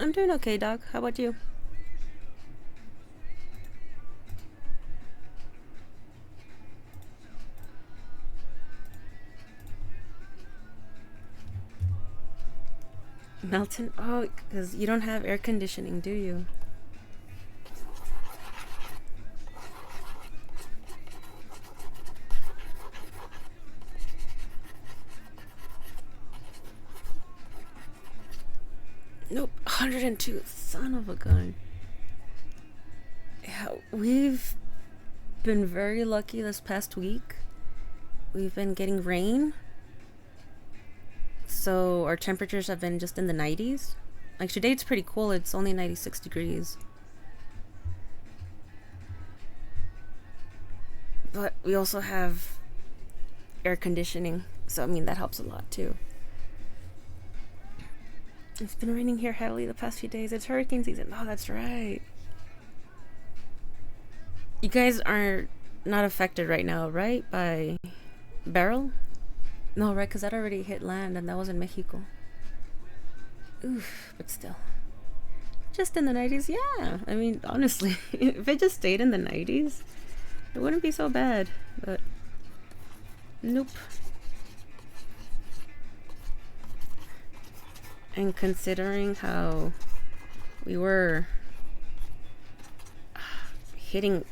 I'm doing okay, Doc. How about you? Melton? Oh, because you don't have air conditioning, do you? Nope. 102. Son of a gun. Yeah, we've been very lucky this past week. We've been getting rain. So our temperatures have been just in the 90s. Like today it's pretty cool. It's only 96 degrees. But we also have air conditioning. So I mean that helps a lot too. It's been raining here heavily the past few days. It's hurricane season. Oh, that's right. You guys are not affected right now, right? By Beryl? No, right? Because that already hit land and that was in Mexico. Oof, but still. Just in the 90s? Yeah. I mean, honestly, if it just stayed in the 90s, it wouldn't be so bad. But nope. And considering how we were hitting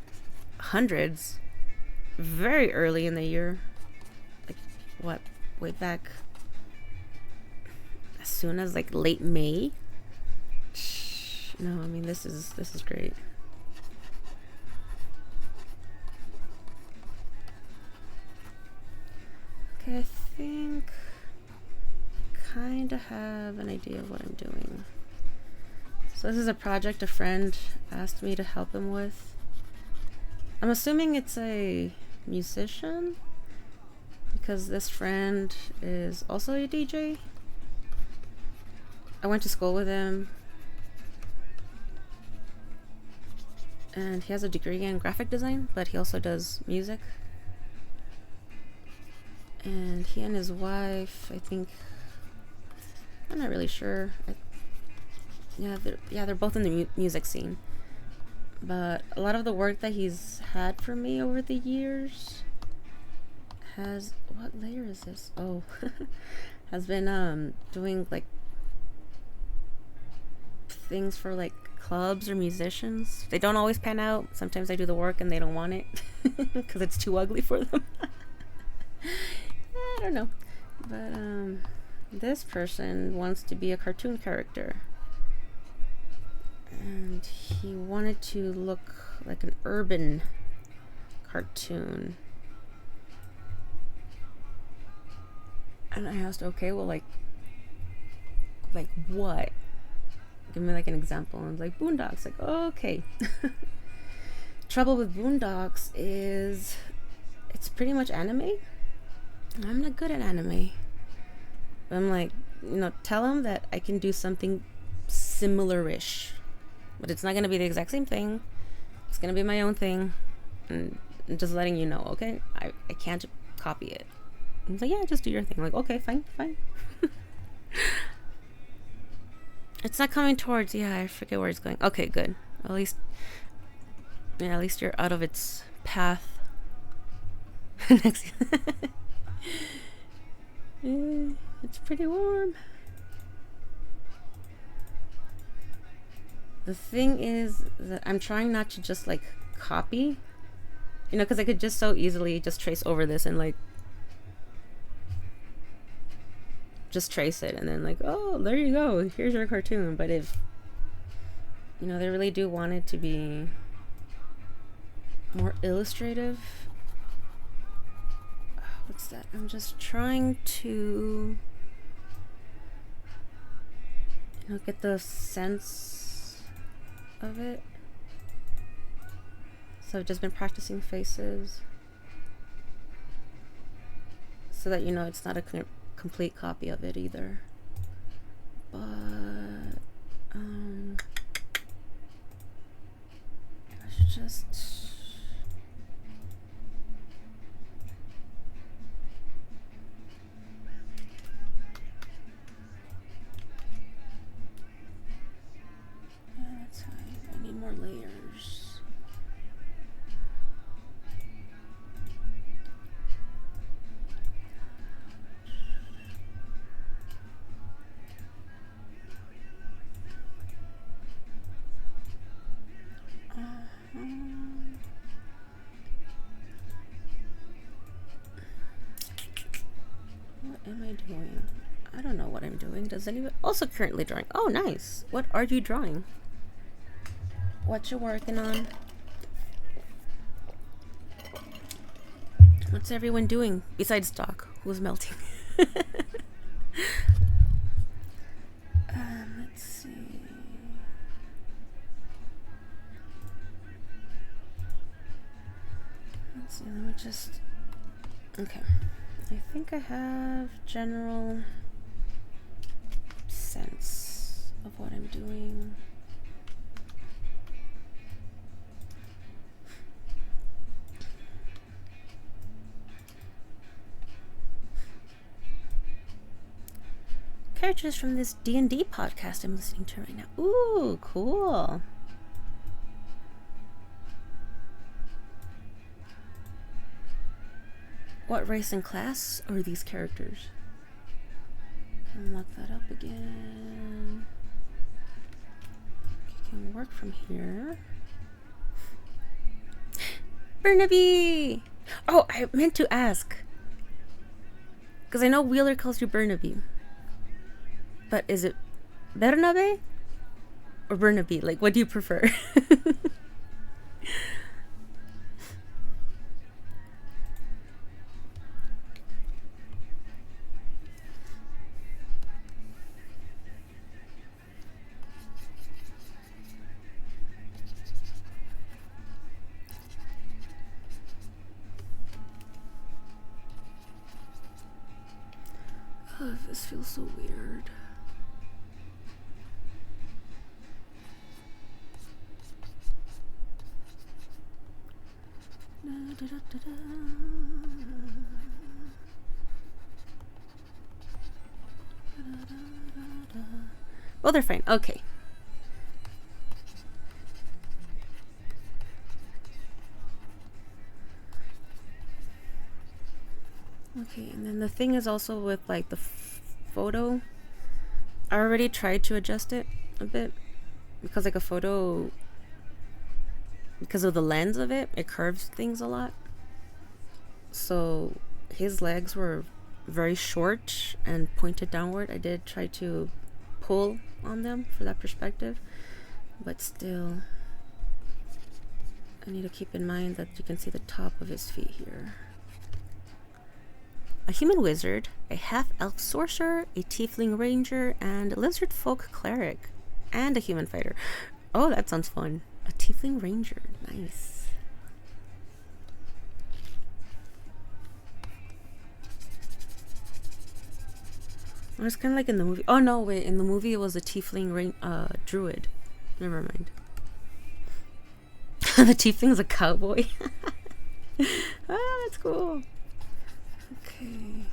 hundreds very early in the year, like what, way back as soon as like late May. No, I mean this is great. Okay, I think kind of have an idea of what I'm doing. So this is a project a friend asked me to help him with. I'm assuming it's a musician because this friend is also a DJ. I went to school with him and he has a degree in graphic design, but he also does music. And he and his wife, I think, I'm not really sure. They're both in the music scene. But a lot of the work that he's had for me over the years has, what layer is this? Oh, has been doing like things for like clubs or musicians. They don't always pan out. Sometimes I do the work and they don't want it because it's too ugly for them. I don't know. But this person wants to be a cartoon character. And he wanted to look like an urban cartoon. And I asked, okay, well, like what? Give me like an example. And I was like, Boondocks. Like, okay. Trouble with Boondocks is it's pretty much anime. I'm not good at anime. But I'm like, tell him that I can do something similar-ish. But it's not going to be the exact same thing. It's going to be my own thing. And just letting you know, okay? I can't copy it. I was like, yeah, just do your thing. I'm like, okay, fine. It's not coming towards, yeah, I forget where it's going. Okay, good. At least you're out of its path. Next. It's pretty warm. The thing is that I'm trying not to just like copy, because I could just so easily just trace over this and like just trace it and then like, oh, there you go, here's your cartoon. But if they really do want it to be more illustrative, what's that? I'm just trying to get the sense of it. So I've just been practicing faces so that it's not a complete copy of it either. But I should just am I doing? I don't know what I'm doing. Does anyone? Also currently drawing. Oh, nice. What are you drawing? What you working on? What's everyone doing besides Doc, who's melting? Let's see. Let's see. Let me just. Okay. I think I have general sense of what I'm doing. Characters from this D&D podcast I'm listening to right now. Ooh, cool. What race and class are these characters? Unlock that up again. You can work from here. Burnaby! Oh, I meant to ask. Because I know Wheeler calls you Burnaby. But is it Bernabe or Burnaby? Like, what do you prefer? Oh, this feels so weird. Well, they're fine. Okay. Okay, and then the thing is also with like the photo. I already tried to adjust it a bit because like a photo, because of the lens of it, it curves things a lot. So his legs were very short and pointed downward. I did try to pull on them for that perspective, but still I need to keep in mind that you can see the top of his feet here. A human wizard, a half-elf sorcerer, a tiefling ranger, and a lizard folk cleric, and a human fighter. Oh, that sounds fun. A tiefling ranger. Nice. Well, it's kind of like in the movie. Oh, no, wait. In the movie, it was a tiefling druid. Never mind. The tiefling's a cowboy. Ah, that's cool. Okay.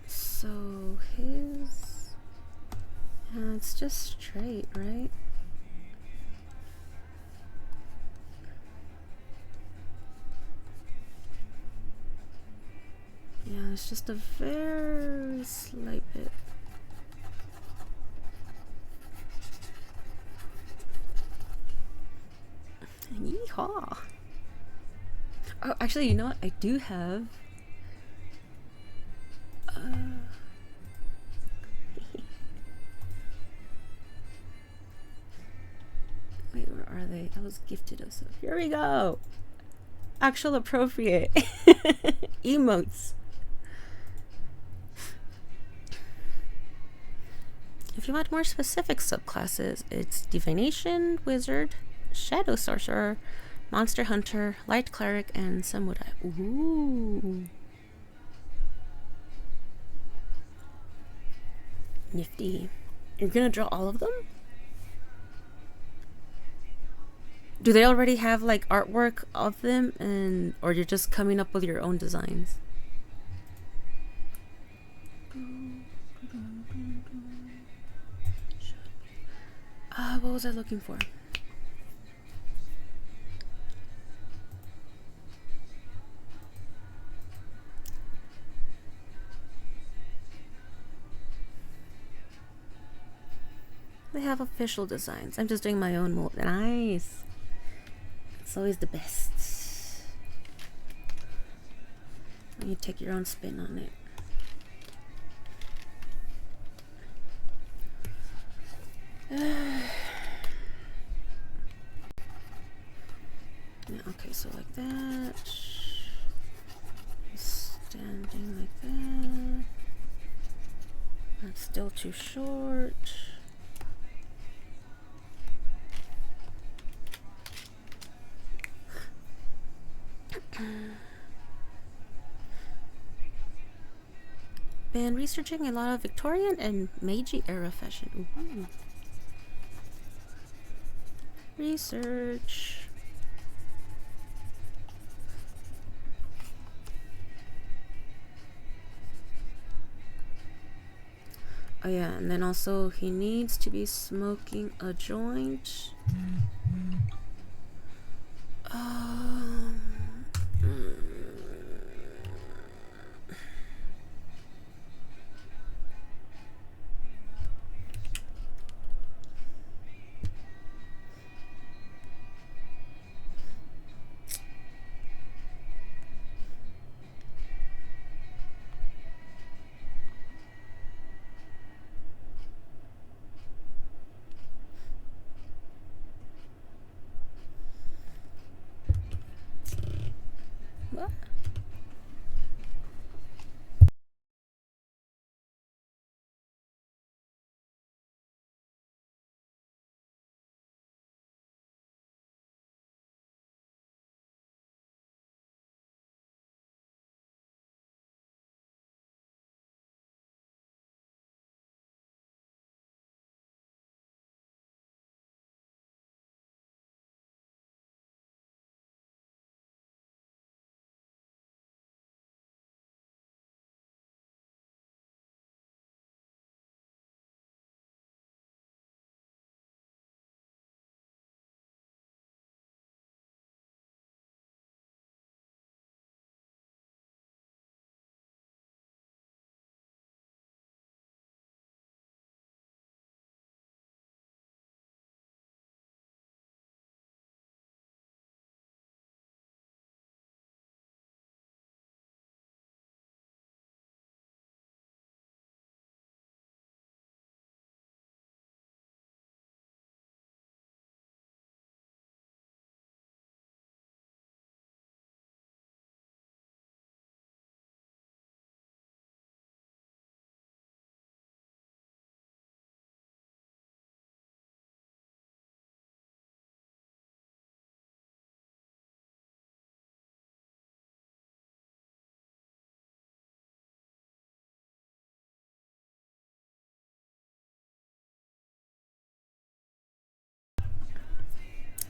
So his... it's just straight, right? Yeah, it's just a very slight bit. Yeehaw! Oh, actually, you know what? I do have... Wait, where are they? I was gifted of stuff. Here we go! Actual appropriate. Emotes. If you want more specific subclasses, it's Divination, Wizard, Shadow Sorcerer, Monster Hunter, Light Cleric, and Samurai. Ooh. Nifty. You're gonna draw all of them? Do they already have like artwork of them, and or you're just coming up with your own designs? What was I looking for? They have official designs. I'm just doing my own mold. Nice. It's always the best. You take your own spin on it. Okay, so like that. Standing like that. That's still too short. Been researching a lot of Victorian and Meiji era fashion. Ooh. Research. Oh yeah, and then also he needs to be smoking a joint. What?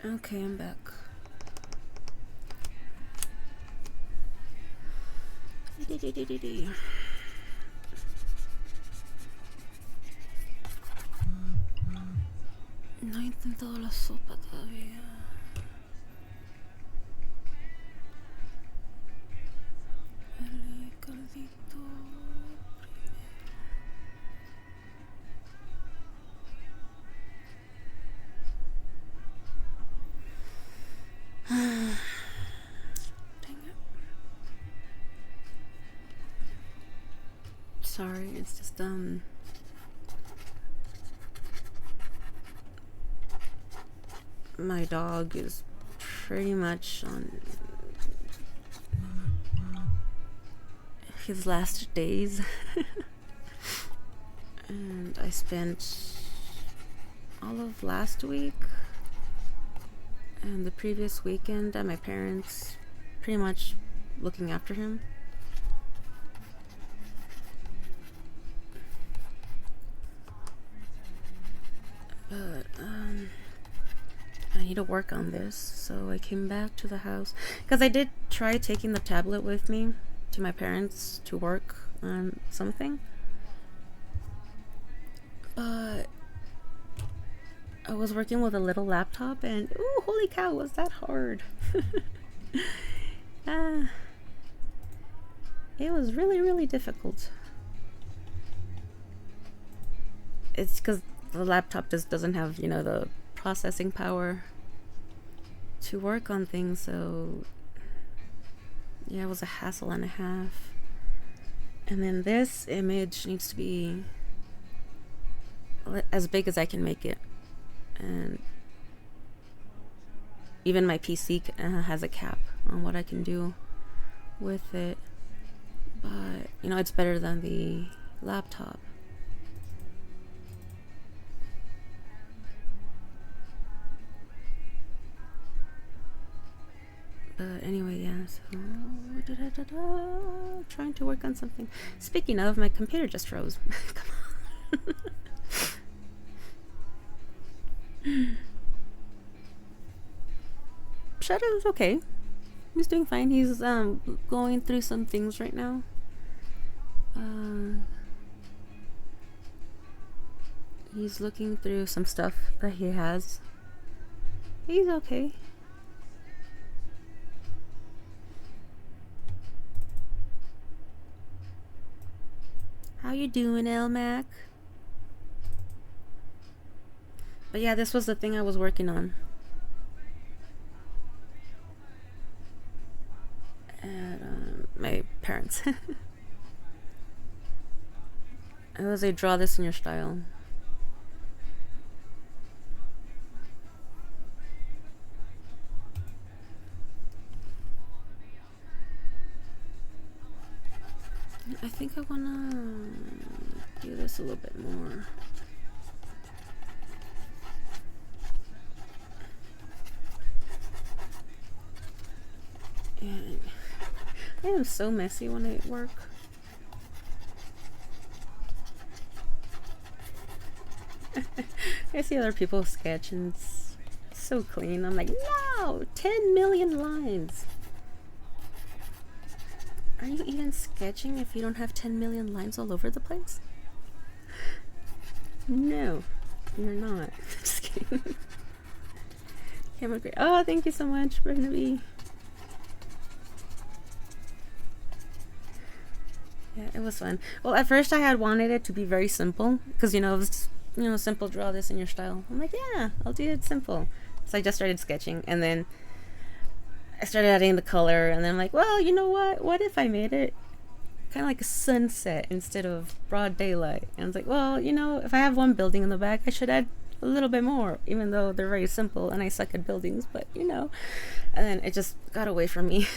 Okay, I'm back. No he intentado la sopa todavía. El caldito. Dang it. Sorry, it's just my dog is pretty much on his last days. And I spent all of last week and the previous weekend at my parents' pretty much looking after him. But I need to work on this, so I came back to the house because I did try taking the tablet with me to my parents to work on something, but I was working with a little laptop and ooh, holy cow, was that hard. It was really difficult. It's because the laptop just doesn't have, you know, the processing power to work on things, so Yeah, it was a hassle and a half. And then this image needs to be as big as I can make it. And even my PC has a cap on what I can do with it. But, you know, it's better than the laptop. But anyway, yeah, so trying to work on something. Speaking of, my computer just froze. Come on. Shadow's okay. He's doing fine. He's going through some things right now. He's looking through some stuff that he has. He's okay. How you doing, Elmac? But yeah, this was the thing I was working on. At my parents. It was a draw this in your style. I think I wanna do this a little bit more. And I am so messy when I work. I see other people sketch and it's so clean. I'm like, no, 10 million lines. Are you even sketching if you don't have 10 million lines all over the place? No, you're not. Just kidding. Camera great. Oh, thank you so much, Barnaby. Yeah, it was fun. Well, at first I had wanted it to be very simple because, you know, it was just, you know, simple, draw this in your style. I'm like, yeah, I'll do it simple. So I just started sketching, and then I started adding the color, and then I'm like, well, you know what? What if I made it kind of like a sunset instead of broad daylight? And I was like, well, you know, if I have one building in the back, I should add a little bit more, even though they're very simple and I suck at buildings, but you know. And then it just got away from me.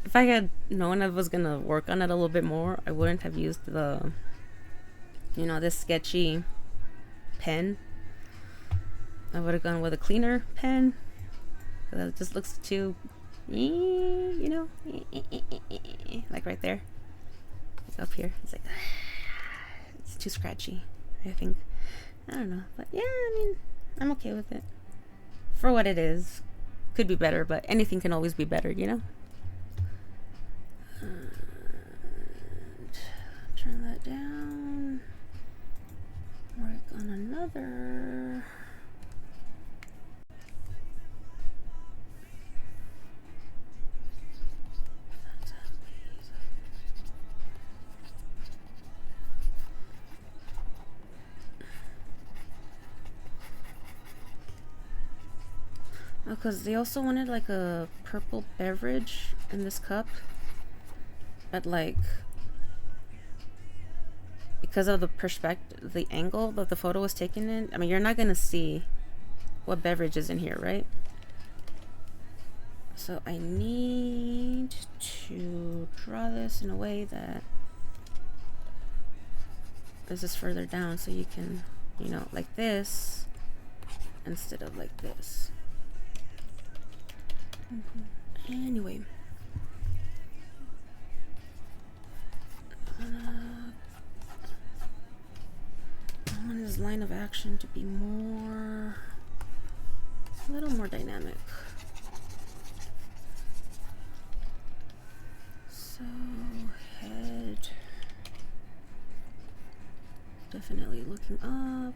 If I had known I was gonna work on it a little bit more, I wouldn't have used the, you know, this sketchy pen. I would have gone with a cleaner pen. That just looks too, you know, like right there, like up here. It's like it's too scratchy, I think. I don't know, but yeah, I mean, I'm okay with it for what it is. Could be better, but anything can always be better, you know. Turn that down. Work on another. Because they also wanted like a purple beverage in this cup, but like because of the perspective, the angle that the photo was taken in, I mean, you're not gonna see what beverage is in here, right? So I need to draw this in a way that this is further down, so you can, you know, like this instead of like this. Anyway, I want his line of action to be more, a little more dynamic. So head, definitely looking up.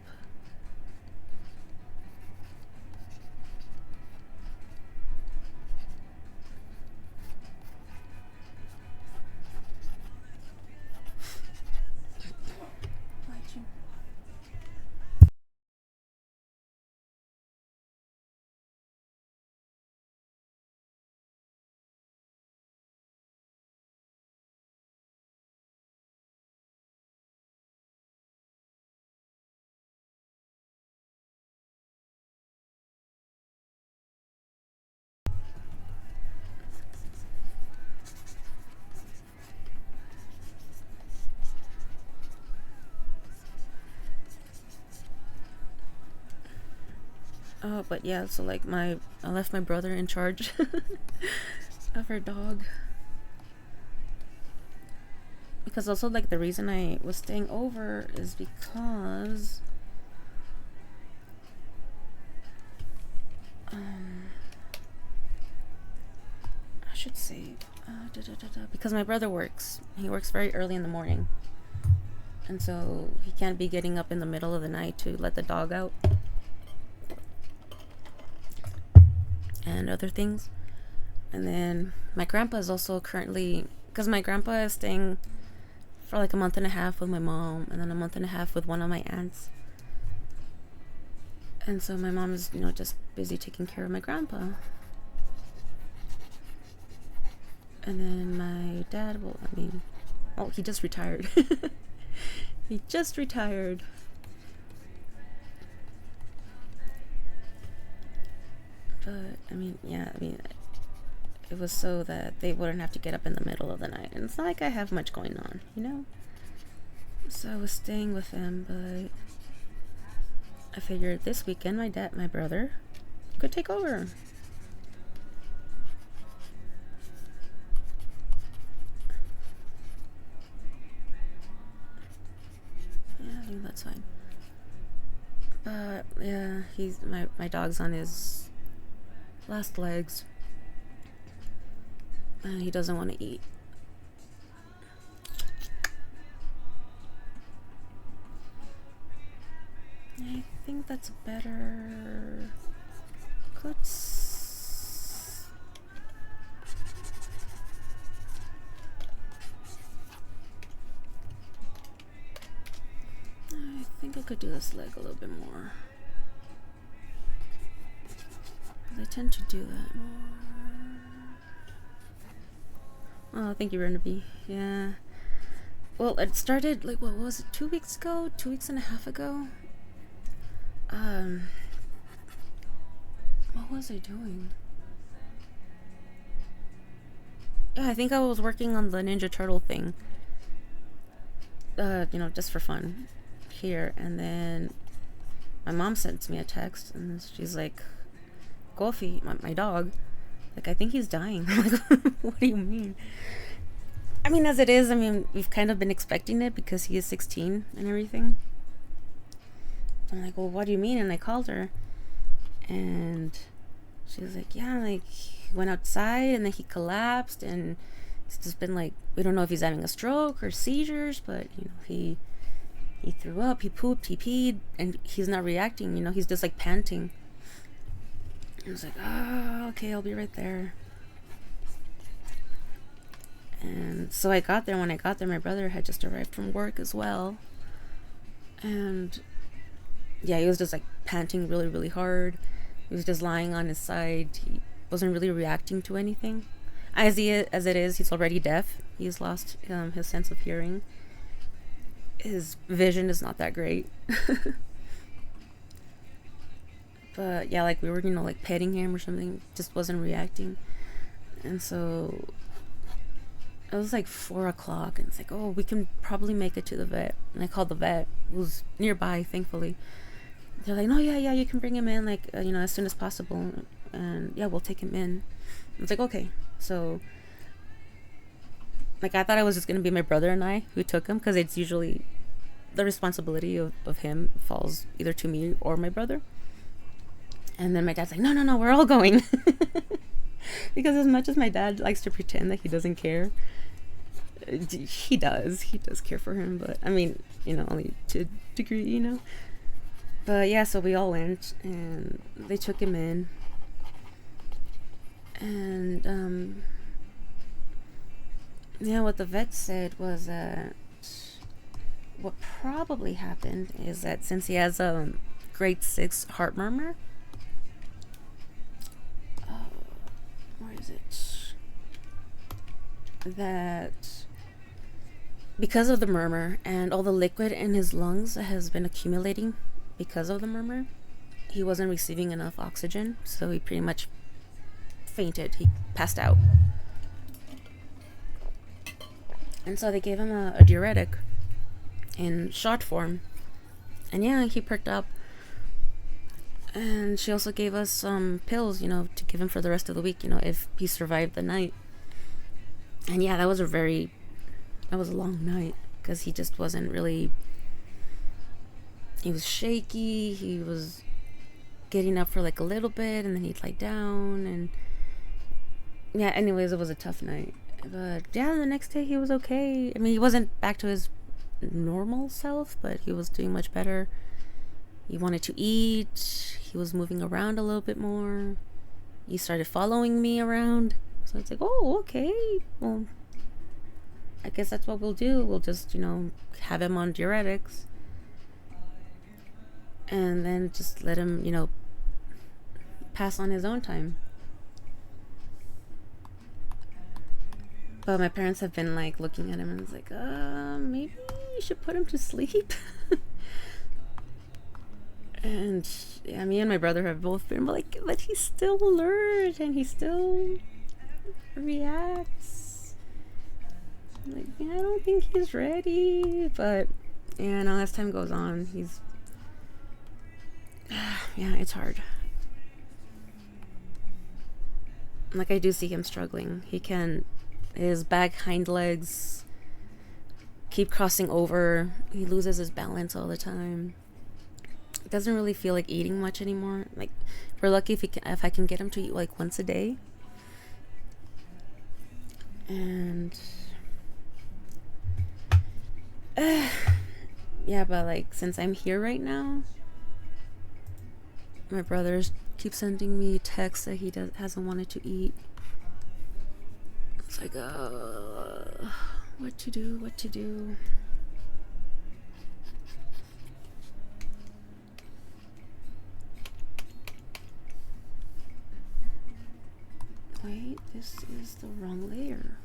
But yeah, so like I left my brother in charge of her dog. Because also like the reason I was staying over is because I should say because my brother works. He works very early in the morning. And so he can't be getting up in the middle of the night to let the dog out and other things. And then my grandpa is also currently, because my grandpa is staying for like a month and a half with my mom and then a month and a half with one of my aunts. And so my mom is, just busy taking care of my grandpa. And then my dad, he just retired. He just retired. But, it was so that they wouldn't have to get up in the middle of the night. And it's not like I have much going on, So I was staying with them, but I figured this weekend my brother, could take over. Yeah, I think that's fine. But yeah, my dog's on his last legs. He doesn't want to eat. I think that's better. I think I could do this leg a little bit more. I tend to do that more. Oh, thank you, Renby. Yeah. Well, it started, what was it, 2 weeks ago? 2 weeks and a half ago? What was I doing? Yeah, I think I was working on the Ninja Turtle thing. Just for fun. Here. And then my mom sends me a text, and she's like, Goofy, my dog, I think he's dying. I'm like, what do you mean? As it is, we've kind of been expecting it because he is 16 and everything. I'm like, well, what do you mean? And I called her, and she was like, yeah, he went outside and then he collapsed, and it's just been we don't know if he's having a stroke or seizures, but he threw up, he pooped, he peed, and he's not reacting. He's just panting. I was like, oh, okay, I'll be right there. And so I got there. When I got there, my brother had just arrived from work as well. And yeah, he was just panting really, really hard. He was just lying on his side. He wasn't really reacting to anything. As it is, he's already deaf. He's lost his sense of hearing. His vision is not that great. But yeah, we were, petting him or something, just wasn't reacting. And so it was 4 o'clock, and it's oh, we can probably make it to the vet. And I called the vet, who was nearby, thankfully. They're like, no, yeah, you can bring him in, as soon as possible. And yeah, we'll take him in. I was like, okay. So, I thought it was just going to be my brother and I who took him, because it's usually the responsibility of him falls either to me or my brother. And then my dad's like, no, we're all going. Because as much as my dad likes to pretend that he doesn't care, he does care for him, but only to a degree, But yeah, so we all went, and they took him in. And yeah, what the vet said was that what probably happened is that since he has a grade 6 heart murmur, where is it? That because of the murmur and all the liquid in his lungs that has been accumulating because of the murmur, he wasn't receiving enough oxygen, so he pretty much fainted. He passed out. And so they gave him a diuretic in shot form. And yeah, he perked up. And she also gave us some pills, to give him for the rest of the week, if he survived the night. And yeah, that was a long night because he just wasn't really, he was shaky, he was getting up for like a little bit and then he'd lie down. And yeah, anyways, it was a tough night. But yeah, the next day he was okay. I mean, he wasn't back to his normal self, but he was doing much better. He wanted to eat. He was moving around a little bit more. He started following me around. So it's like, oh, okay. Well, I guess that's what we'll do. We'll just, have him on diuretics. And then just let him, pass on his own time. But my parents have been like looking at him and it's like, maybe you should put him to sleep. And yeah, me and my brother have both been like, but he's still alert and he still reacts. I'm like, yeah, I don't think he's ready. But yeah, now as time goes on, he's yeah, it's hard. Like I do see him struggling. He can, his back hind legs keep crossing over. He loses his balance all the time. Doesn't really feel like eating much anymore. Like we're lucky if I can get him to eat like once a day. And yeah, but like since I'm here right now, my brothers keep sending me texts that he hasn't wanted to eat. It's like, what to do. Wait, this is the wrong layer.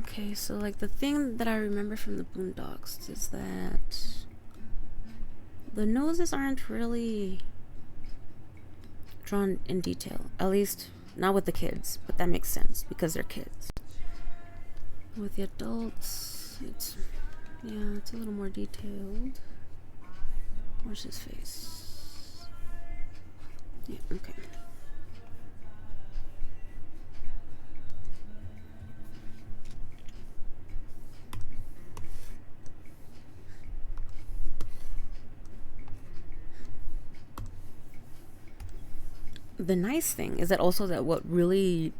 Okay, so like the thing that I remember from the Boondocks is that the noses aren't really drawn in detail. At least not with the kids, but that makes sense because they're kids. With the adults, it's a little more detailed. Where's his face? Yeah, okay. The nice thing is that also that what really,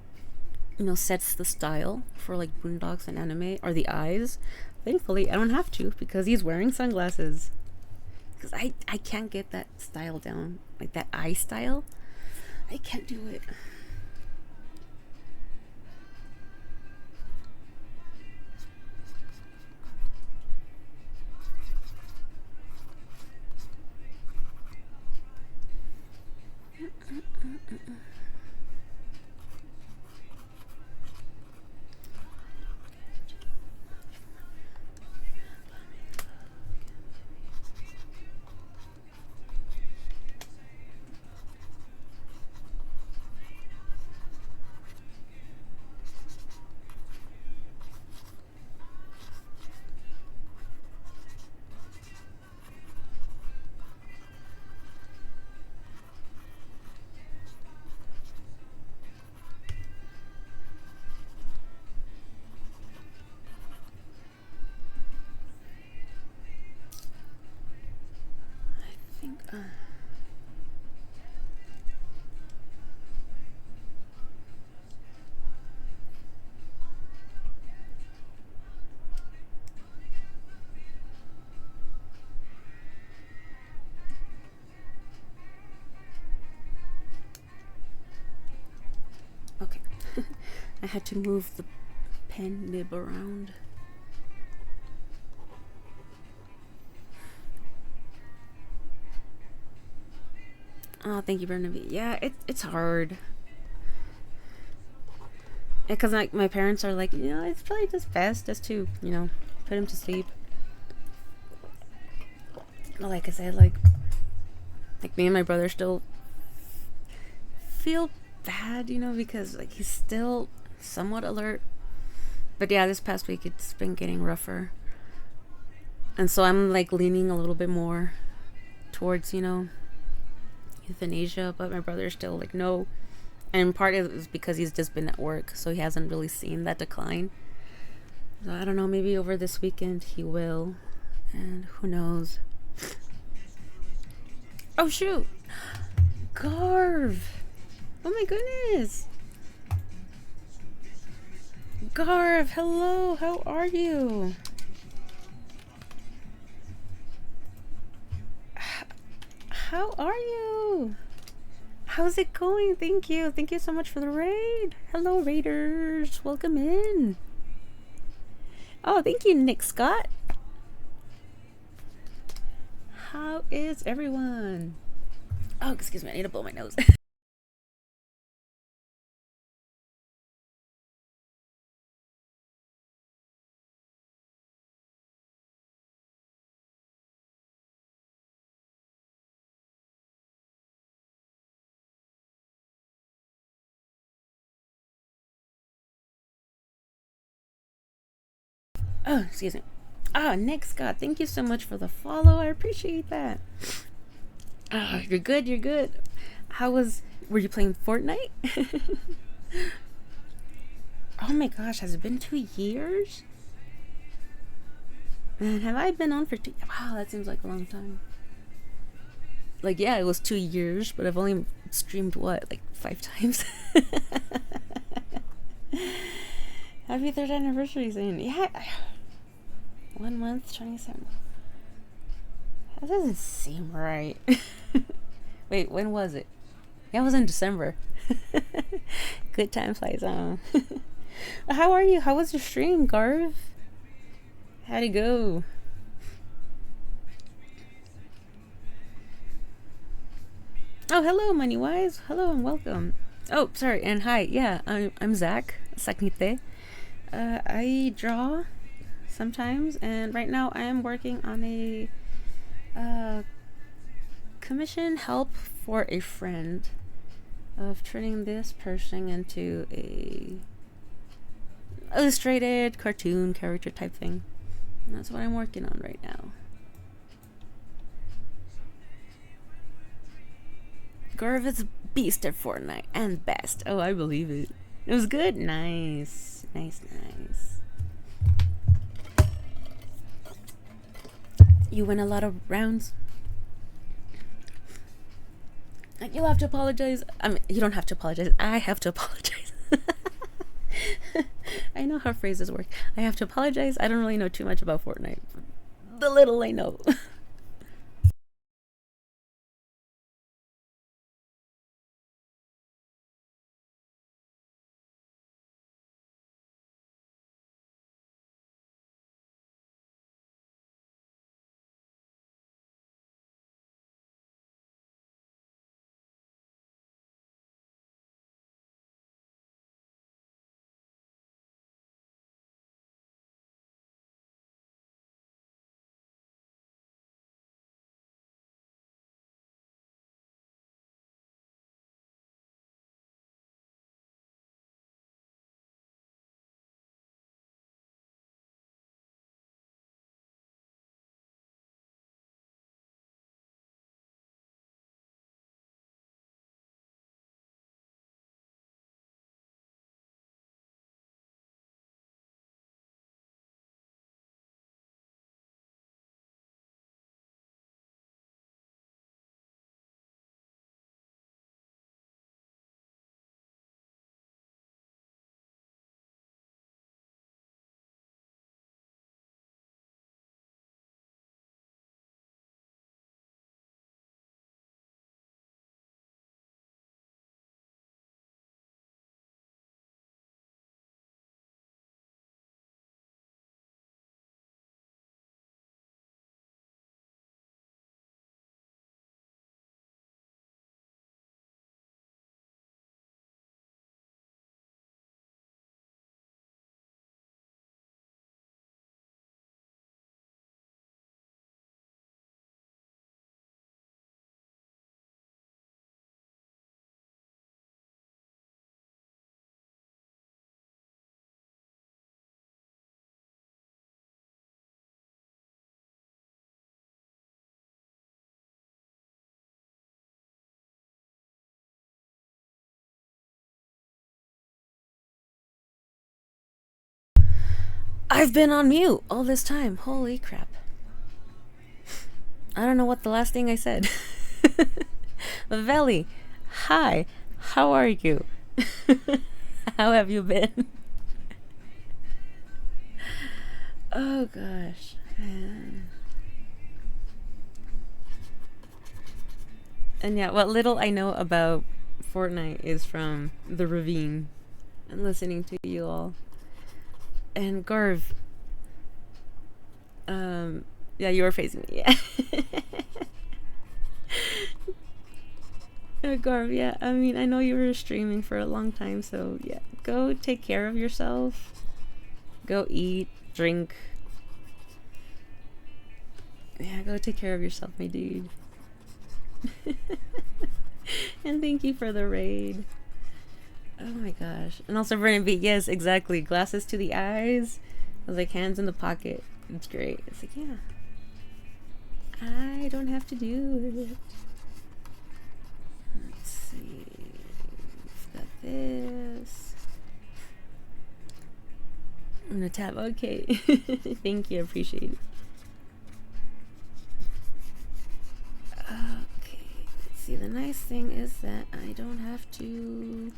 sets the style for like Boondocks and anime are the eyes. Thankfully, I don't have to because he's wearing sunglasses. Because I can't get that style down, like that eye style. I can't do it. Okay. I had to move the pen nib around. Oh, thank you, Bernabe. Yeah, it's hard. Because like my parents are like, it's probably just best just to, put him to sleep. Like I said, like me and my brother still feel bad, because like he's still somewhat alert. But yeah, this past week it's been getting rougher. And so I'm like leaning a little bit more towards, euthanasia, but my brother's still like, no. And part of it is because he's just been at work, so he hasn't really seen that decline. So I don't know, maybe over this weekend he will. And who knows? Oh, shoot! Garv! Oh my goodness! Garv, hello! How are you? How are you? How's it going? Thank you. Thank you so much for the raid. Hello, raiders. Welcome in. Oh, thank you, Nick Scott. How is everyone? Oh, excuse me. I need to blow my nose. Oh, excuse me. Ah, Nick Scott. Thank you so much for the follow. I appreciate that. Ah, you're good. You're good. Were you playing Fortnite? Oh my gosh, has it been 2 years? Man, have I been on for two? Wow, that seems like a long time. Like, yeah, it was 2 years, but I've only streamed what, like 5 times? Happy third anniversary soon. Yeah, 1 month, 27. That doesn't seem right. Wait, when was it? Yeah, it was in December. Good time flies on. How are you? How was your stream, Garv? How'd it go? Oh, hello, Moneywise. Hello and welcome. Oh, sorry, and hi. Yeah, I'm Zach Saknite. I draw sometimes, and right now I am working on a commission help for a friend of turning this person into a illustrated cartoon character type thing. And that's what I'm working on right now. Garv is beast at Fortnite and best. Oh, I believe it. It was good. Nice. You win a lot of rounds. You'll have to apologize. I mean, you don't have to apologize. I have to apologize. I know how phrases work. I have to apologize. I don't really know too much about Fortnite. The little I know. I've been on mute all this time. Holy crap. I don't know what the last thing I said. Veli, hi. How are you? How have you been? Oh gosh. And yeah, what little I know about Fortnite is from the ravine and listening to you all. And Garv, yeah, you were facing me. Yeah. Garv, yeah. I mean, I know you were streaming for a long time, so yeah, go take care of yourself. Go eat, drink. Yeah, go take care of yourself, my dude. And thank you for the raid. Oh my gosh. And also Vernon B, yes, exactly. Glasses to the eyes. I was like, hands in the pocket. It's great. It's like, yeah. I don't have to do it. Let's see. We've got this. I'm gonna tap. Okay. Thank you. Appreciate it. Okay. Let's see. The nice thing is that I don't have to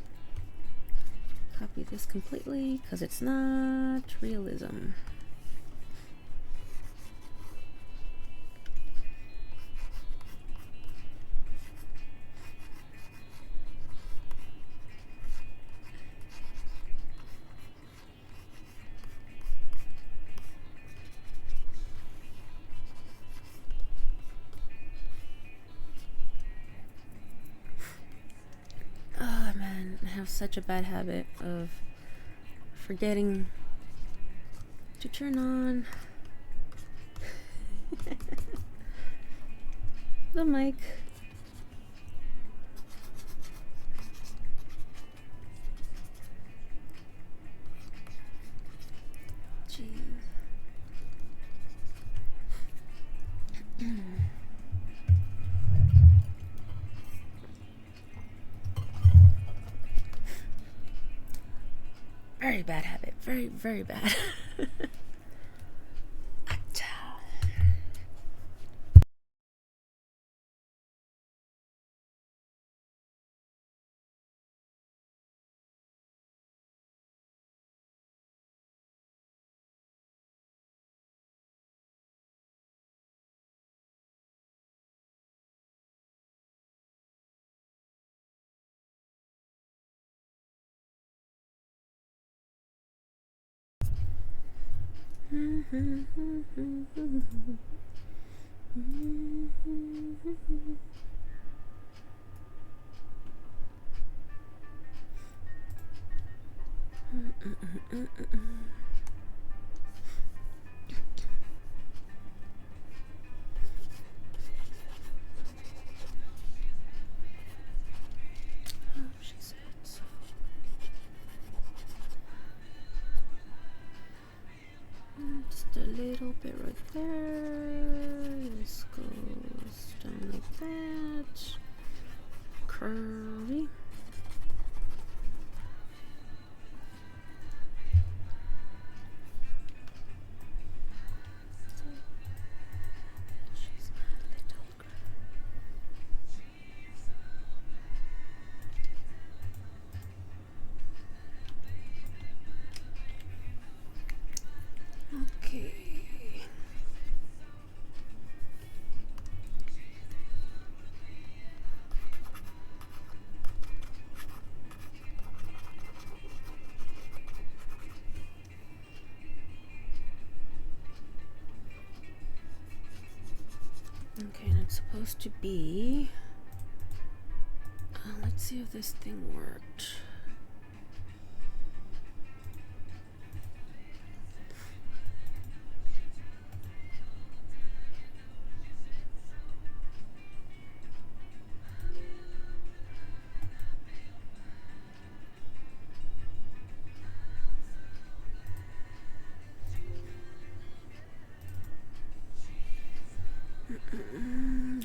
copy this completely because it's not realism. Oh man, I have such a bad habit of forgetting to turn on the mic. Jeez. Very bad habit. Very, very bad. Just a little bit right there. This goes down like that. Curvy. Okay. Okay, and it's supposed to be. Let's see if this thing worked.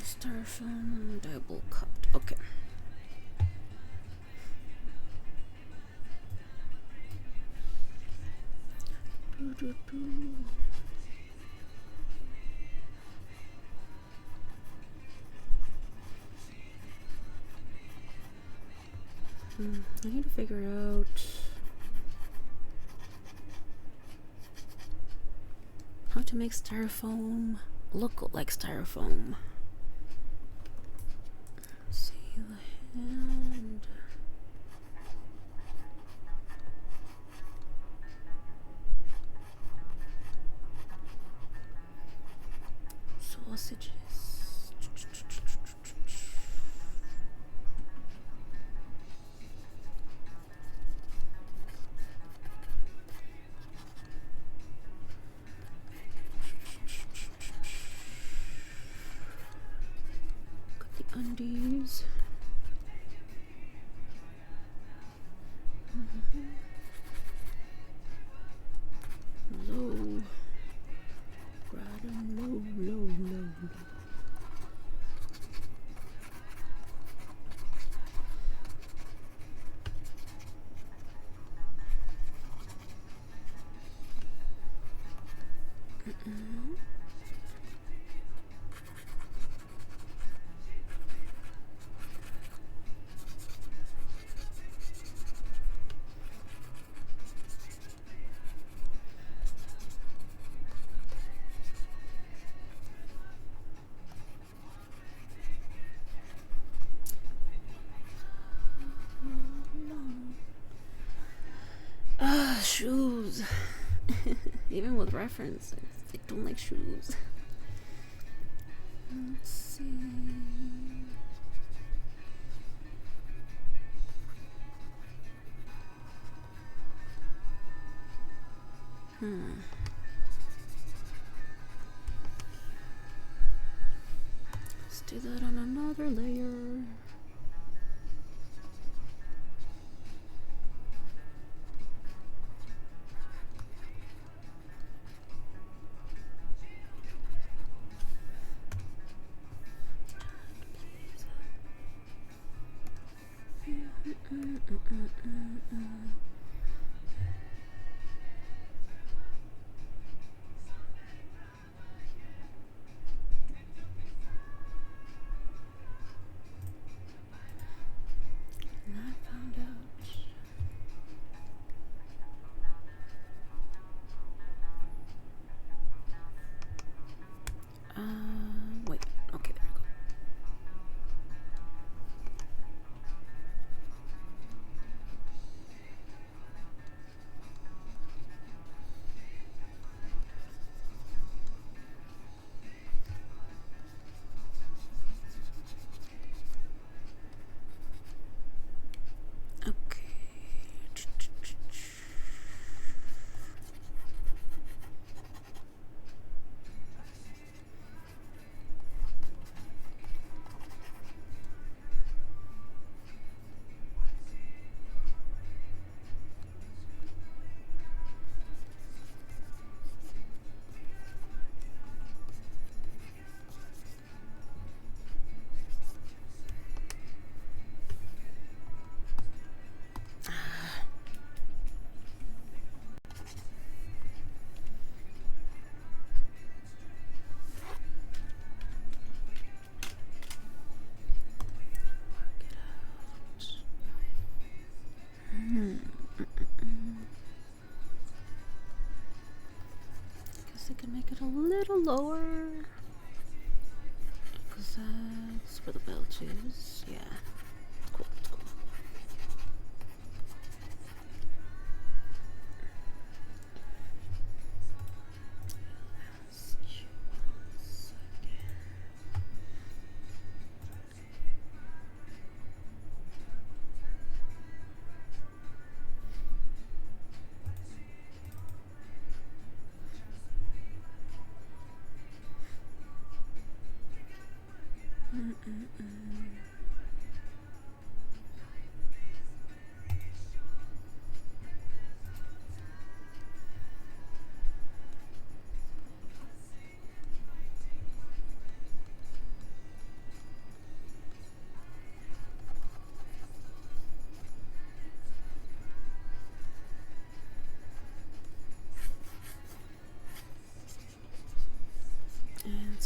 Styrofoam double cupped. Okay. I need to figure out how to make styrofoam look like styrofoam. Let's see the hand. Sausages. Got the undies. Low. Rather low, low, low, low. Shoes. Even with reference, I don't like shoes. Let's see. Let's do that on another layer. I found out. Wait. Okay, there we go. Okay. Guess I can make it a little lower. Because that's where the belt is. Yeah. It's cool. It's cool.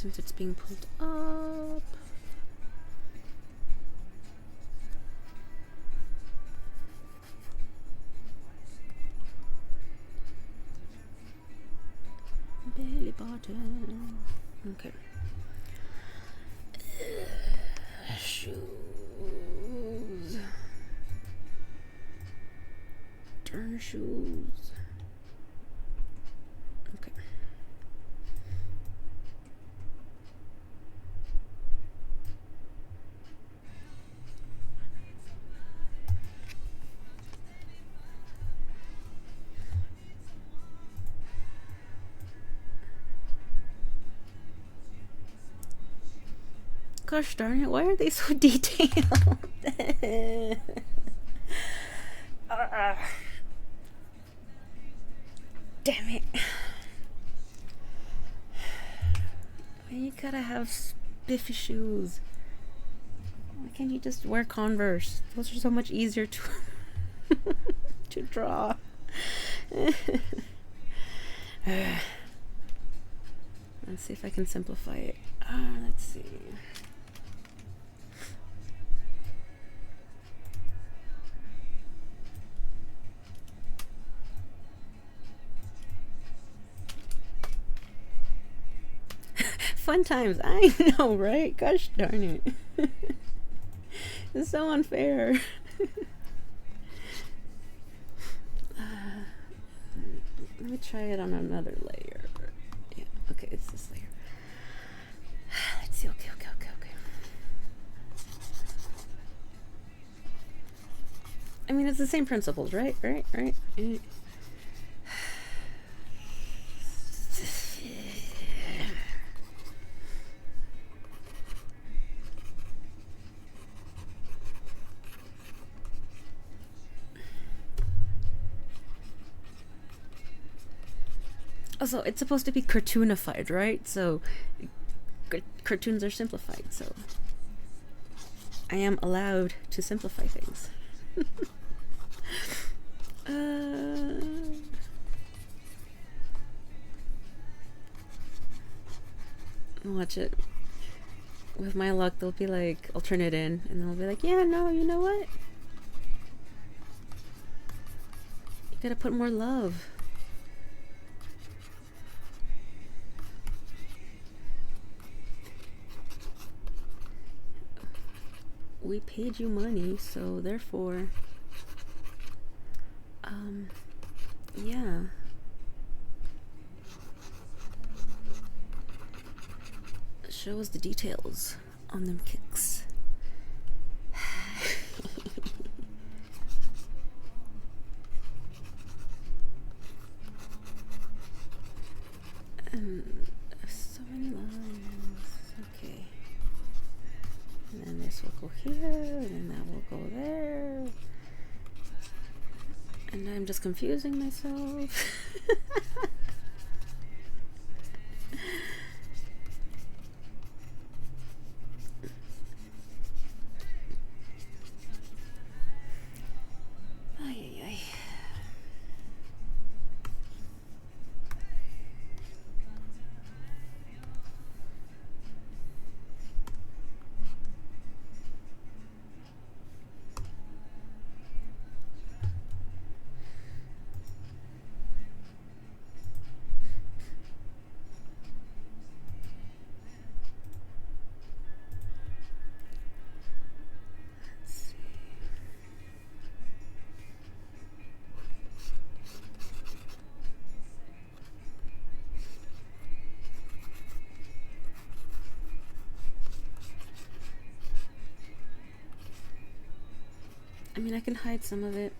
since it's being pulled up. Belly button. Okay. Shoes. Turn shoes. Okay. Gosh darn it, why are they so detailed? Damn it. Why you gotta have spiffy shoes? Why can't you just wear Converse? Those are so much easier to to draw. Let's see if I can simplify it. Let's see. Fun times. I know, right? Gosh darn it. It's so unfair. Let me try it on another layer. Yeah, okay, it's this layer. Let's see. Okay. I mean, it's the same principles, right? Right. Also, it's supposed to be cartoonified, right? So, cartoons are simplified, so I am allowed to simplify things. Watch it. With my luck, they'll be like, I'll turn it in, and they'll be like, yeah, no, you know what? You gotta put more love. We paid you money, so therefore, yeah. Show us the details on them kicks. So many lines. Okay. And then this will go here, and then that will go there. And I'm just confusing myself. I mean, I can hide some of it.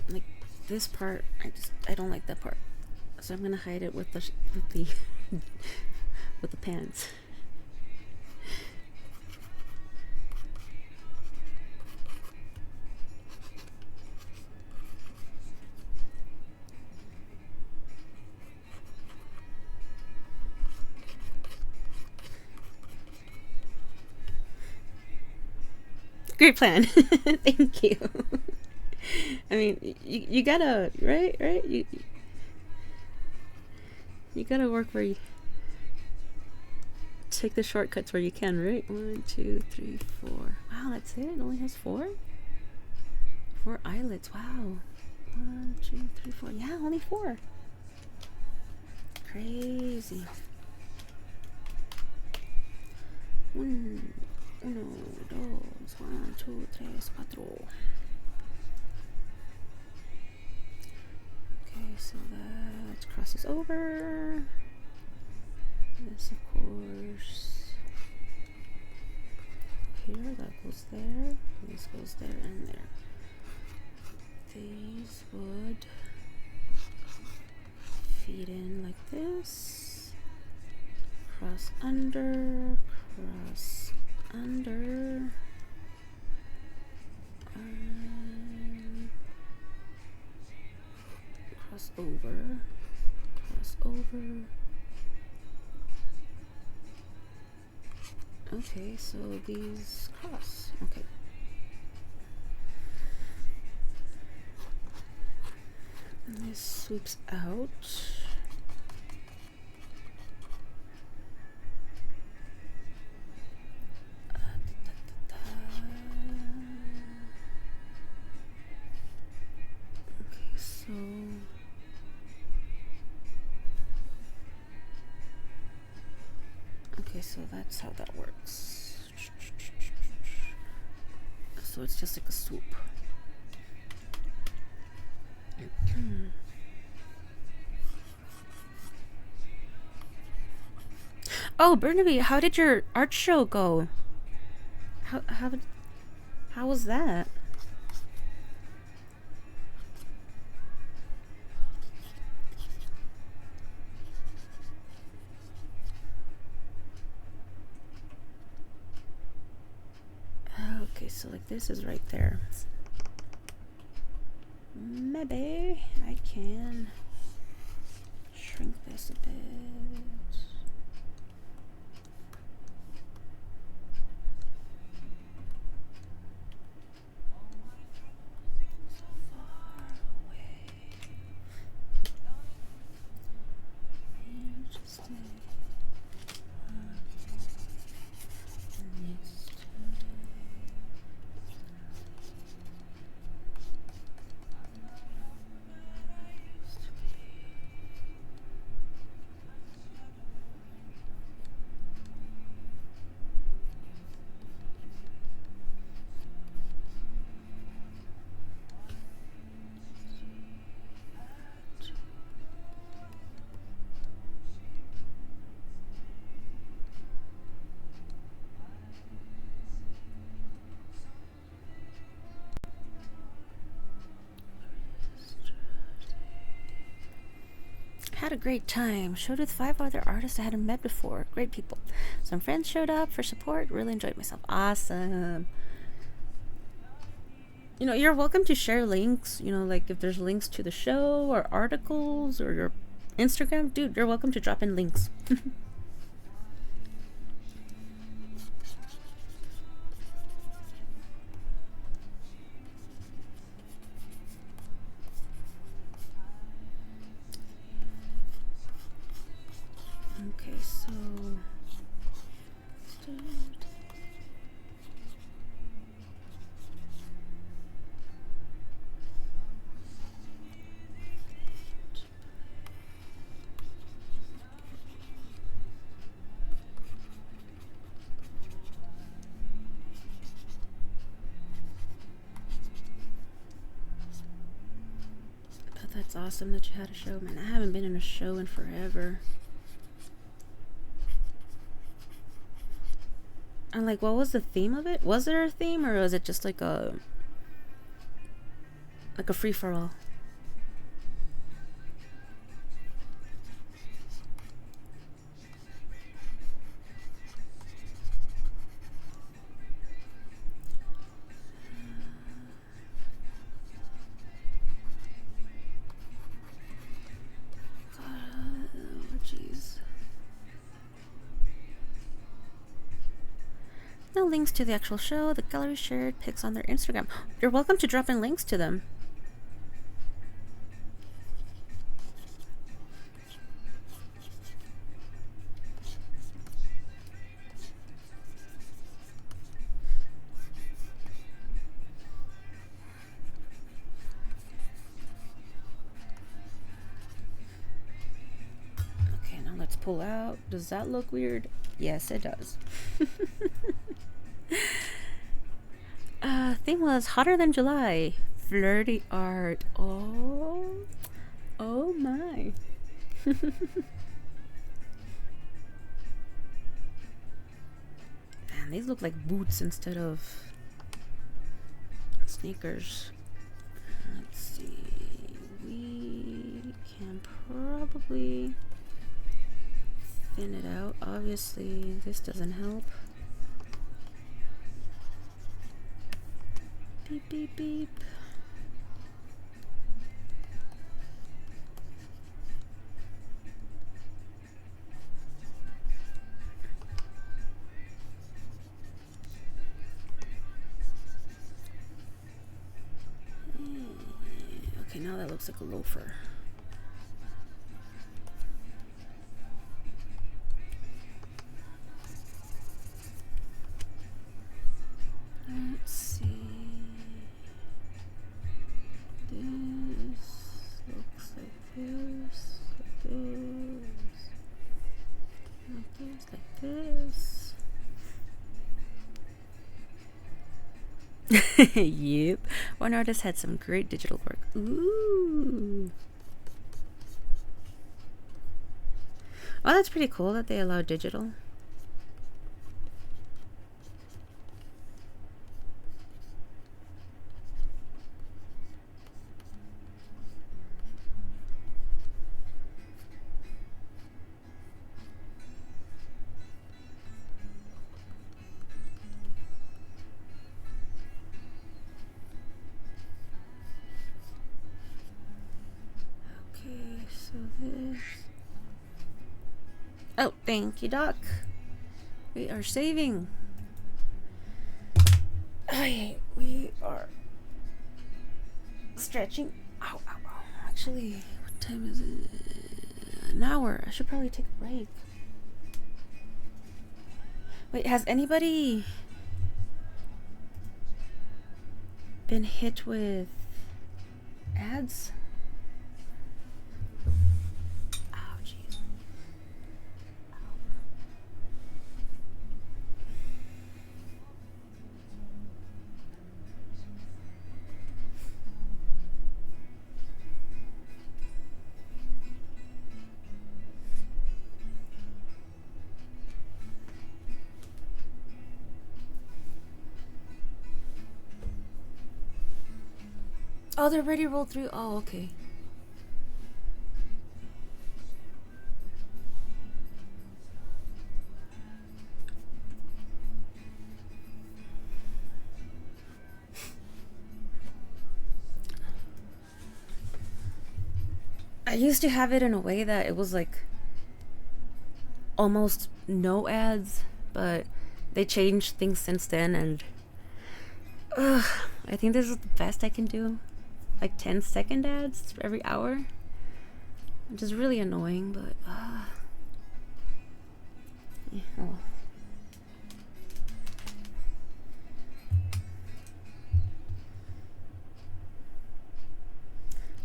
Like this part, I don't like that part. So I'm gonna hide it with the with the pants. Great plan. Thank you. I mean, you gotta, right? You gotta work where you Take the shortcuts where you can, right? 1, 2, 3, 4. Wow, that's it. It only has 4? 4 eyelets. Wow. 1, 2, 3, 4. Yeah, only 4. Crazy. 1, 2, 3, 4. Okay, so that crosses over. This, of course, here, that goes there. This goes there and there. These would feed in like this. Cross under, cross under. Cross over, cross over. Okay, so these cross. Okay. And this sweeps out. Okay, so that's how that works. So it's just like a swoop. Oh, Burnaby, how did your art show go? How was that? Okay, so like this is right there. Maybe I can shrink this a bit. So far away. Interesting. Had a great time. Showed with 5 other artists I hadn't met before. Great people. Some friends showed up for support. Really enjoyed myself. Awesome. You know, you're welcome to share links. You know, like if there's links to the show or articles or your Instagram, dude, you're welcome to drop in links. Okay, so but that's awesome that you had a show, man. I haven't been in a show in forever. And like, what was the theme of it? Was there a theme, or was it just like a free for all? No links to the actual show. The gallery shared pics on their Instagram. You're welcome to drop in links to them. pull out. Does that look weird? Yes, it does. Theme was hotter than July. Flirty art. Oh my. Man, these look like boots instead of sneakers. Let's see. We can probably thin it out. Obviously, this doesn't help. Beep, beep, beep. Okay, now that looks like a loafer. Let's see. This looks like this, like this. Yep. One artist had some great digital work. Ooh. Oh, that's pretty cool that they allow digital. Oh, thank you, Doc. We are saving. We are stretching. Ow, ow, ow. Actually, what time is it? An hour. I should probably take a break. Wait, has anybody been hit with ads? Oh, they're already rolled through. Oh, okay. I used to have it in a way that it was like almost no ads, but they changed things since then, and I think this is the best I can do. Like 10-second ads every hour, which is really annoying, but yeah, oh.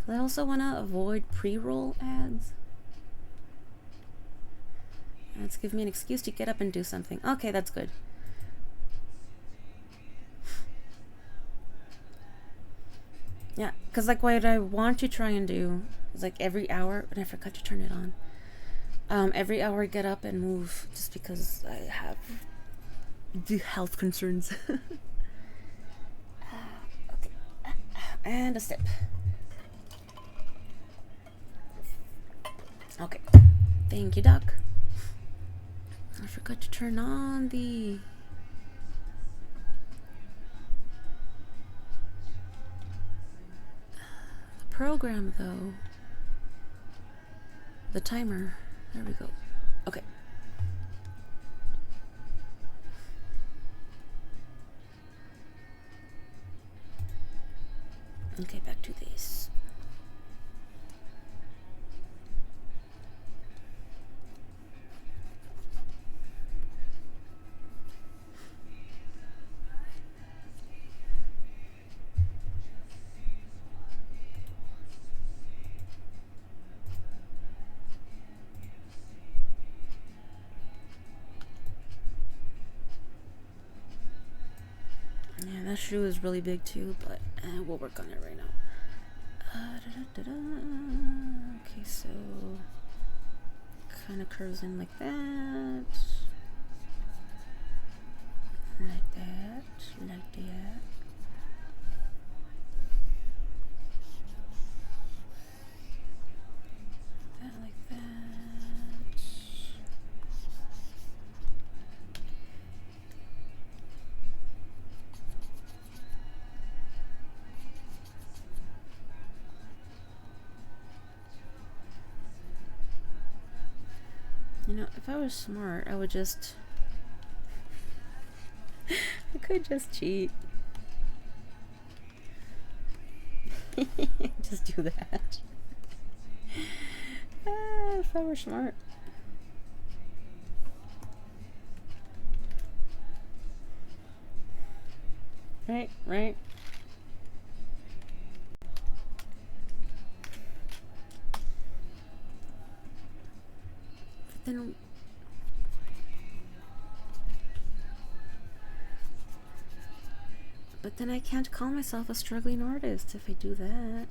I also want to avoid pre-roll ads. Ads give me an excuse to get up and do something. Okay, that's good. Yeah, because like what I want to try and do is like every hour, and I forgot to turn it on. Every hour get up and move just because I have the health concerns. Okay. And a step. Okay. Thank you, Doc. I forgot to turn on the program though. The timer. There we go. Okay. Okay, back to this. That shoe is really big too, but we'll work on it right now. Okay, so kind of curves in like that. Like that. Like that. Like that. You know, if I was smart, I would just... I could just cheat. Just do that. If I were smart. Right, right. But then I can't call myself a struggling artist if I do that.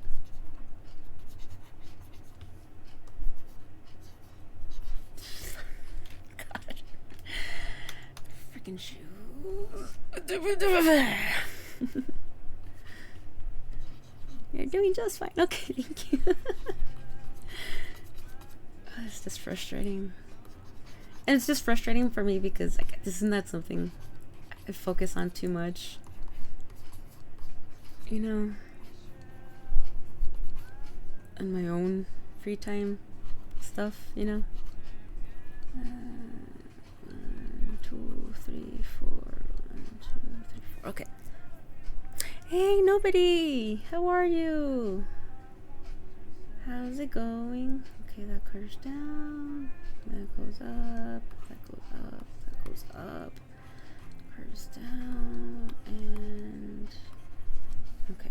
God. Freaking shoes. You're doing just fine. Okay, thank you. It's just frustrating. And it's just frustrating for me because like, isn't that something I focus on too much? You know? On my own free time stuff, you know? 1, 2, 3, 4. 1, 2, 3, 4. Okay. Hey, nobody! How are you? How's it going? Okay, that curves down. That goes up. That goes up. That goes up. Curves down. And... okay.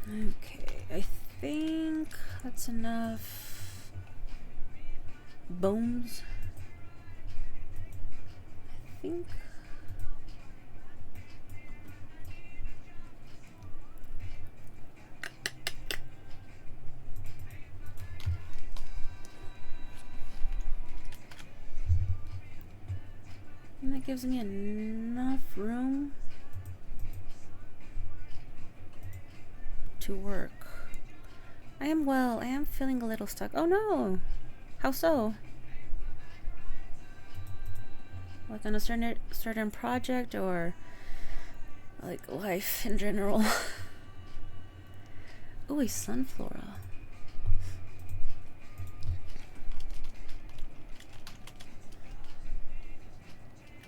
Okay, I think that's enough bones. I think. And that gives me enough room to work. I am well. I am feeling a little stuck. Oh no! How so? Like on a certain project or like life in general? Ooh, a sunflora.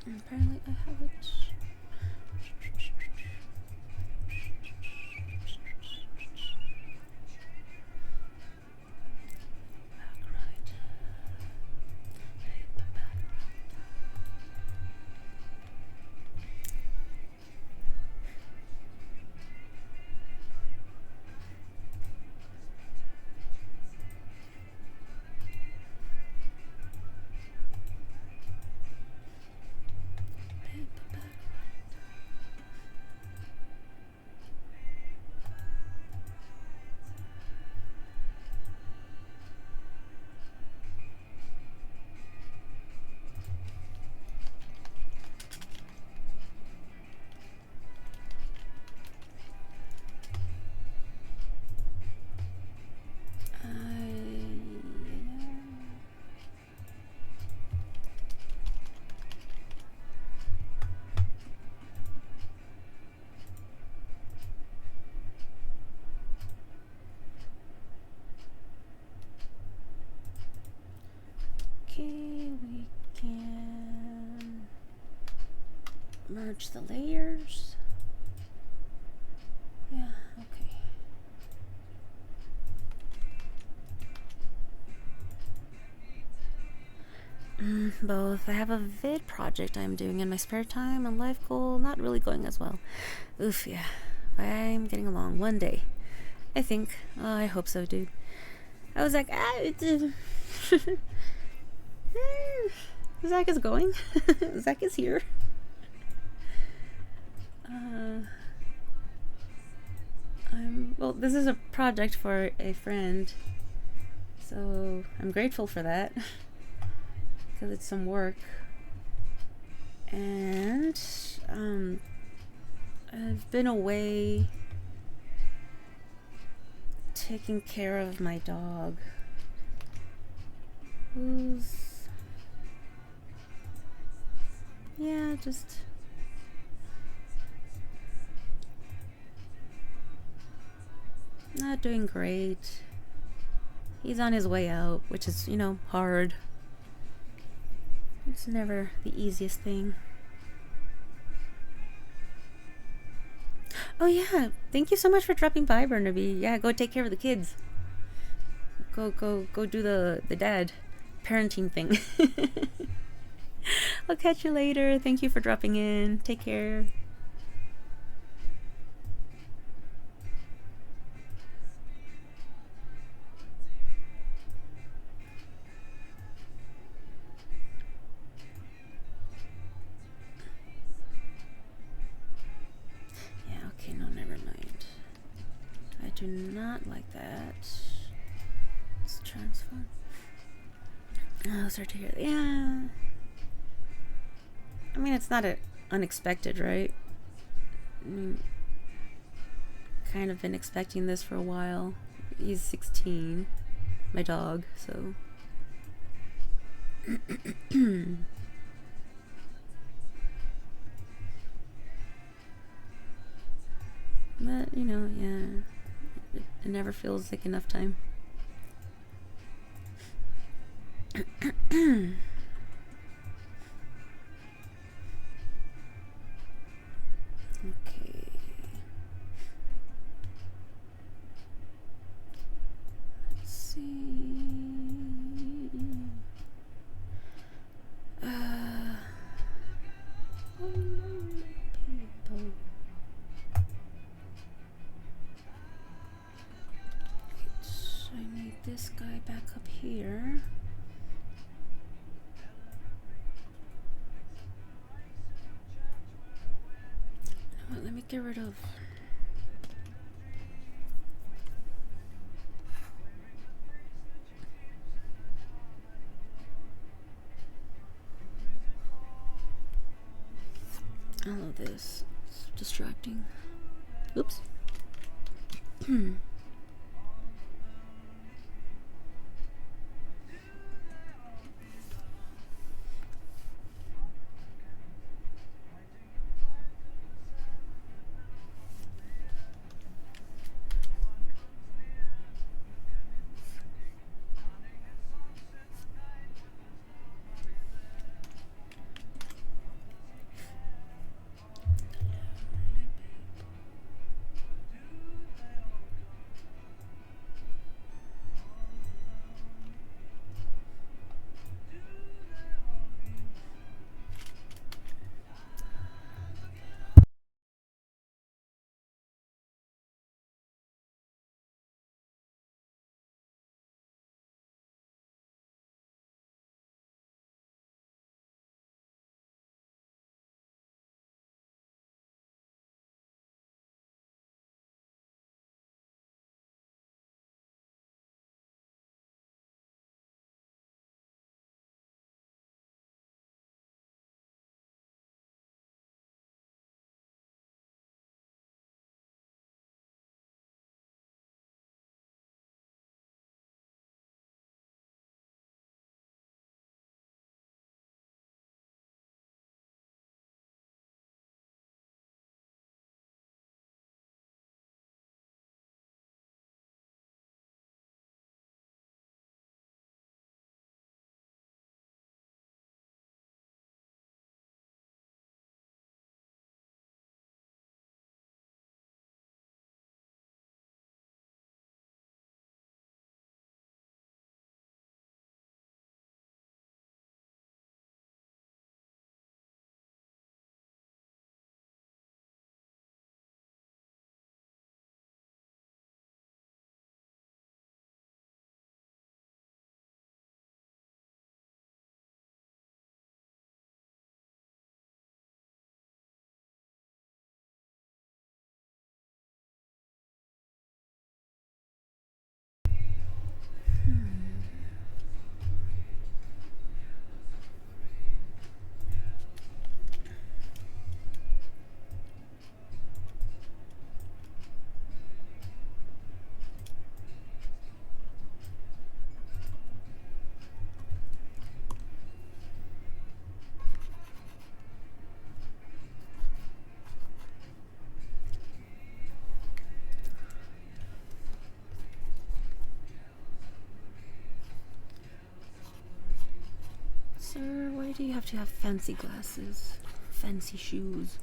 And apparently I have it. merge the layers. Yeah, okay. Both. I have a vid project I'm doing in my spare time, and life goal not really going as well. Oof, yeah. I'm getting along one day. I think. Oh, I hope so, dude. I was like, Zach is going. Zach is here. Well, this is a project for a friend, so I'm grateful for that because it's some work. And I've been away taking care of my dog, who's, yeah, just not doing great. He's on his way out, which is, hard. It's never the easiest thing. Oh yeah, thank you so much for dropping by, Burnaby. Yeah, go take care of the kids. Go do the dad parenting thing. I'll catch you later. Thank you for dropping in. Take care. Okay, no, never mind. I do not like that. Let's transform. Oh, start to hear. Yeah. I mean, it's not unexpected, right? I mean, kind of been expecting this for a while. He's 16, my dog, so. But, yeah. It never feels like enough time. Okay. Let's see. People. I need this guy back up here. Let me get rid of. All of this. It's distracting. Oops. do you have to have fancy glasses, fancy shoes?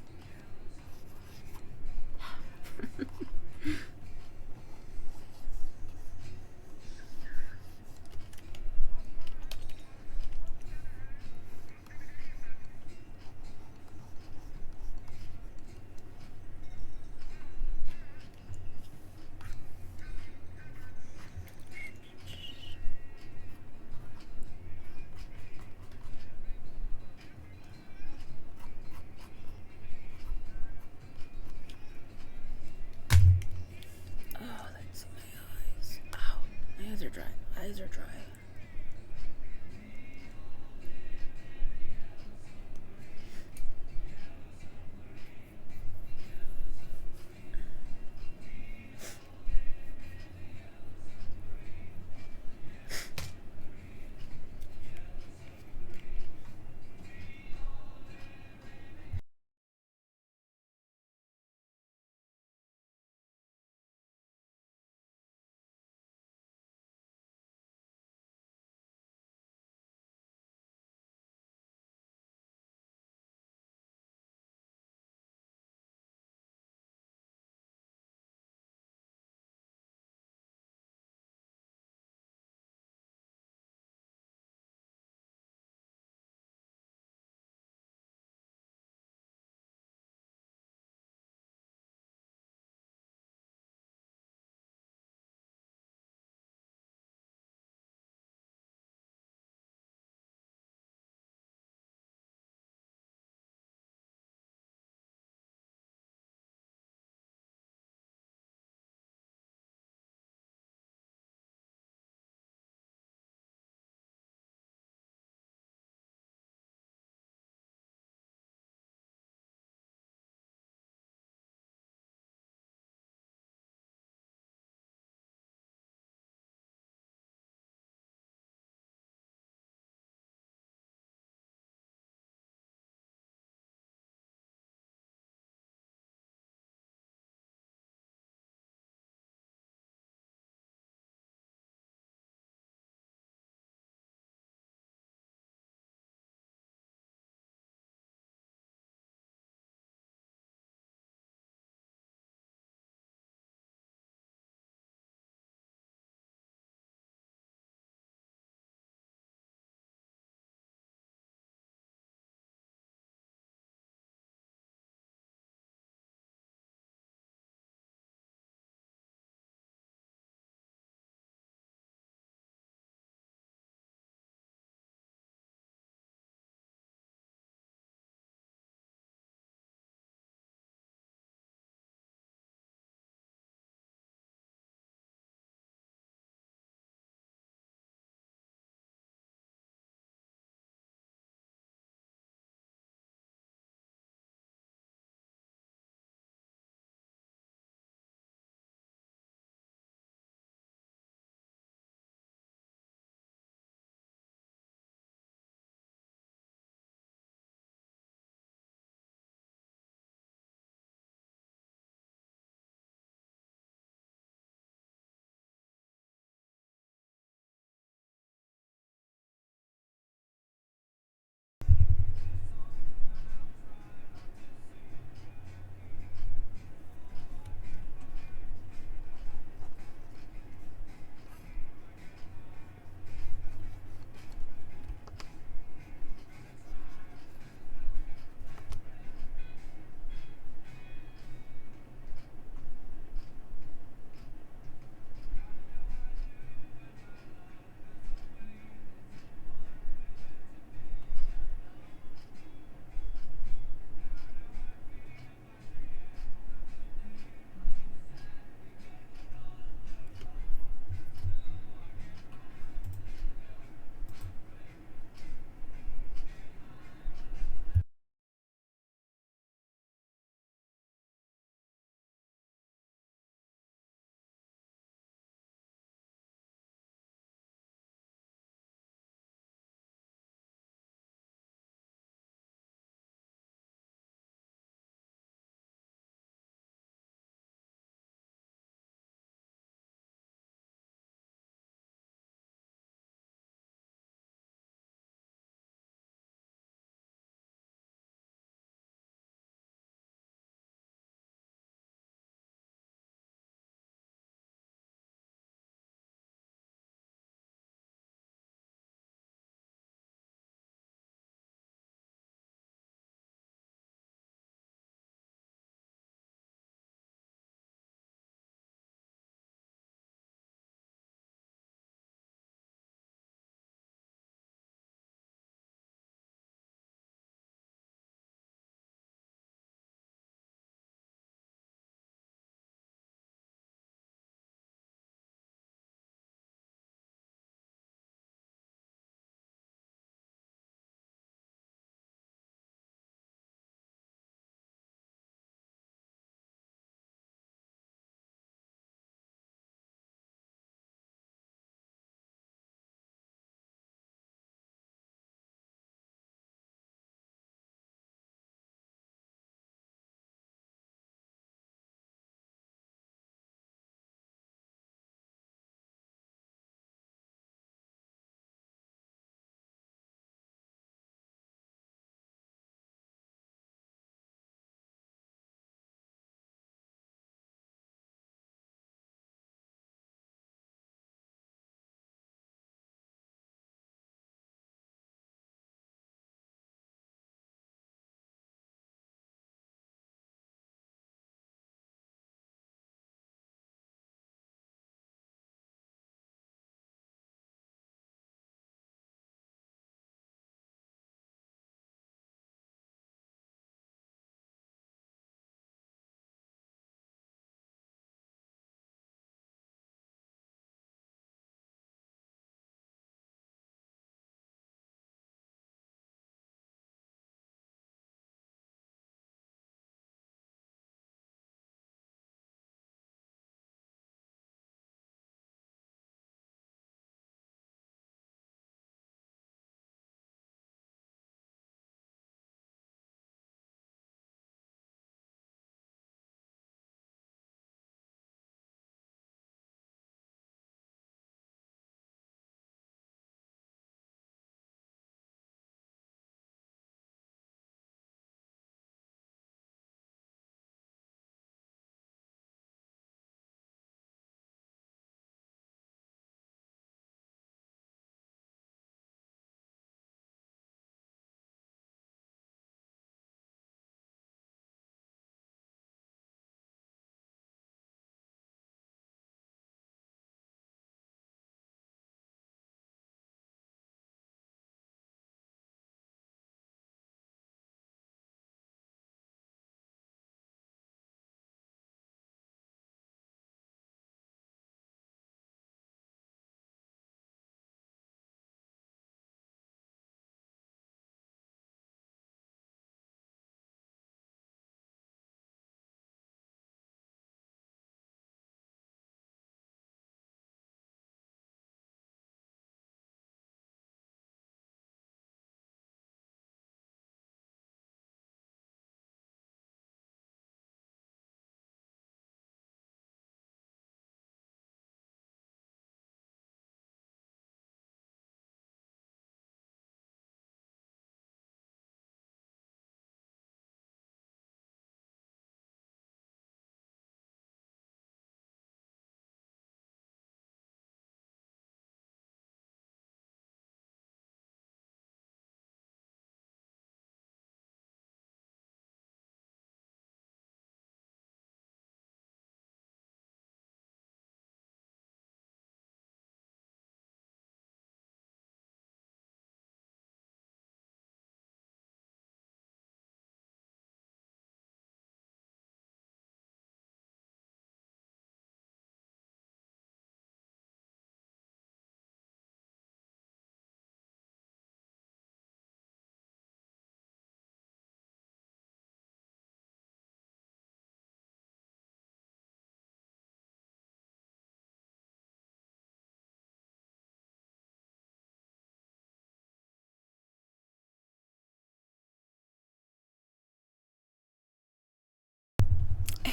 Oh, that's my eyes. Ow, my eyes are dry. Eyes are dry.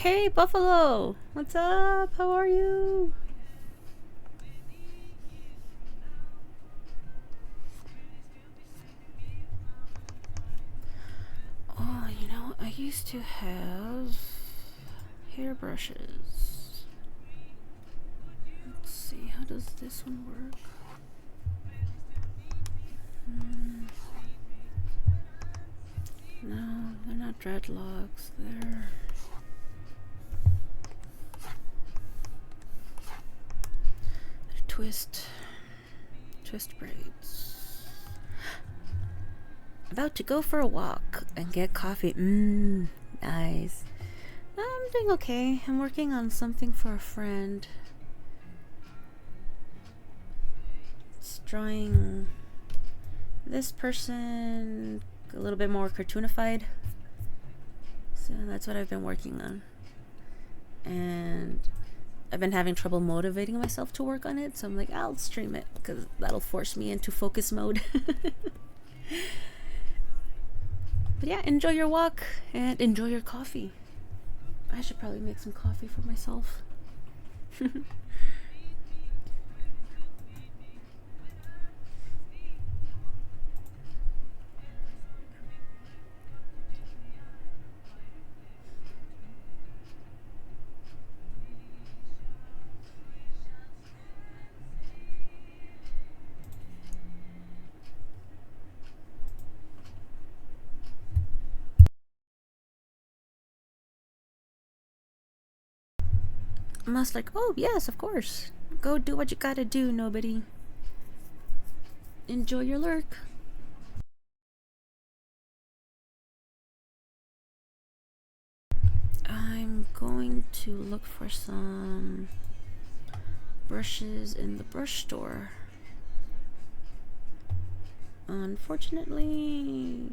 Hey, Buffalo! What's up? How are you? Oh, you know, I used to have hairbrushes. Let's see, how does this one work? No, they're not dreadlocks. They're twist braids. About to go for a walk and get coffee. Nice. I'm doing okay. I'm working on something for a friend. It's drawing this person a little bit more cartoonified. So that's what I've been working on. And I've been having trouble motivating myself to work on it, so I'm like, I'll stream it because that'll force me into focus mode. But yeah, enjoy your walk and enjoy your coffee. I should probably make some coffee for myself. Must like, oh yes, of course. Go do what you gotta do, nobody. Enjoy your lurk. I'm going to look for some brushes in the brush store. Unfortunately,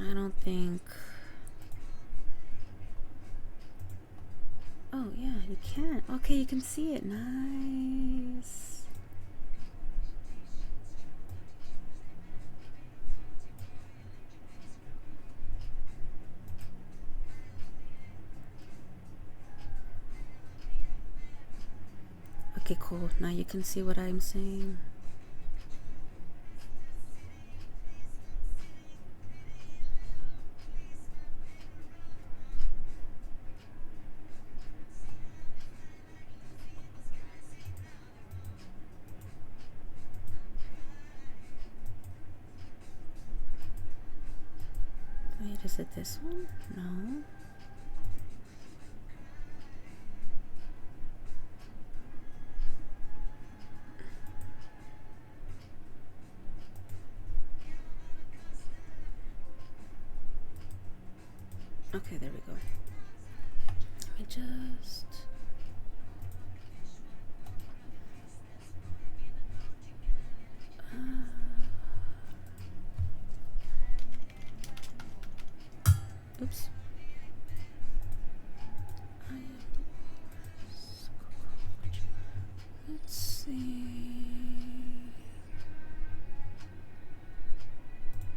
I don't think. Oh yeah, you can. Okay, you can see it. Nice. Okay, cool. Now you can see what I'm saying. Wait, is it this one? No. Okay, there we go. Let me just. Oops. Let's see.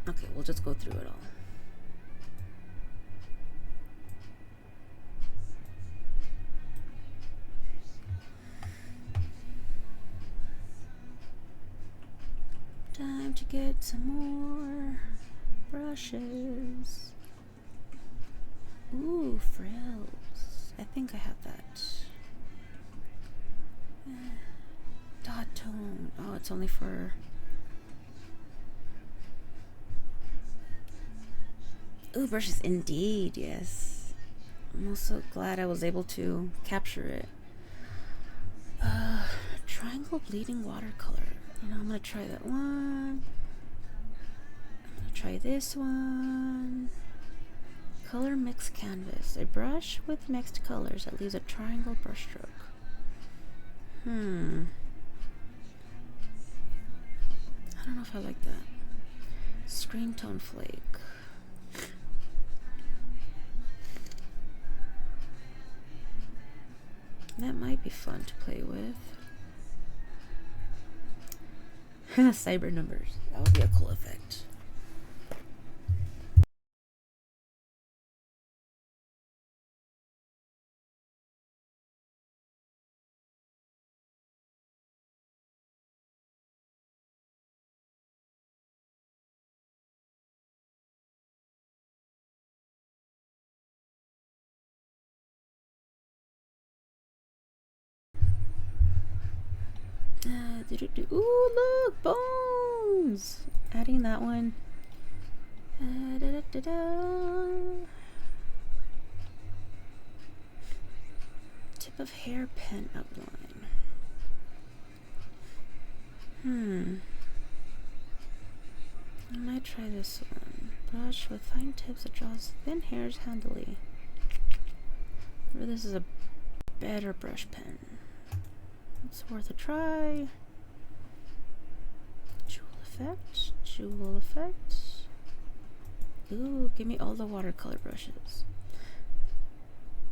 Okay, we'll just go through it all. Time to get some more brushes. Ooh, frills. I think I have that. Dot tone. Oh, it's only for. Ooh, brushes indeed, yes. I'm also glad I was able to capture it. Triangle bleeding watercolor. You know, I'm gonna try that one. I'm gonna try this one. Color mix canvas. A brush with mixed colors that leaves a triangle brushstroke. I don't know if I like that. Screen tone flake. That might be fun to play with. Cyber numbers. That would be a cool effect. Ooh, look, bones. Adding that one. Tip of hairpin outline. I might try this one. Brush with fine tips that draws thin hairs handily. Maybe this is a better brush pen. It's worth a try. Jewel effect. Jewel effect. Ooh, give me all the watercolor brushes.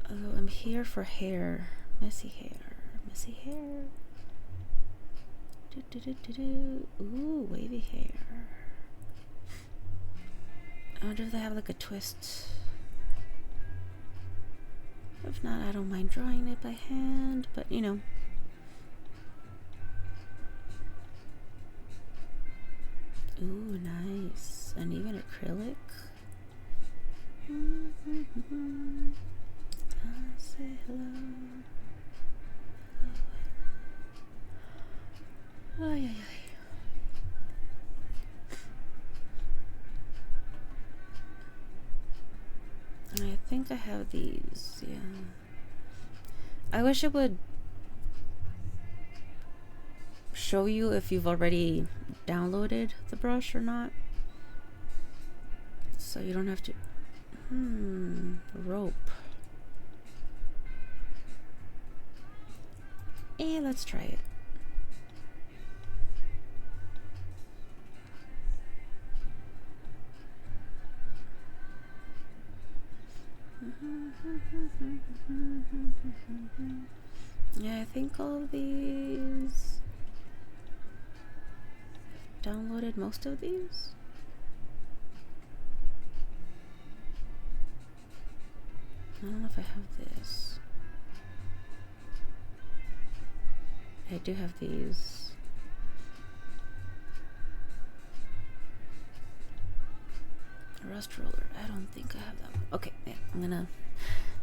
Oh, I'm here for hair. Messy hair. Messy hair. Ooh, wavy hair. I wonder if they have like a twist. If not, I don't mind drawing it by hand, but you know. Ooh, nice. And even acrylic. I'll say hello. Ay, ay, ay. And I think I have these, yeah. I wish it would show you if you've already downloaded the brush or not. So you don't have to. Rope. Let's try it. Yeah, I think all of these. Downloaded most of these. I don't know if I have this. I do have these. Rust roller. I don't think I have that one. Okay, yeah, I'm gonna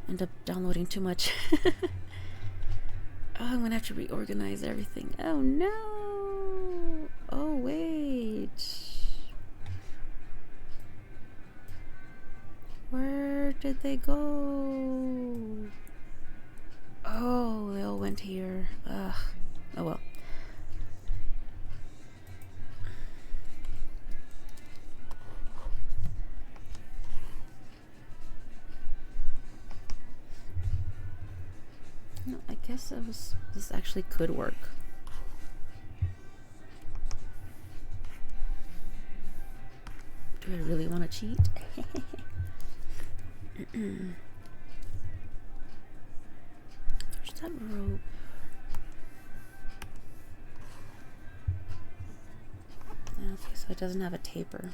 end up downloading too much. Oh, I'm gonna have to reorganize everything. Oh no! Oh wait. Where did they go? Oh, they all went here. Ugh. Oh well. No, I guess this actually could work. Do I really want to cheat? There's that rope. Okay, so it doesn't have a taper.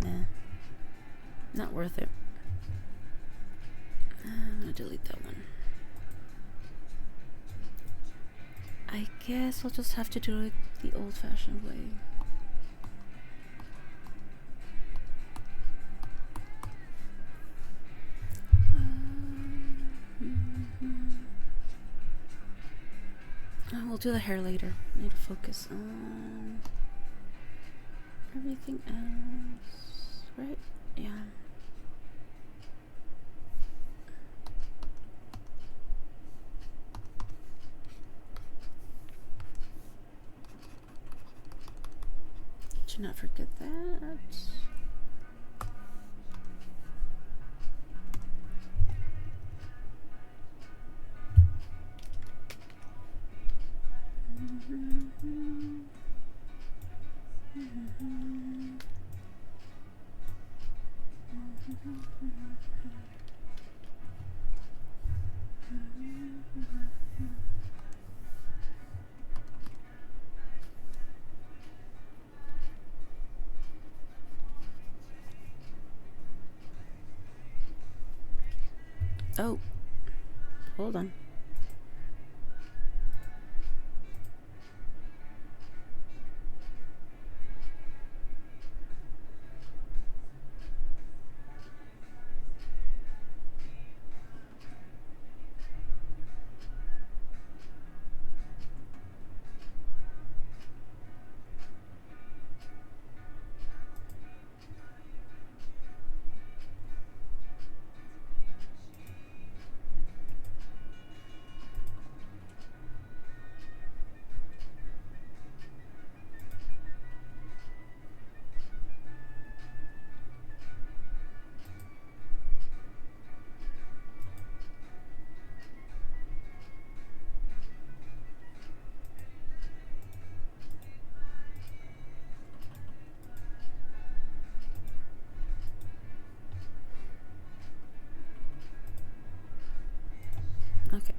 Nah. Not worth it. I'm gonna delete that one. I guess I'll just have to do it the old-fashioned way. We'll do the hair later. I need to focus on everything else, right? Yeah. Should not forget that. Oh, hold on. Okay.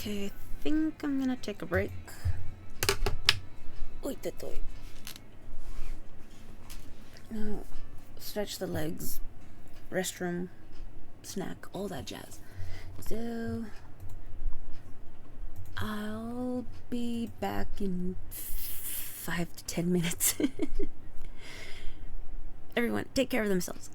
Okay, I think I'm gonna take a break. Wait, wait. Now, stretch the legs, restroom, snack, all that jazz. So, I'll be back in 5 to 10 minutes. Everyone, take care of themselves.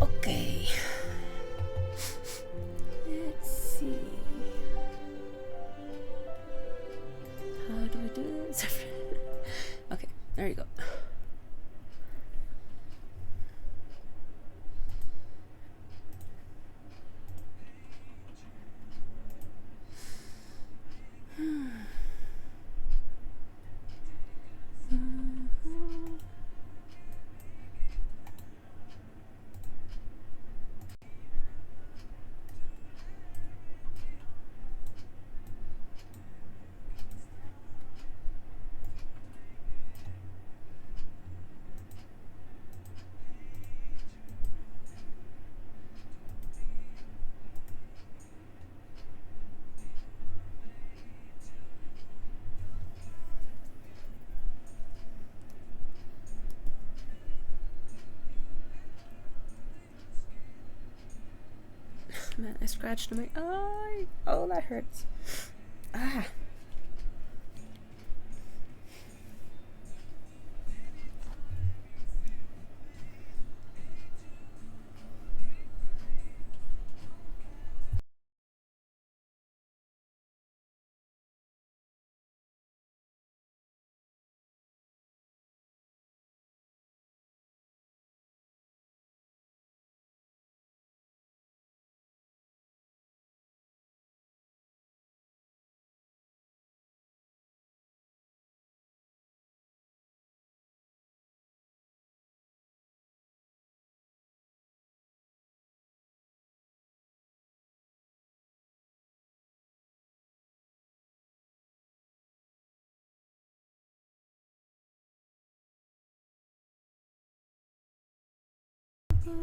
Okay. Let's see. How do we do this? Okay, there you go. Man, I scratched my eye. Oh, that hurts. Ah. Let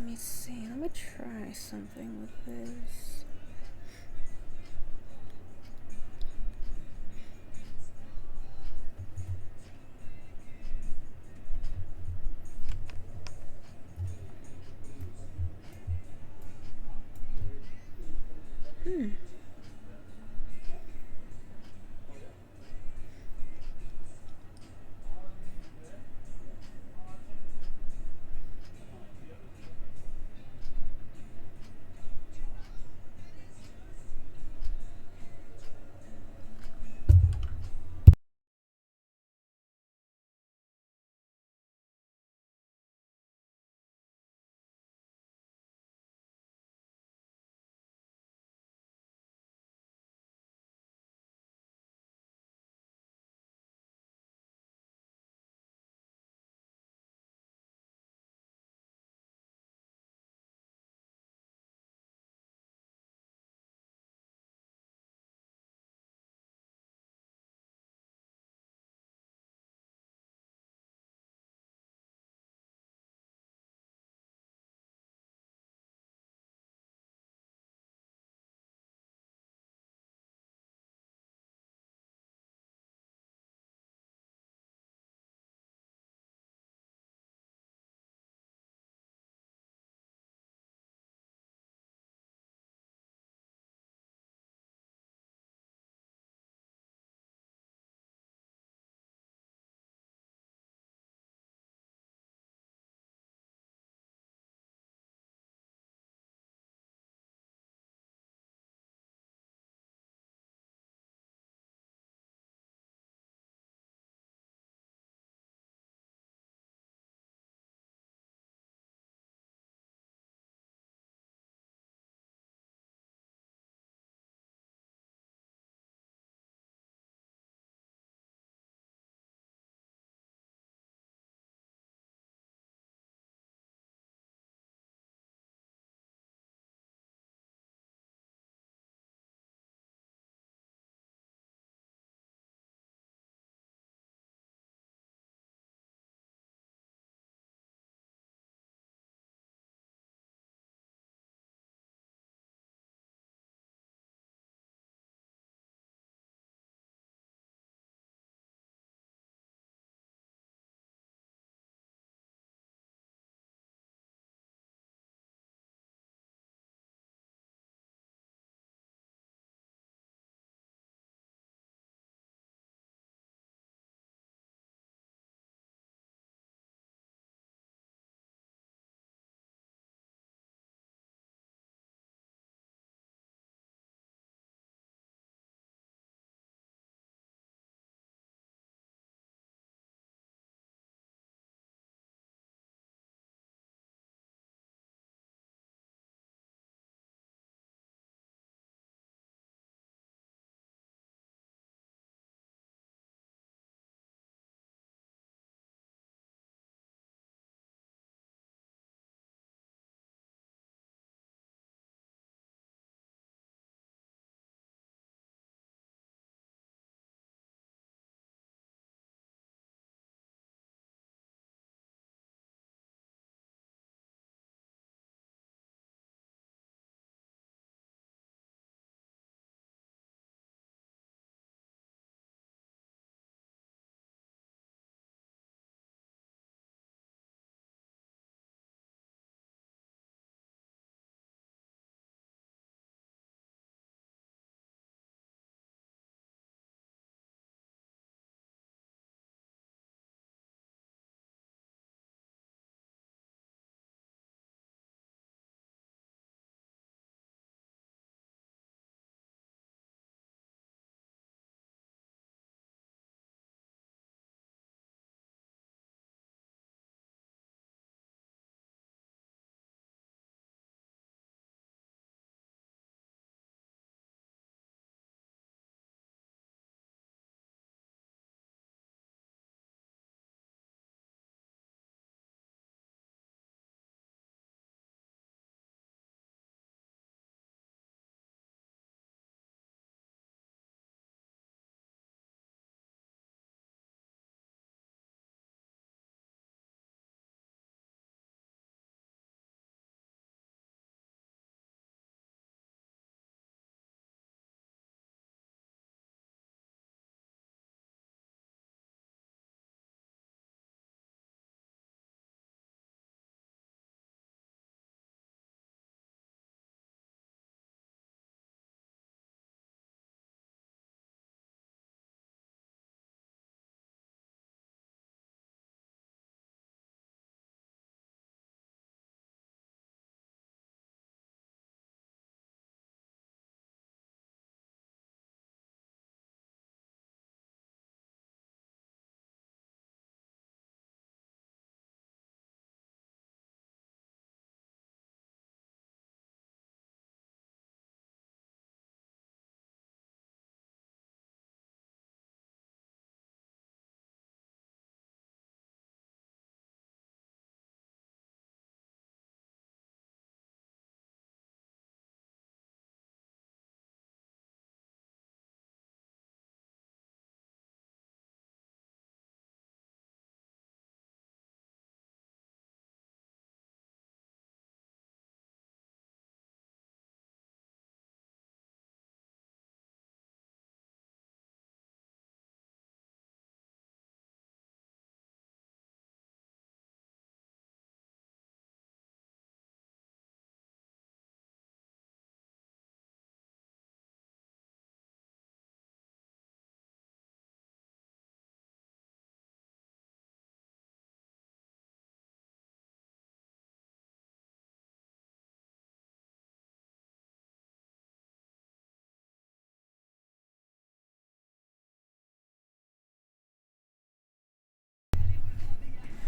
me see. Let me try something with this.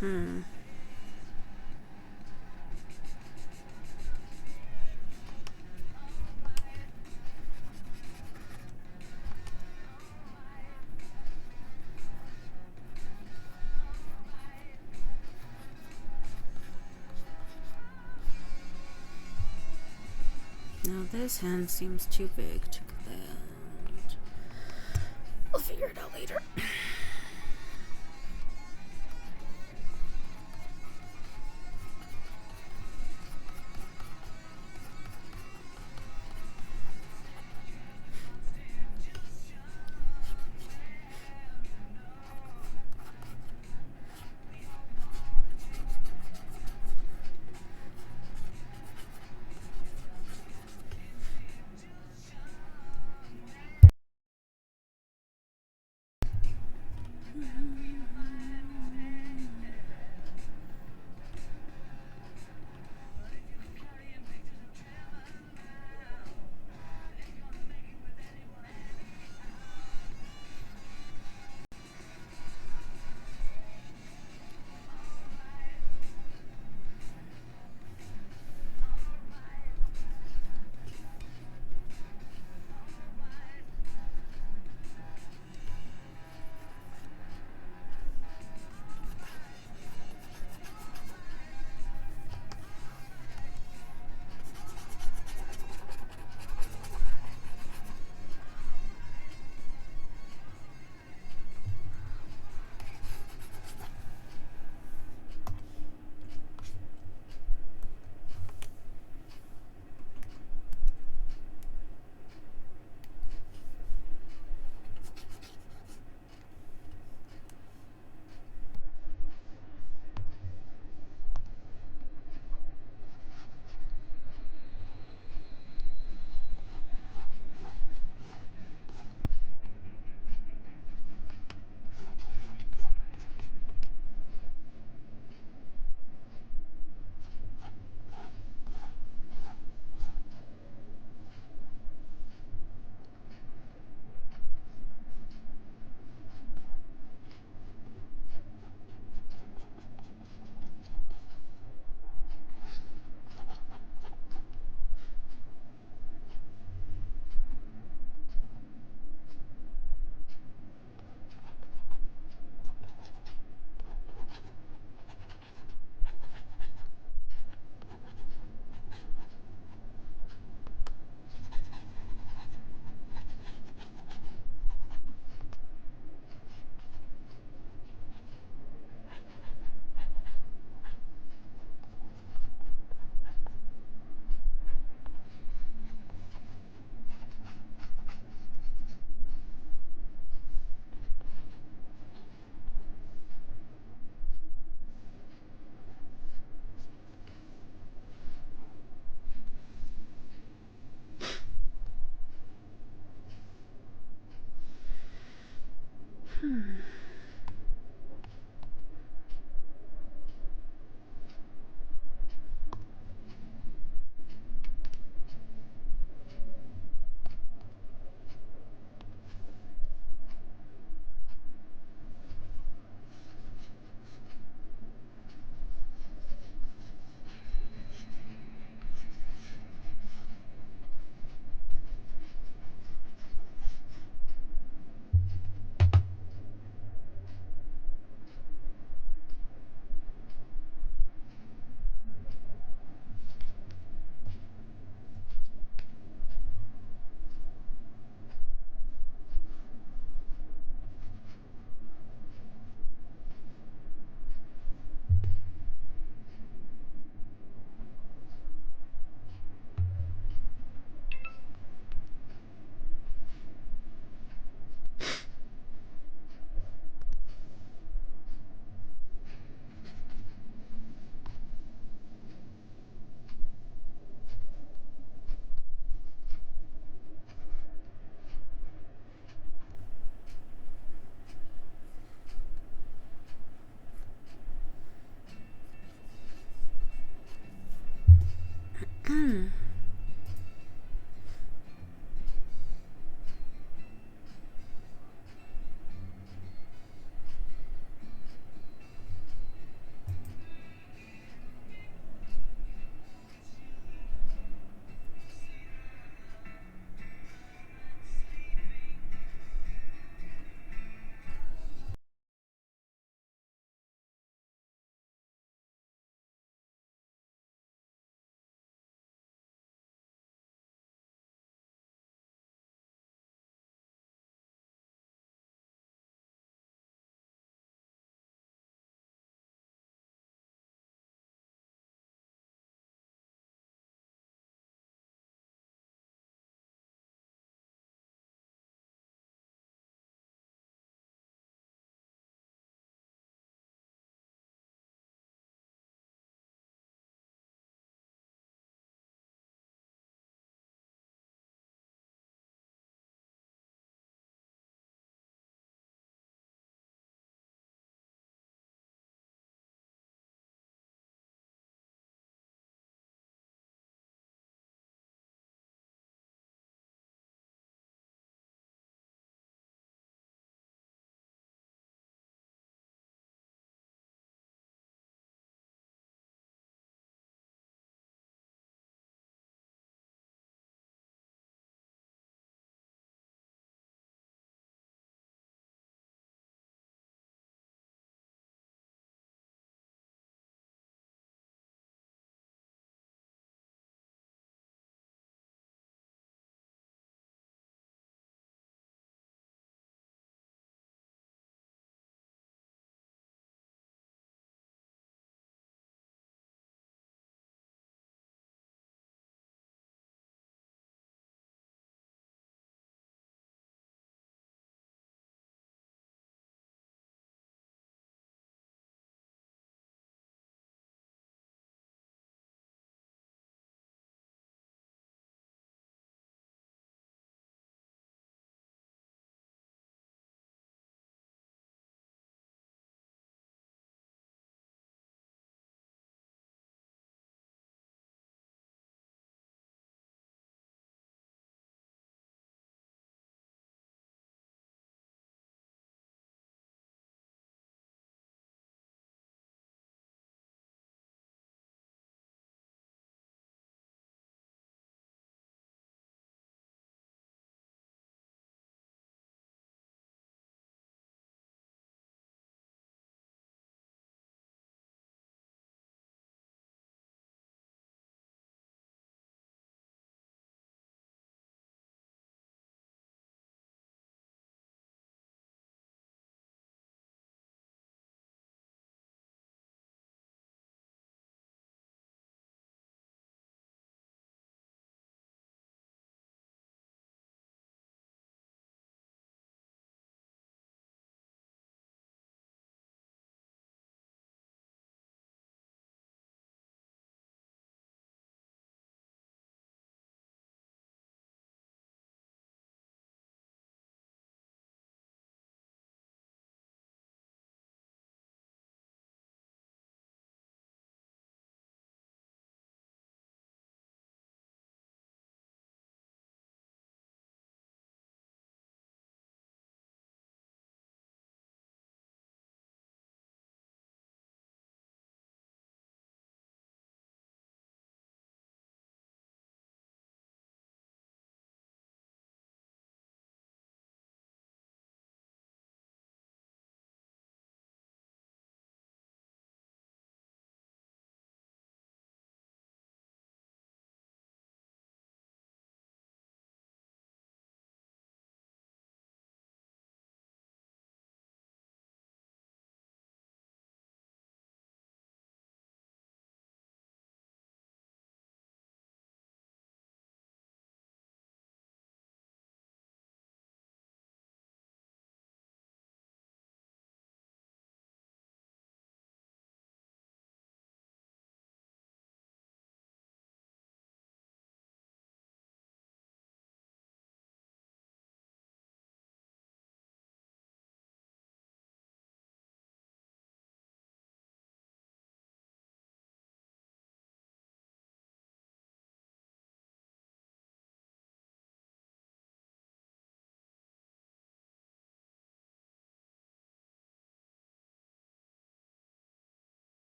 Hmm. Now this hand seems too big to that. We'll figure it out later.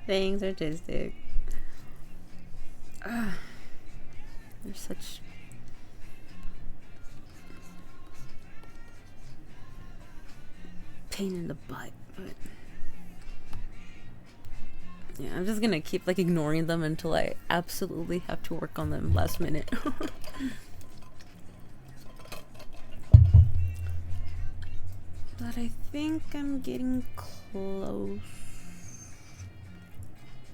Things artistic. They're such pain in the butt, but yeah, I'm just gonna keep like ignoring them until I absolutely have to work on them last minute. But I think I'm getting close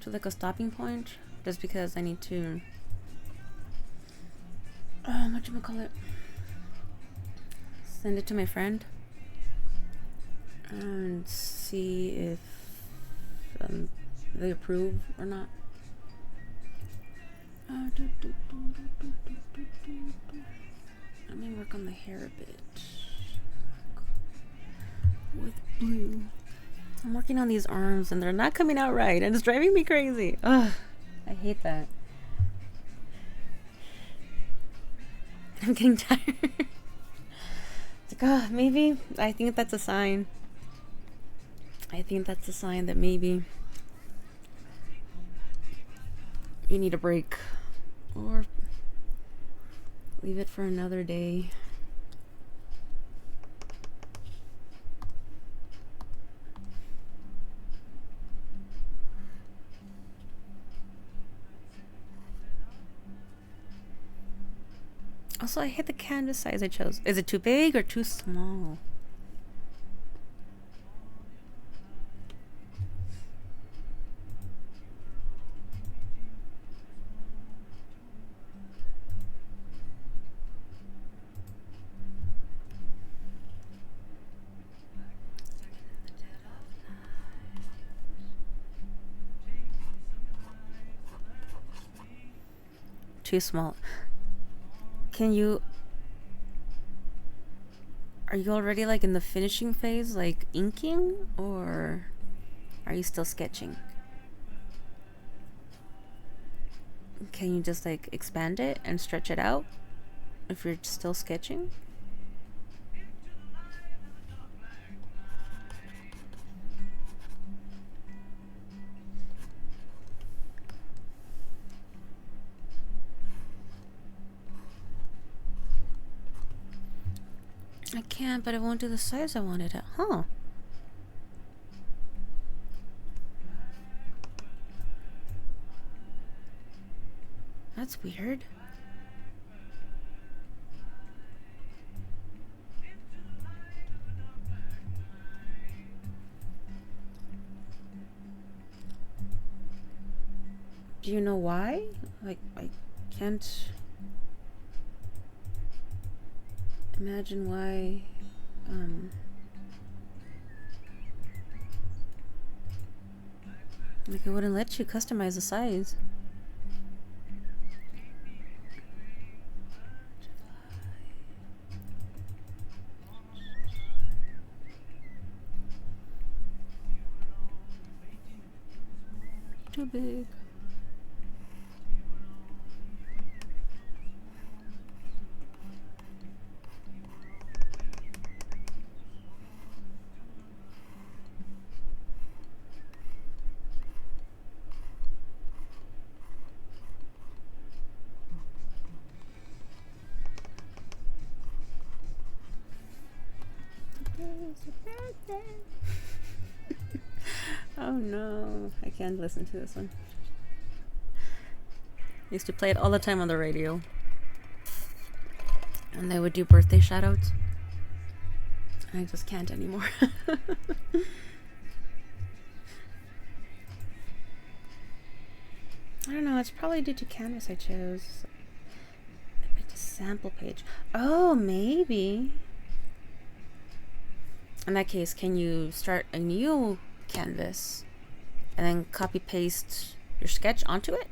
to like a stopping point, just because I need to whatchamacallit, send it to my friend and see if they approve or not. Let me work on the hair a bit with blue. I'm working on these arms and they're not coming out right, and it's driving me crazy. Ugh, I hate that. I'm getting tired. It's like, maybe I think that's a sign. I think that's a sign that maybe you need a break, or leave it for another day. Also, I hate the canvas size I chose. Is it too big or too small? Too small. Are you already like in the finishing phase, like inking, or are you still sketching? Can you just like expand it and stretch it out if you're still sketching? I can't, but it won't do the size I wanted it. Huh. That's weird. Do you know why? Like, I can't imagine why. Like, it wouldn't let you customize the size. Too big. Oh no, I can't listen to this one. I used to play it all the time on the radio, and they would do birthday shoutouts. I just can't anymore. I don't know, it's probably due to canvas I chose. It's a sample page. Oh, maybe. In that case, can you start a new canvas and then copy paste your sketch onto it?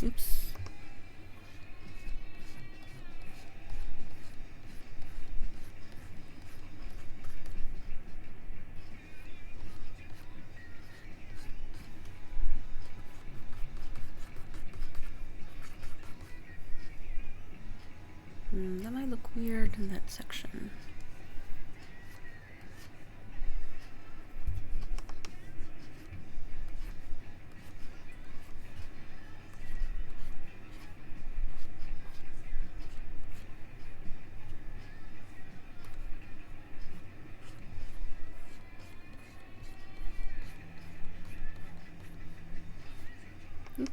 Oops. That might look weird in that section. Oops.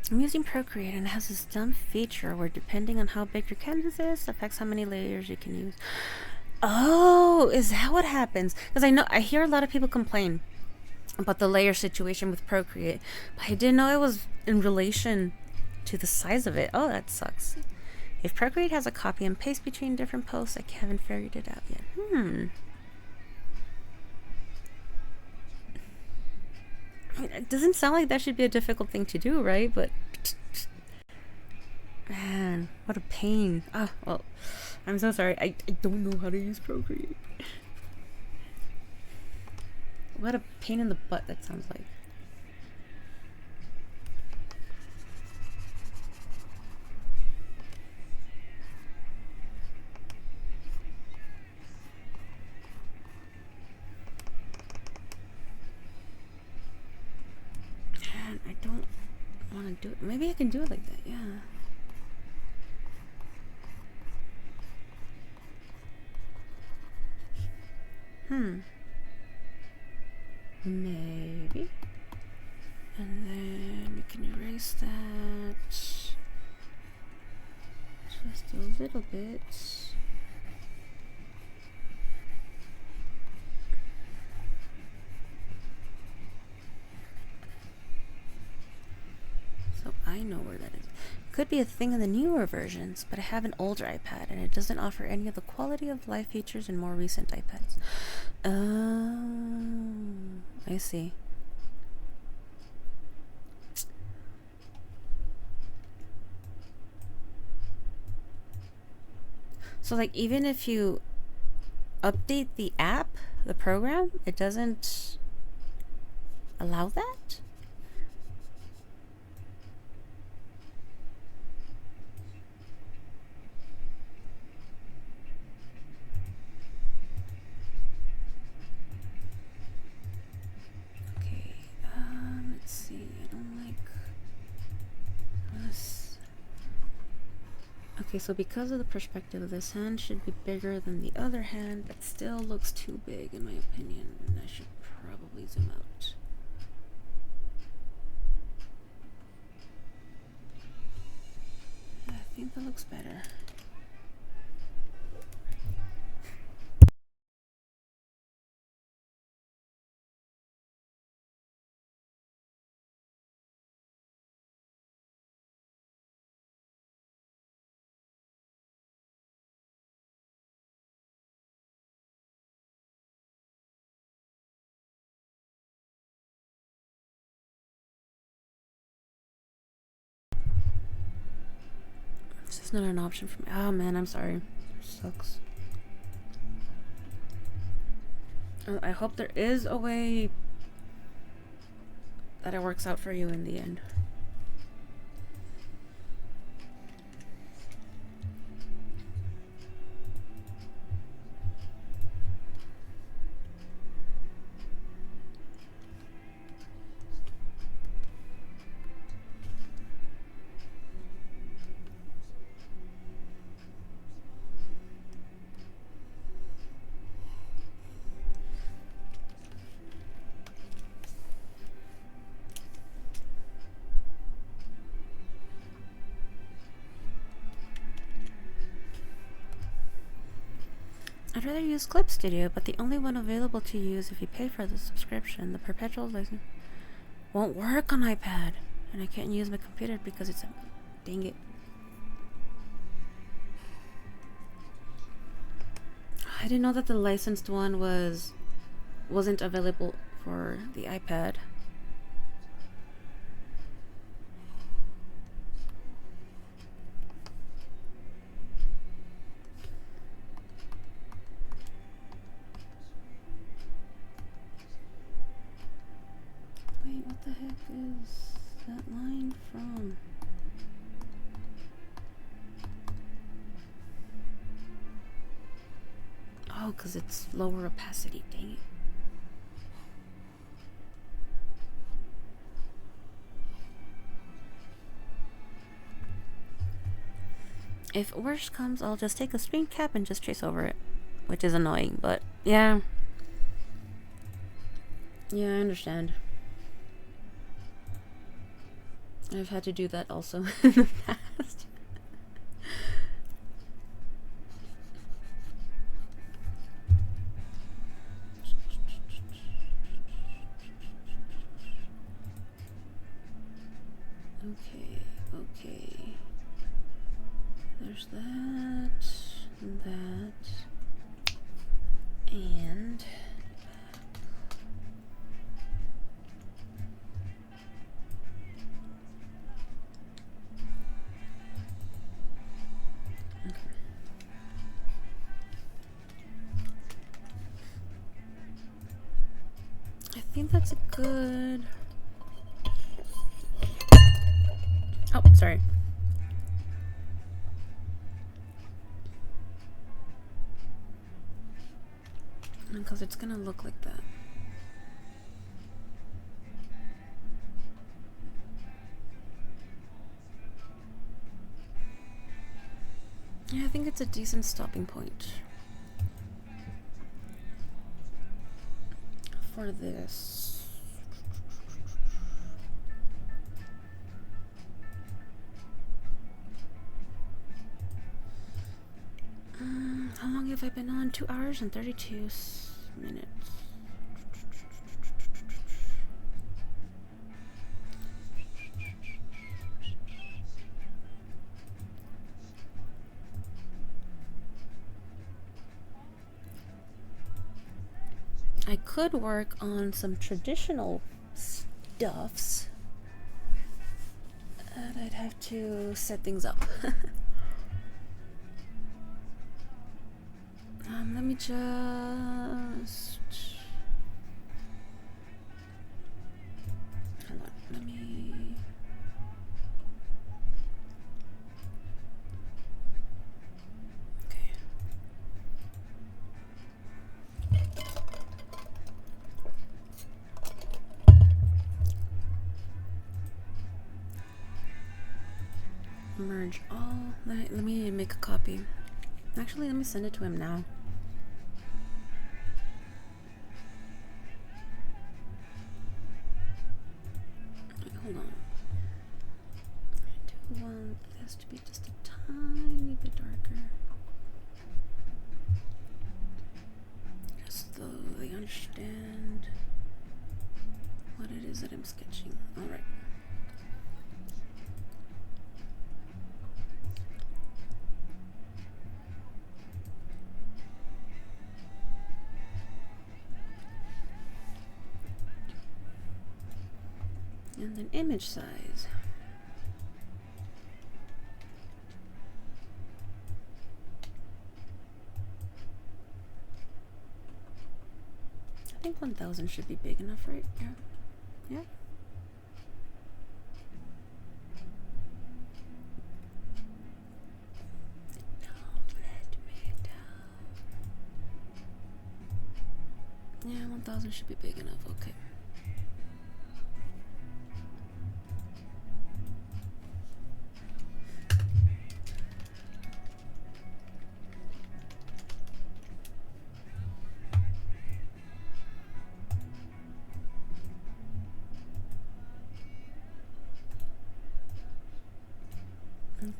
I'm using Procreate and it has this dumb feature where depending on how big your canvas is, affects how many layers you can use. Oh, is that what happens? Because I hear a lot of people complain about the layer situation with Procreate, but I didn't know it was in relation to the size of it. Oh, that sucks. If Procreate has a copy and paste between different posts, I haven't figured it out yet. I mean, it doesn't sound like that should be a difficult thing to do, right? But man, what a pain. Oh, well, I'm so sorry. I don't know how to use Procreate. What a pain in the butt that sounds like. Man, I don't want to do it. Maybe I can do it like that, yeah. Maybe. And then we can erase that just a little bit. So I know where that is. Could be a thing in the newer versions, but I have an older iPad and it doesn't offer any of the quality of life features in more recent iPads. Oh, I see. So like even if you update the app, the program, it doesn't allow that? Okay, let's see. I don't like this. Okay, so because of the perspective, this hand should be bigger than the other hand, but still looks too big in my opinion. I should probably zoom out. I think that looks better. This is not an option for me. Oh man, I'm sorry. Sucks. I hope there is a way that it works out for you in the end. I'd rather use Clip Studio, but the only one available to use if you pay for the subscription, the perpetual license, won't work on iPad. And I can't use my computer because it's a... Dang it. I didn't know that the licensed one wasn't available for the iPad. is that line from? Oh, because it's lower opacity, dang it. If worse comes, I'll just take a screen cap and just trace over it, which is annoying, but yeah. Yeah, I understand. I've had to do that also in the past. Okay, okay. There's that, and okay. I think that's a good. Oh, sorry. Because it's gonna look like that. Yeah, I think it's a decent stopping point for this. How long have I been on? 2 hours and 32 minutes. I could work on some traditional stuffs, but I'd have to set things up. Let me just. Hold on, let me. Okay. Merge all. Let me make a copy. Actually, let me send it to him now. Hold on. I do want this to be just a tiny bit darker. Just so they understand what it is that I'm sketching. Alright. And then image size. I think 1000 should be big enough, right? Yeah. Yeah. Don't let me down. Yeah, 1000 should be big enough. Okay.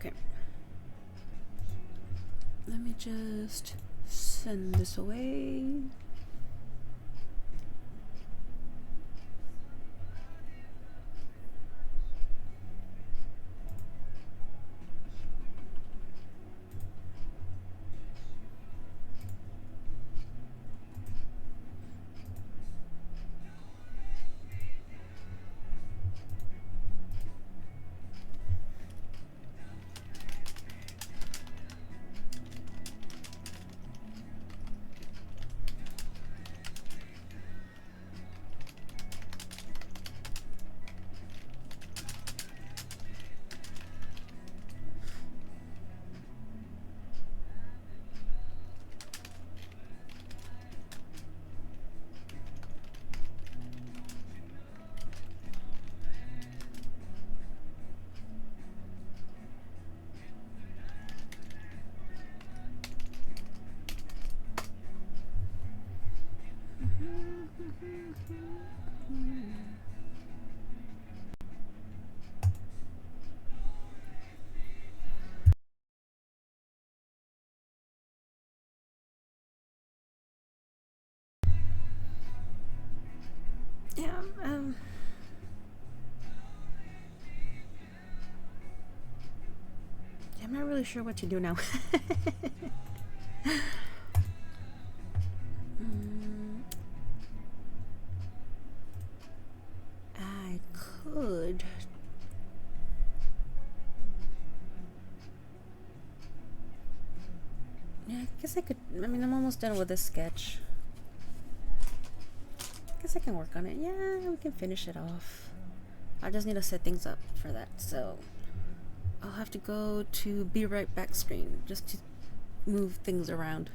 Okay. Let me just send this away. Yeah, I'm not really sure what to do now. I could. Yeah, I guess I could. I mean, I'm almost done with this sketch. I guess I can work on it. Yeah, we can finish it off. I just need to set things up for that, so I'll have to go to be right back screen just to move things around.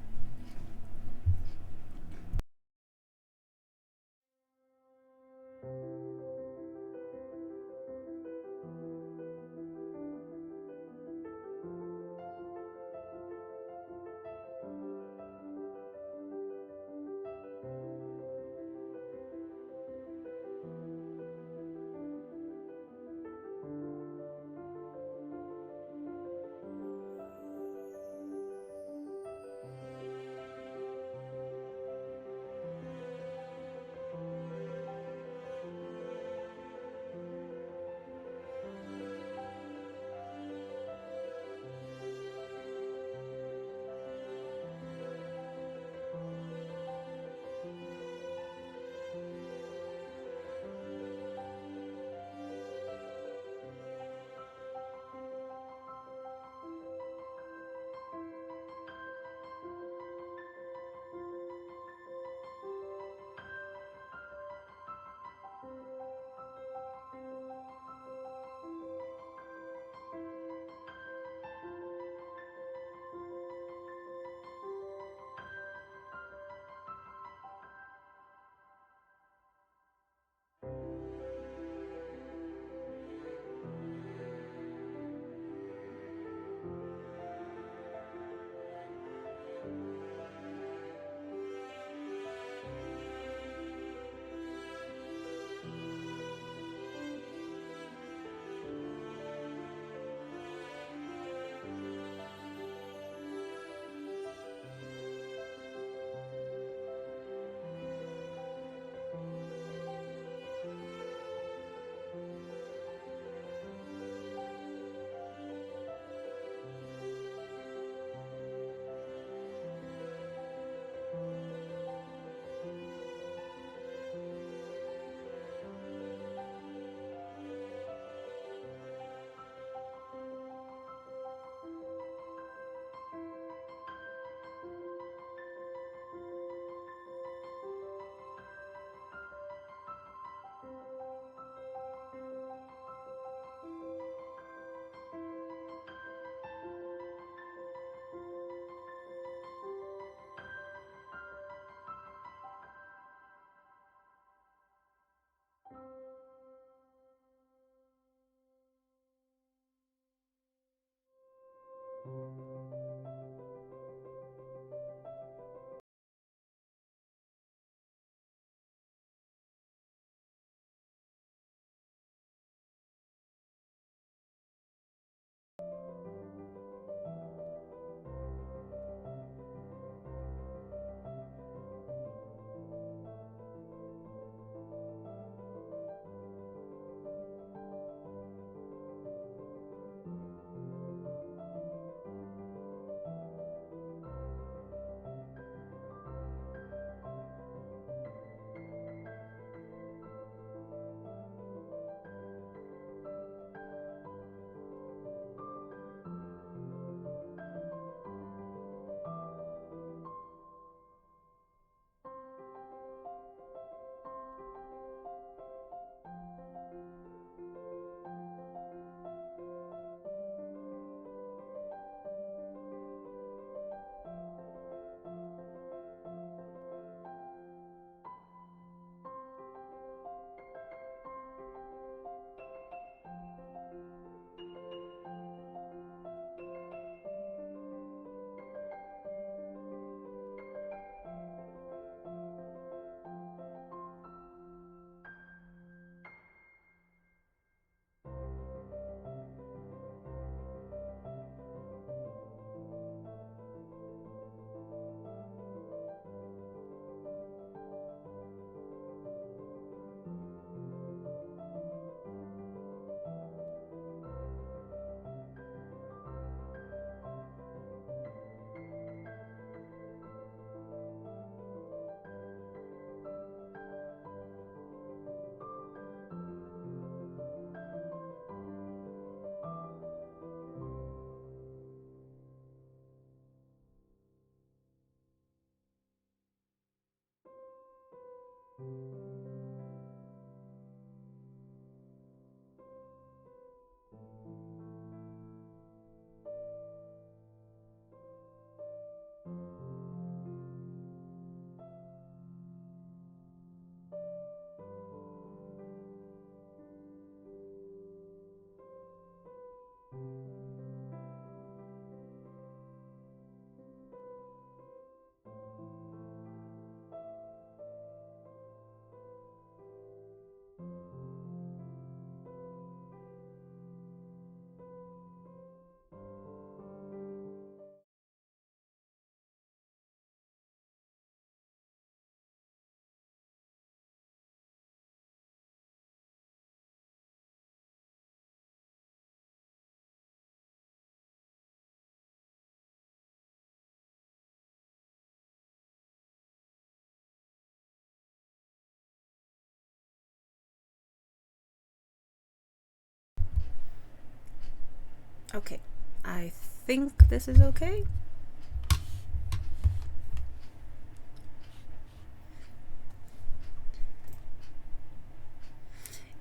Okay, I think this is okay.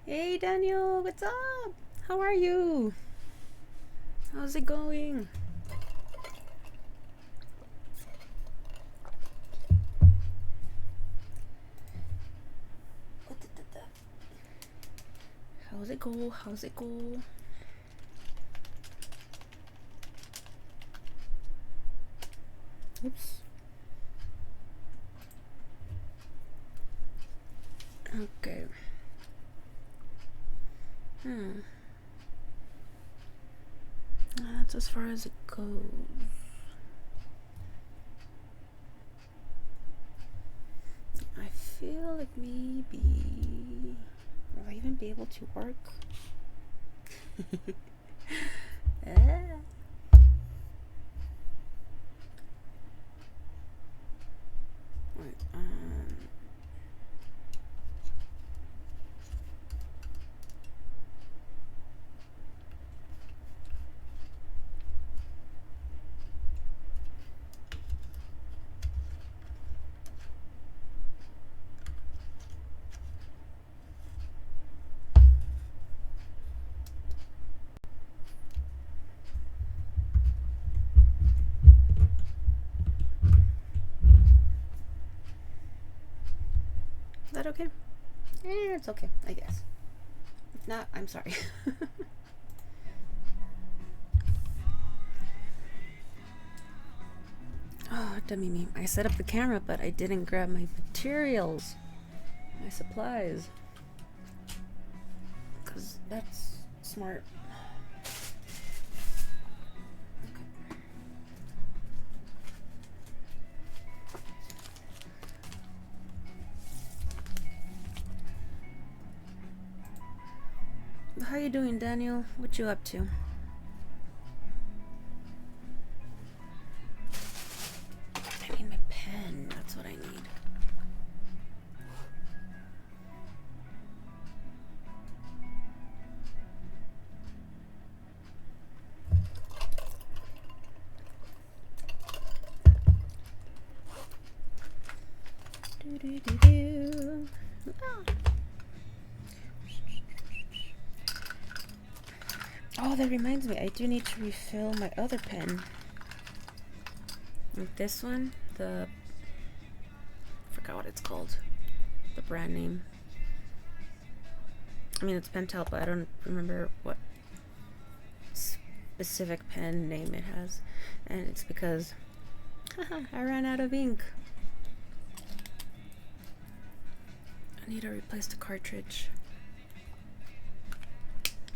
Hey Daniel, what's up? How are you? How's it going? How's it go? How's it go? Oops. Okay. That's as far as it goes. I feel like maybe will I even be able to work? Wait, is that okay? It's okay, I guess. If not, I'm sorry. Oh, dummy me. I set up the camera, but I didn't grab my materials, my supplies. Because that's smart. How you doing, Daniel? What you up to? I need my pen. That's what I need. Oh, that reminds me, I do need to refill my other pen. Like this one, I forgot what it's called. The brand name. I mean, it's Pentel, but I don't remember what specific pen name it has. And it's because I ran out of ink. I need to replace the cartridge.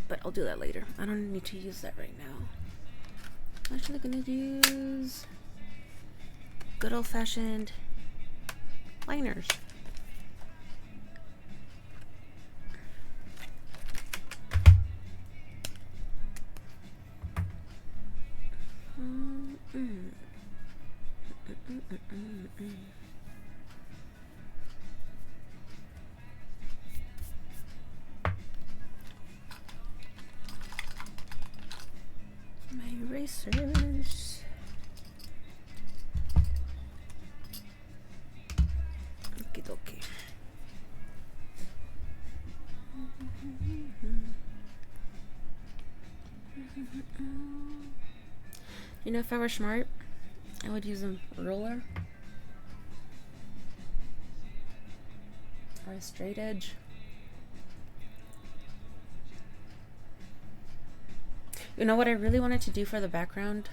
But I'll do that later. I don't need to use that right now. I'm actually gonna use good old-fashioned liners. My erasers. Okie dokie. You know, if I were smart, I would use a ruler or a straight edge. You know what I really wanted to do for the background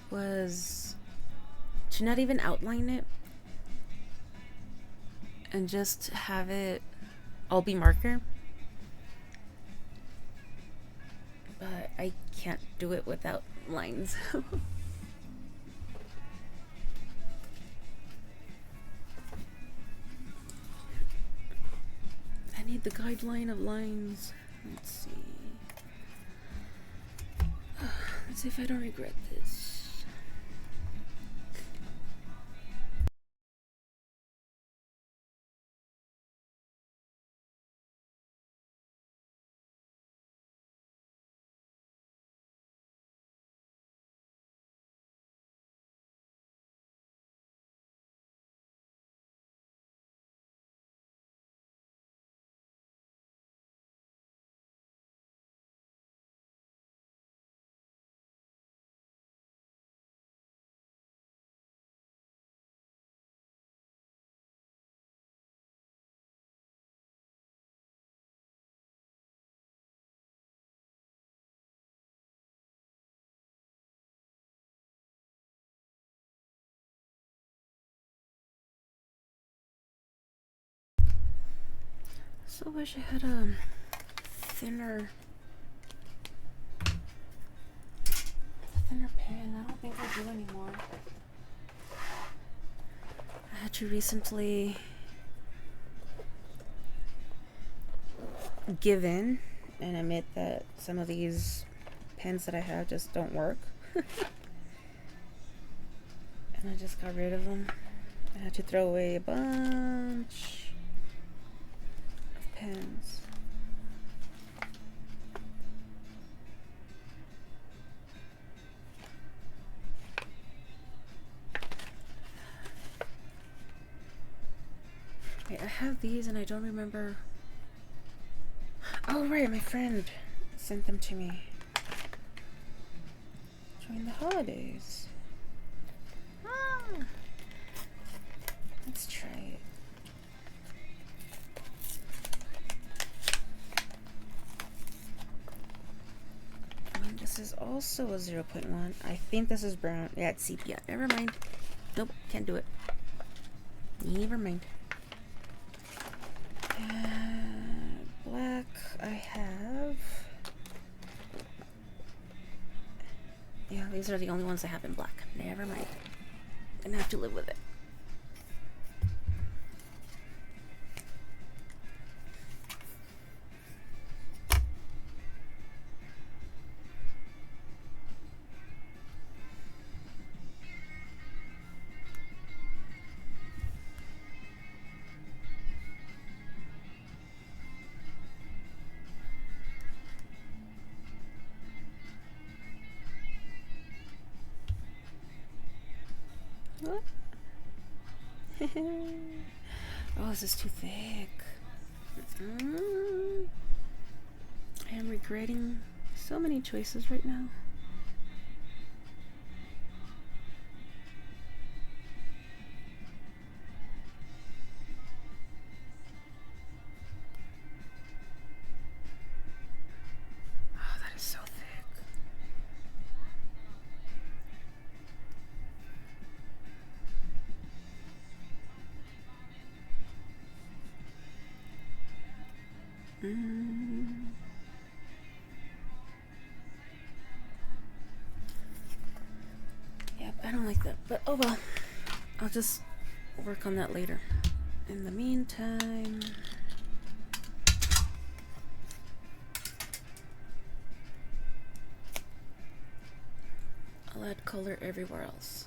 was to not even outline it and just have it all be marker. But I can't do it without lines. I need the guideline of lines. Let's see. Let's see if I don't regret this. So wish I had a thinner pen. I don't think I do anymore. I had to recently give in and admit that some of these pens that I have just don't work. And I just got rid of them. I had to throw away a bunch of pens. Wait, I have these and I don't remember. Oh right, my friend sent them to me during the holidays. Let's try it. This is also a 0.1. I think this is brown. Yeah, it's sepia. Never mind. Nope, can't do it. Never mind. Black, I have. Yeah, these are the only ones I have in black. Never mind. Gonna have to live with it. What? Oh, this is too thick. I am regretting so many choices right now. Oh, that is so thick. Yep, I don't like that, but oh well. I'll just work on that later. In the meantime, I'll add color everywhere else.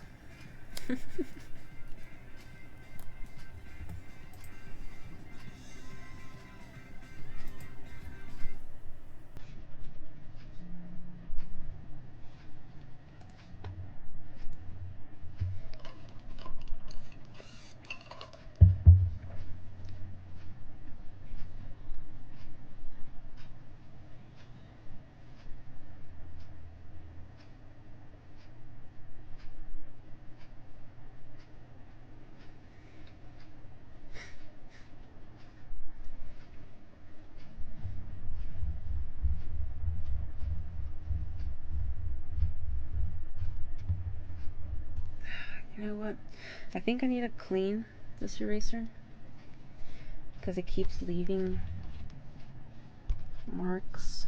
You know what? I think I need to clean this eraser because it keeps leaving marks.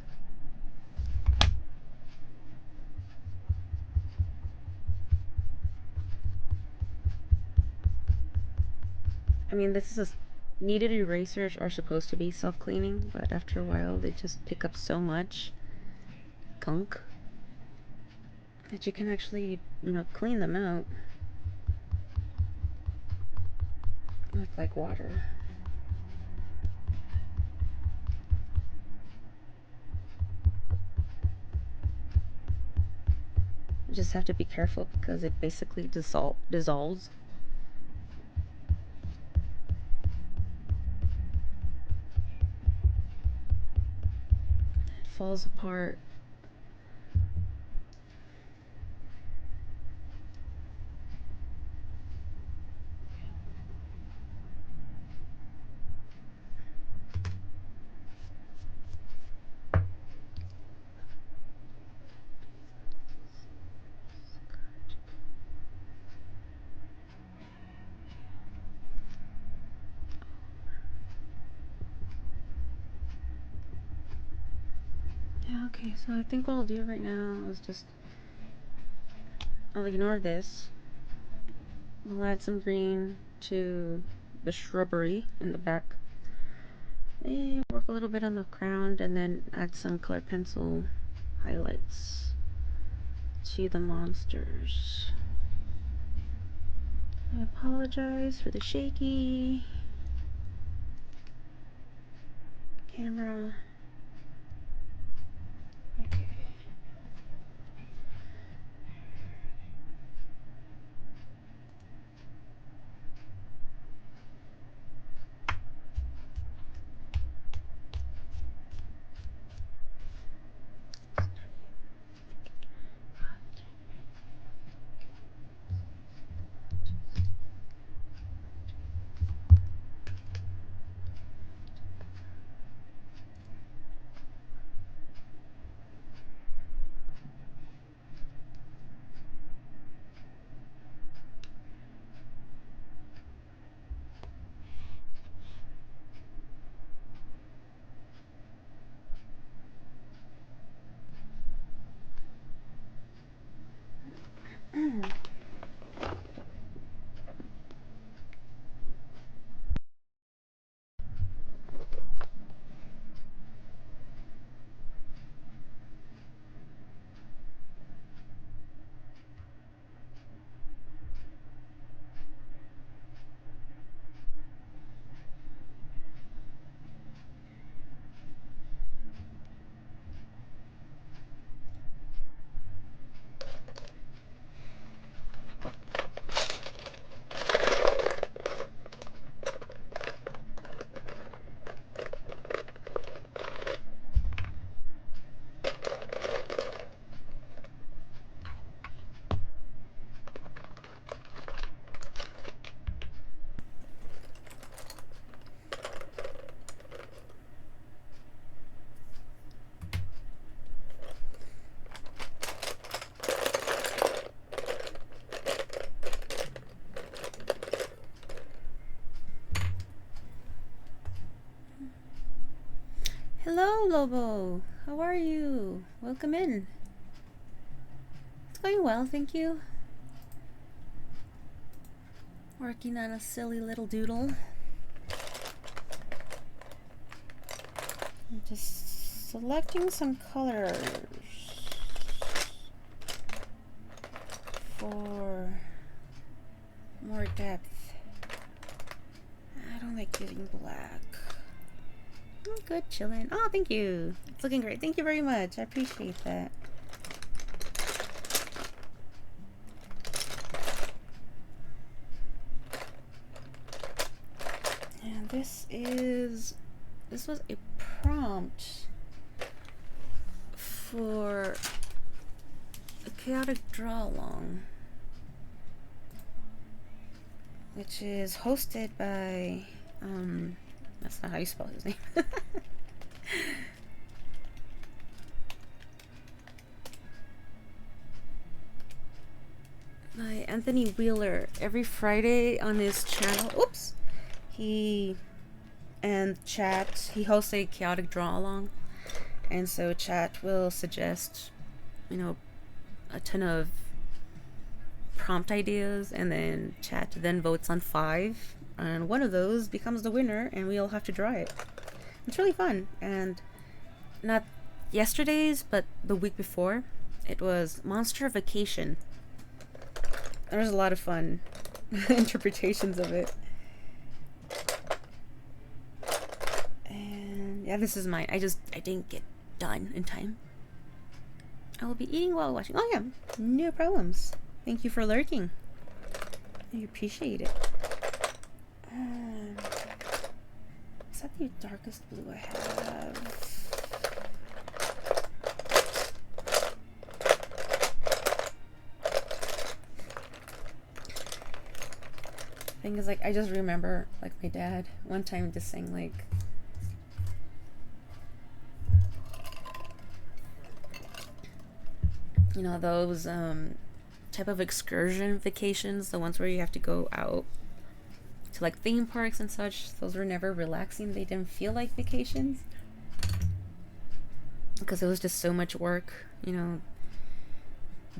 I mean, this is a kneaded erasers are supposed to be self-cleaning, but after a while they just pick up so much gunk that you can actually, clean them out with like water. You just have to be careful because it basically dissolves. It falls apart. Yeah, okay, so I think what I'll do right now is just I'll ignore this. We'll add some green to the shrubbery in the back. And work a little bit on the crown and then add some color pencil highlights to the monsters. I apologize for the shaky camera. Okay. Hello, Lobo. How are you? Welcome in. It's going well, thank you. Working on a silly little doodle. I'm just selecting some colors for more depth. I don't like using black. I'm good, chilling. Oh, thank you. It's looking great. Thank you very much. I appreciate that. And this was a prompt for a chaotic draw along, which is hosted by that's not how you spell his name. By Anthony Wheeler. Every Friday on his channel, oops, he and chat, he hosts a chaotic draw along, and so chat will suggest, you know, a ton of prompt ideas, and then chat then votes on 5, and one of those becomes the winner, and we all have to draw it. It's really fun. And not yesterday's, but the week before, it was Monster Vacation. There was a lot of fun interpretations of it. And yeah, this is mine. I didn't get done in time. I will be eating while watching. Oh yeah, no problems. Thank you for lurking. I appreciate it. Is that the darkest blue I have? Thing is, like, I just remember, like, my dad one time just saying, like, you know, those type of excursion vacations, the ones where you have to go out to like theme parks and such, those were never relaxing. They didn't feel like vacations because it was just so much work, you know,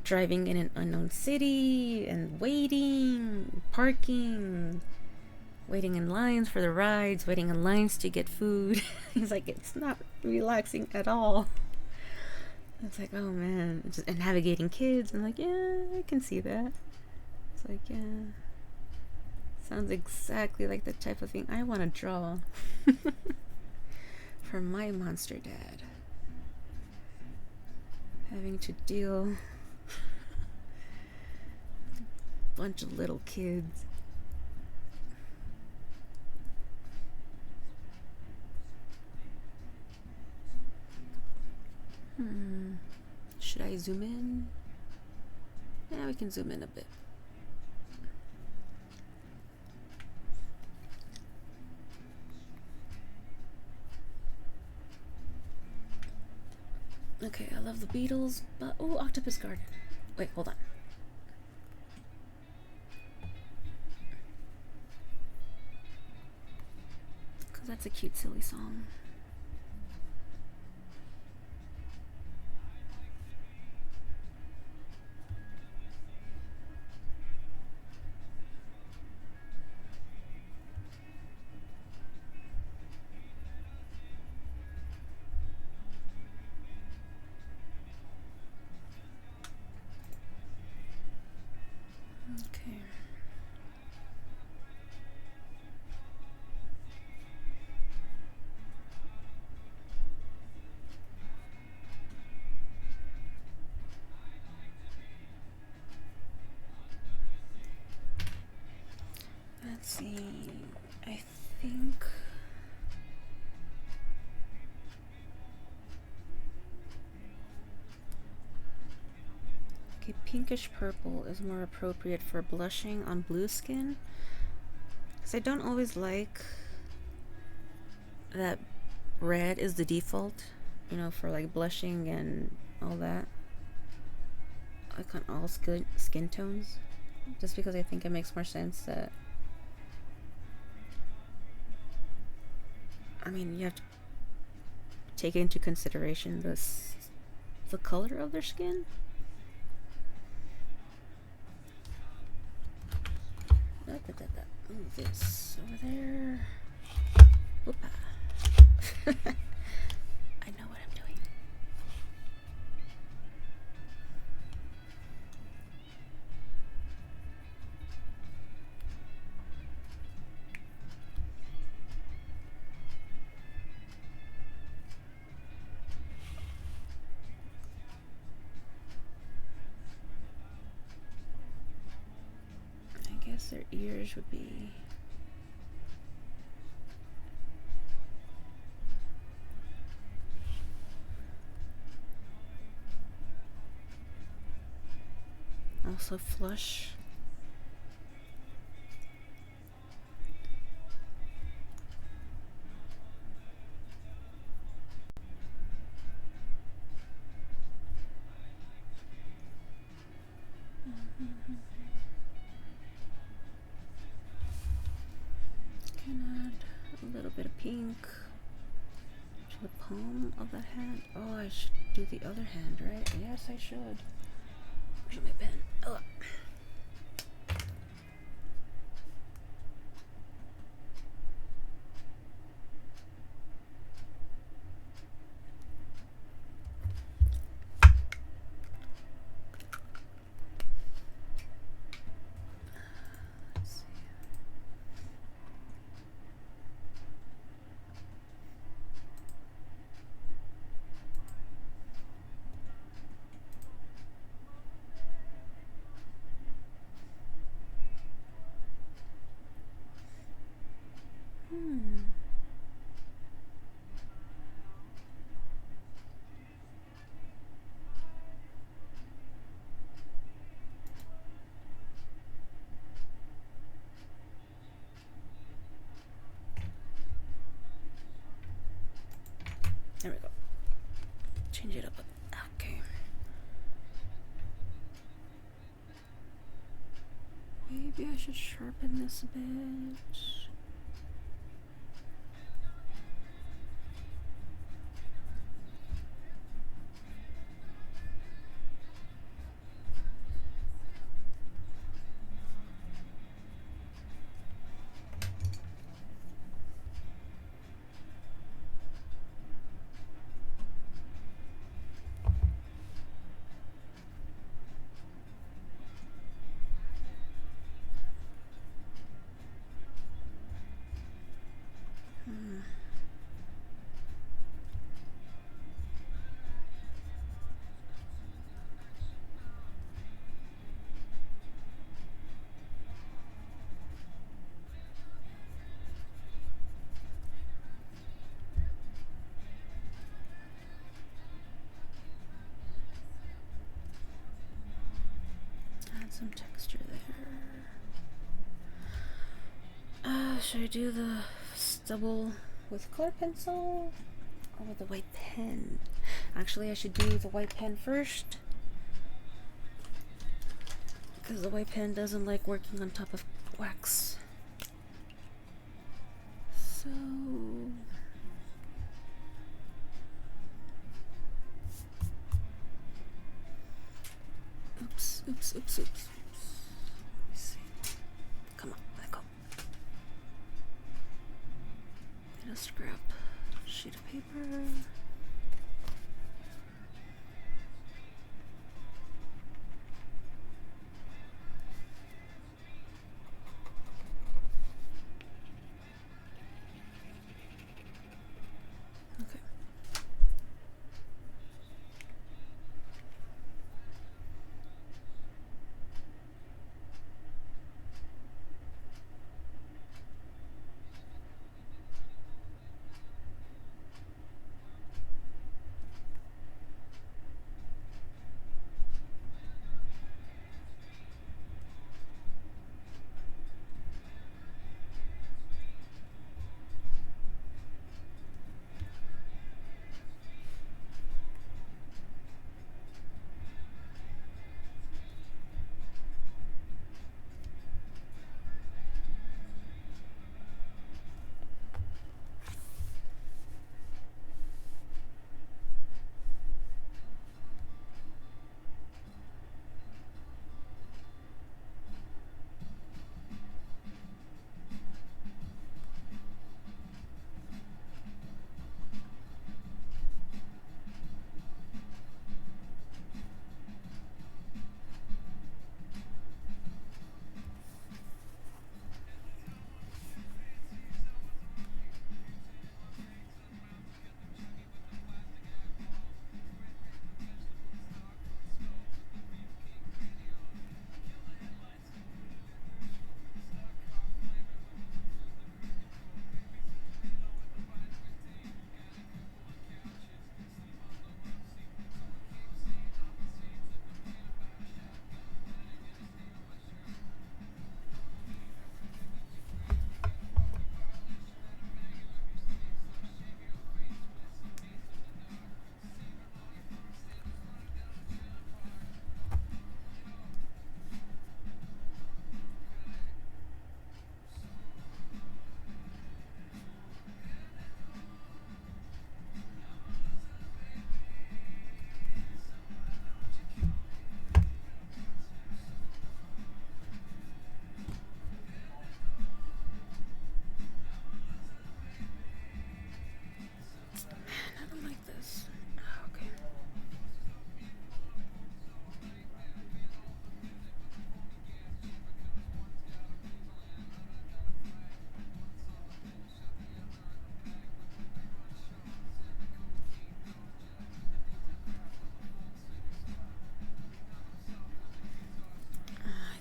driving in an unknown city and waiting, parking, waiting in lines for the rides, waiting in lines to get food. He's like, it's not relaxing at all. It's like, oh man, just, and navigating kids. I'm like, yeah, I can see that. It's like, yeah, sounds exactly like the type of thing I want to draw for my monster dad. Having to deal with a bunch of little kids. Should I zoom in? Yeah, we can zoom in a bit. Okay, I love the Beatles, but oh, Octopus Garden. Wait, hold on. Because that's a cute, silly song. Okay. Let's see. I think okay, pinkish purple is more appropriate for blushing on blue skin. Because I don't always like that red is the default, you know, for like blushing and all that. Like on all skin tones. Just because I think it makes more sense that, I mean, you have to take into consideration the color of their skin. Move this over there. Whoopa. I know what I'm doing. I guess their ears would be also flush. little bit of pink to the palm of that hand. Oh, I should do the other hand, right? Yes, I should. Where's my pen? Oh. There we go. Change it up a bit. Okay. Maybe I should sharpen this a bit. Add some texture there. Should I do the stubble with color pencil or with the white pen? Actually, I should do the white pen first, because the white pen doesn't like working on top of wax. So oops. Let me see. Come on, let go. Get a scrap sheet of paper.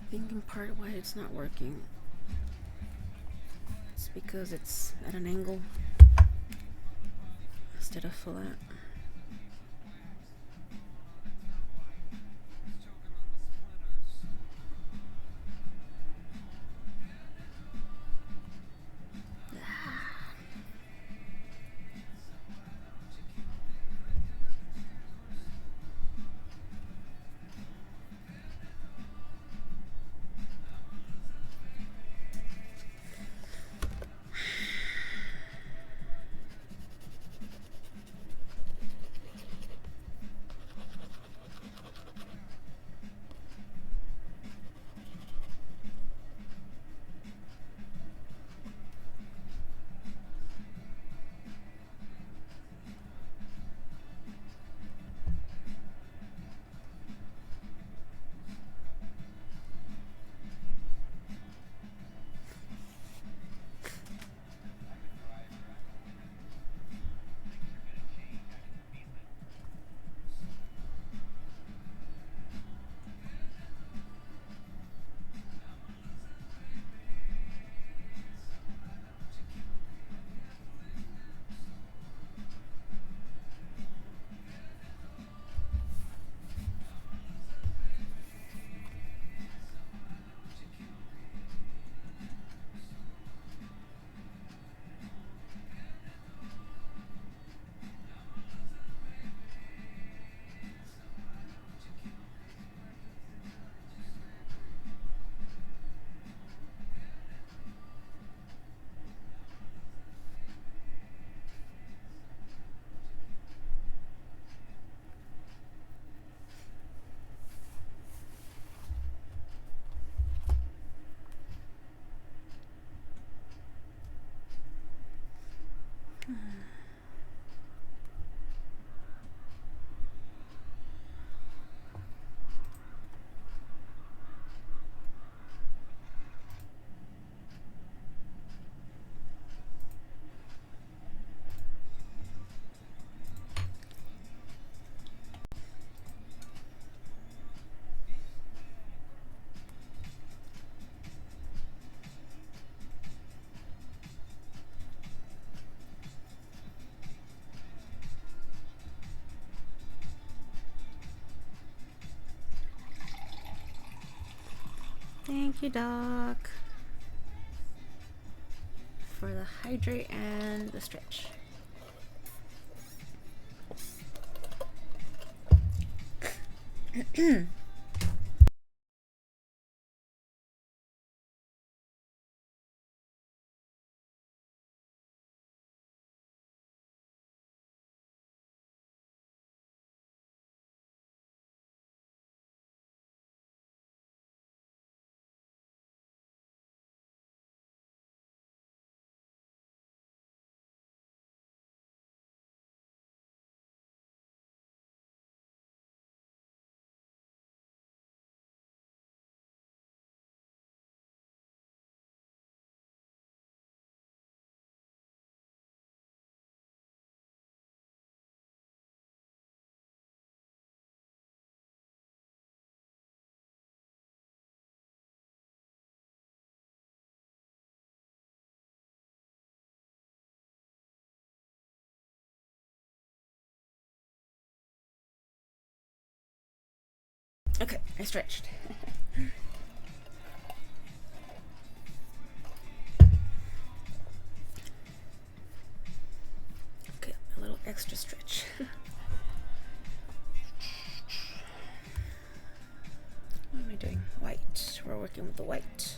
think in part why it's not working, it's because it's at an angle instead of flat. Thank you, Doc, for the hydrate and the stretch. Okay, I stretched. Okay, a little extra stretch. What am I doing? White. We're working with the white.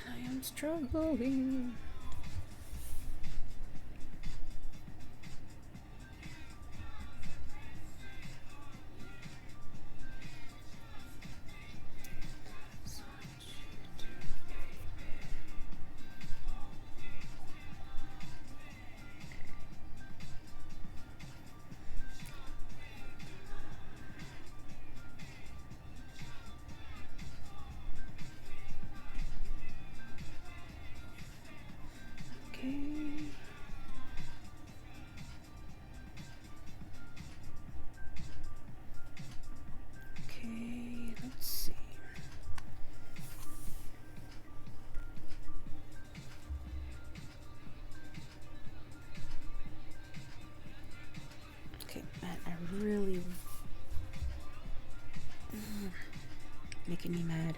I am struggling. really making me mad.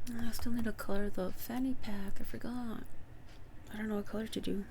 I still need to color the fanny pack. I forgot. I don't know what color to do.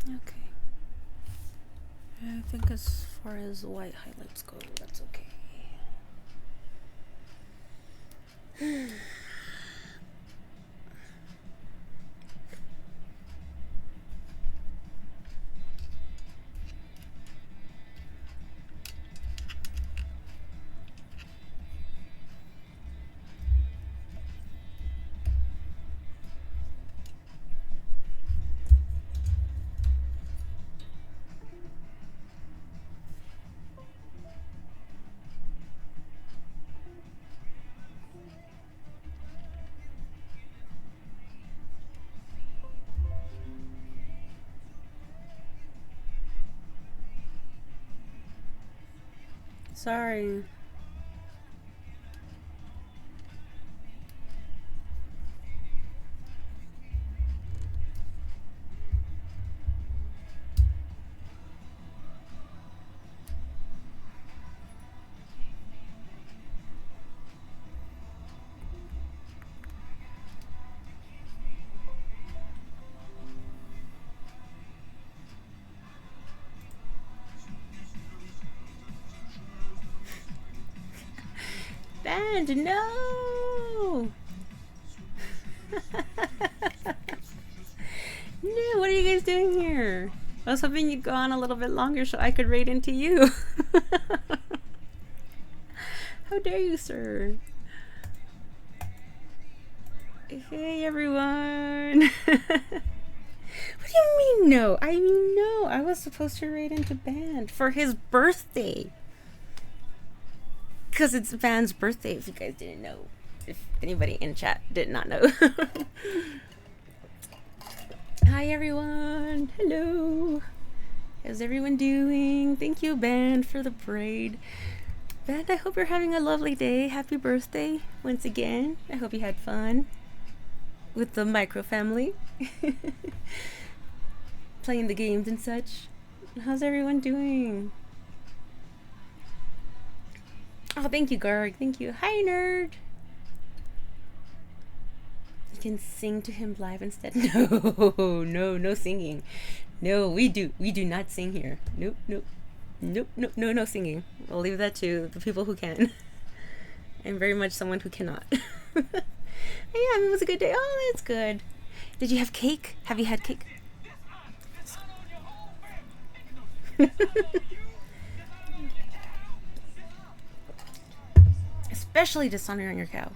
Okay. I think as far as white highlights go, that's okay. Sorry. Band, no! No, what are you guys doing here? I was hoping you'd go on a little bit longer so I could raid into you. How dare you, sir? Hey, everyone. What do you mean, no? I mean, no. I was supposed to raid into Band for his birthday. Because it's Band's birthday, if you guys didn't know. If anybody in chat did not know. Hi, everyone. Hello. How's everyone doing? Thank you, Band, for the braid. And I hope you're having a lovely day. Happy birthday once again. I hope you had fun with the micro family. Playing the games and such. How's everyone doing? Oh, thank you, Garg. Thank you. Hi, nerd. You can sing to him live instead. No singing. No, we do not sing here. Nope. No singing. I'll leave that to the people who can. I'm very much someone who cannot. Yeah, it was a good day. Oh, that's good. Did you have cake? Have you had cake? Especially dishonoring your cow.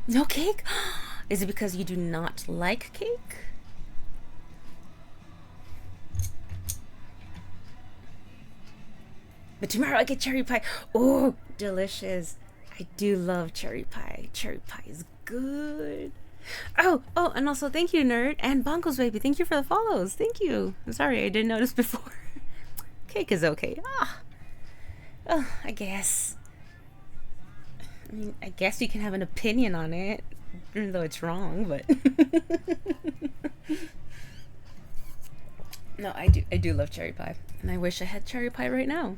No cake? Is it because you do not like cake? But tomorrow I get cherry pie. Oh, delicious. I do love cherry pie. Cherry pie is good. Oh, and also thank you, nerd. And Bongos Baby, thank you for the follows. Thank you. I'm sorry I didn't notice before. Cake is okay. Oh, I guess. I mean, I guess you can have an opinion on it, even though it's wrong, but... No, I do love cherry pie. And I wish I had cherry pie right now.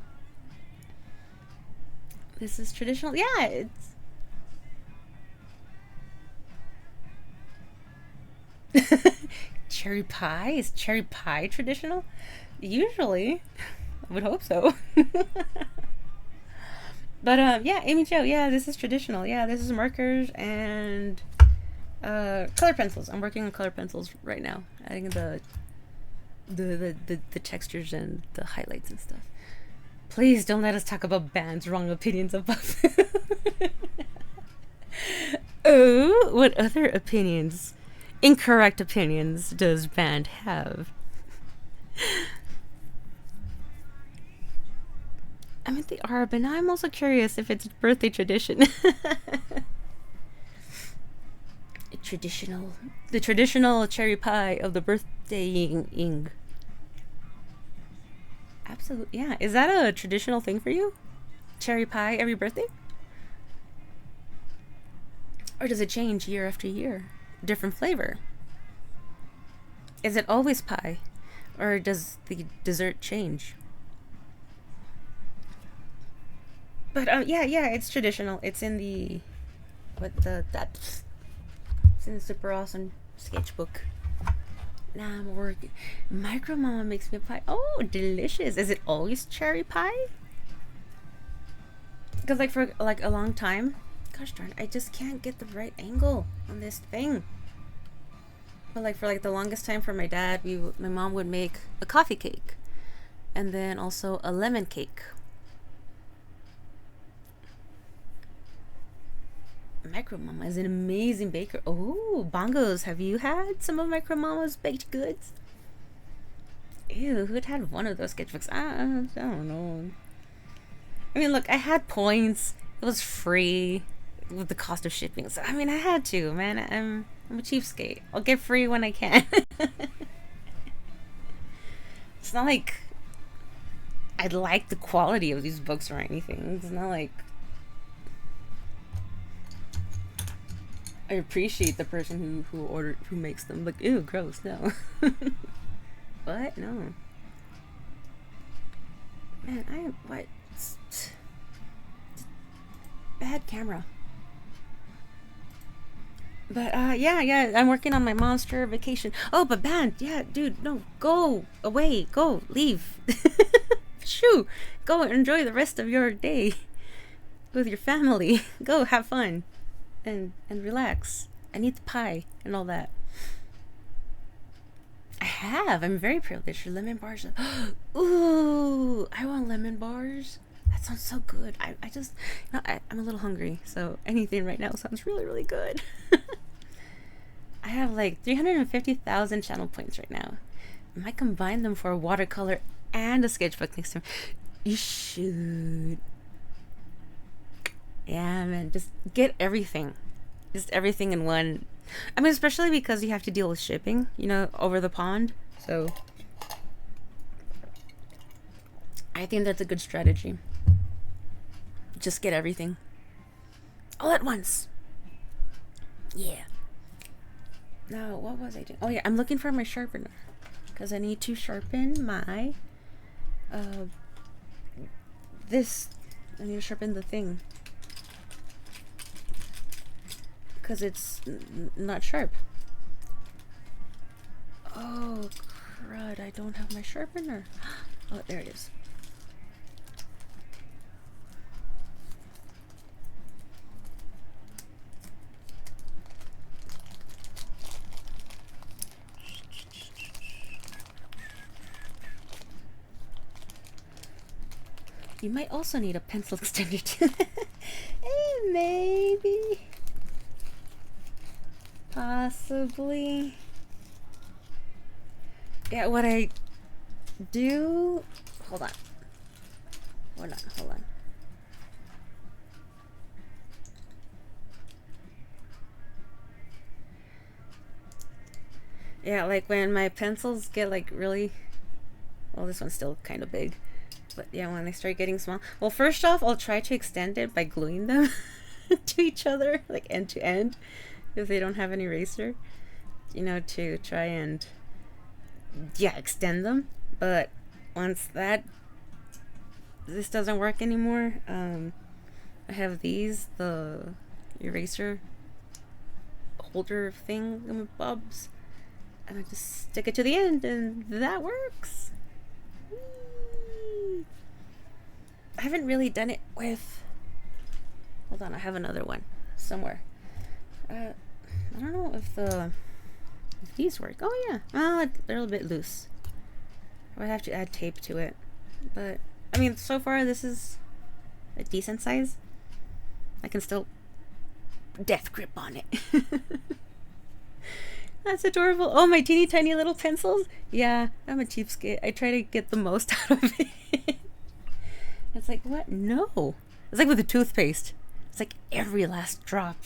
This is traditional. Yeah, it's... Cherry pie? Is cherry pie traditional? Usually. I would hope so. But yeah, Amy Jo, yeah, this is traditional. Yeah, this is markers and color pencils. I'm working on color pencils right now. Adding the textures and the highlights and stuff. Please don't let us talk about Band's wrong opinions above. Oh, what other opinions? Incorrect opinions does Band have? I mean, they are, but now I'm also curious if it's birthday tradition. The traditional cherry pie of the birthday-ing. Absolutely, yeah. Is that a traditional thing for you? Cherry pie every birthday? Or does it change year after year? Different flavor? Is it always pie? Or does the dessert change? But yeah, it's traditional. It's in the it's in the super awesome sketchbook. Now I'm working. Micro Mama makes me a pie. Oh, delicious! Is it always cherry pie? Because like for like a long time, gosh darn, I just can't get the right angle on this thing. But like for like the longest time for my dad, my mom would make a coffee cake, and then also a lemon cake. Micro Mama is an amazing baker. Oh, Bongos, have you had some of Micro Mama's baked goods? Ew, who'd had one of those sketchbooks? I don't know. I mean, look, I had points. It was free with the cost of shipping. So, I mean, I had to, man. I'm a cheapskate. I'll get free when I can. It's not like I like the quality of these books or anything. It's not like I appreciate the person who makes them. Like, ew, gross, no. What? No. Man, what? Bad camera. But, yeah, I'm working on my monster vacation. Oh, but Band, yeah, dude, no, go away, go, leave. Shoo, go enjoy the rest of your day with your family. Go, have fun. And relax. I need the pie and all that. I'm very privileged. Lemon bars. Ooh, I want lemon bars. That sounds so good. I'm a little hungry, so anything right now sounds really, really good. I have like 350,000 channel points right now. I might combine them for a watercolor and a sketchbook next time. You should. Yeah, man, just get everything. Just everything in one. I mean, especially because you have to deal with shipping, over the pond. So I think that's a good strategy. Just get everything all at once. Yeah. Now, what was I doing? Oh yeah, I'm looking for my sharpener because I need to sharpen my this. I need to sharpen the thing because it's not sharp. Oh crud! I don't have my sharpener. Oh, there it is. You might also need a pencil extender too. Maybe. Possibly. Yeah, what I do... Hold on. Hold on. Yeah, like when my pencils get like really... Well, this one's still kind of big. But yeah, when they start getting small. Well, first off, I'll try to extend it by gluing them to each other, like end to end, if they don't have an eraser. You know, to try and, yeah, extend them. But once this doesn't work anymore, I have these, the eraser holder thing, bobs. And I just stick it to the end, and that works. I haven't really done it with... Hold on, I have another one somewhere. I don't know if these work. Oh yeah, they're a little bit loose. I would have to add tape to it. But, I mean, so far this is a decent size. I can still death grip on it. That's adorable. Oh, my teeny tiny little pencils. Yeah, I'm a cheapskate. I try to get the most out of it. It's like, what? No. It's like with the toothpaste. It's like every last drop.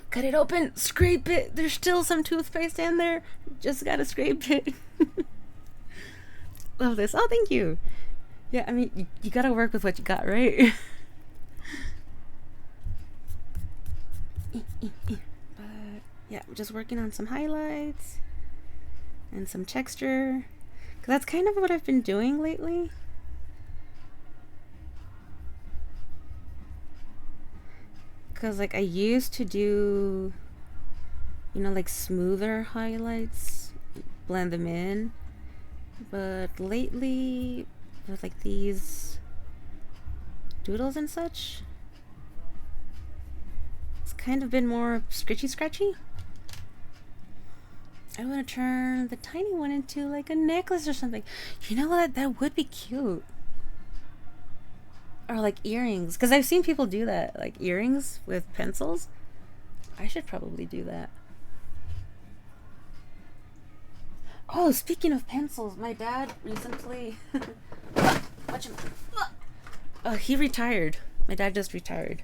Cut it open, scrape it. There's still some toothpaste in there. Just gotta scrape it. Love this. Oh, thank you. Yeah, I mean, you gotta work with what you got, right? But yeah, I'm just working on some highlights and some texture. Because that's kind of what I've been doing lately. Because, like, I used to do, you know, like, smoother highlights, blend them in. But lately, with, like, these doodles and such, it's kind of been more scratchy. I want to turn the tiny one into, like, a necklace or something. You know what? That would be cute. Or like earrings, because I've seen people do that, like earrings with pencils. I should probably do that. Oh, speaking of pencils, my dad recently watch him. He retired. My dad just retired,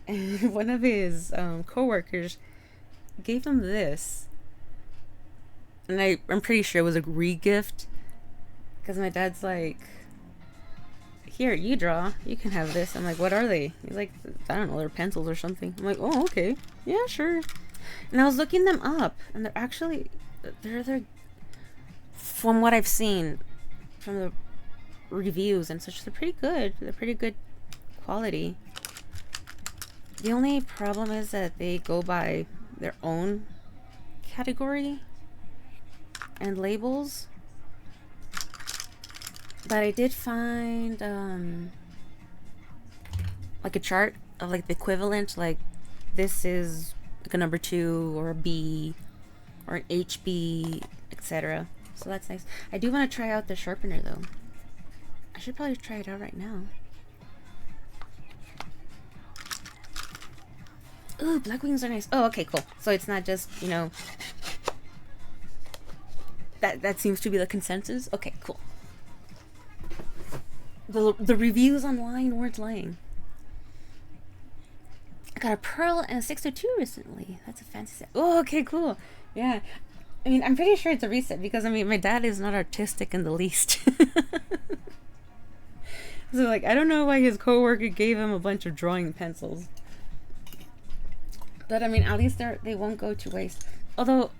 and one of his co-workers gave him this, and I'm pretty sure it was a re-gift, because my dad's like, here, you draw. You can have this. I'm like, what are they? He's like, I don't know, they're pencils or something. I'm like, oh, okay. Yeah, sure. And I was looking them up, and they're actually, they're from what I've seen, from the reviews and such, they're pretty good. They're pretty good quality. The only problem is that they go by their own category and labels. But I did find like a chart of like the equivalent, like this is like a number 2 or a B or an HB, etc. So that's nice. I do want to try out the sharpener though. I should probably try it out right now. Ooh, black wings are nice. Oh, okay, cool. So it's not just, you know, that seems to be the consensus. Okay, cool. The reviews online weren't lying. I got a pearl and a 602 recently. That's a fancy set. Oh, okay, cool. Yeah. I mean, I'm pretty sure it's a reset because I mean, my dad is not artistic in the least. So like, I don't know why his coworker gave him a bunch of drawing pencils. But I mean, at least they won't go to waste. Although,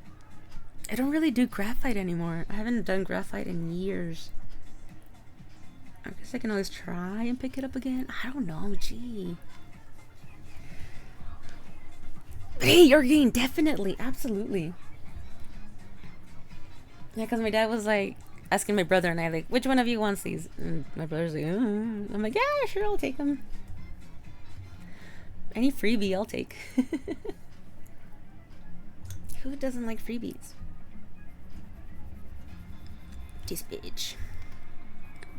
I don't really do graphite anymore. I haven't done graphite in years. I guess I can always try and pick it up again. I don't know, gee. Hey, you're getting definitely, absolutely. Yeah, because my dad was like asking my brother and I, like, which one of you wants these? And my brother's like, I'm like, yeah, sure, I'll take them. Any freebie, I'll take. Who doesn't like freebies? This bitch.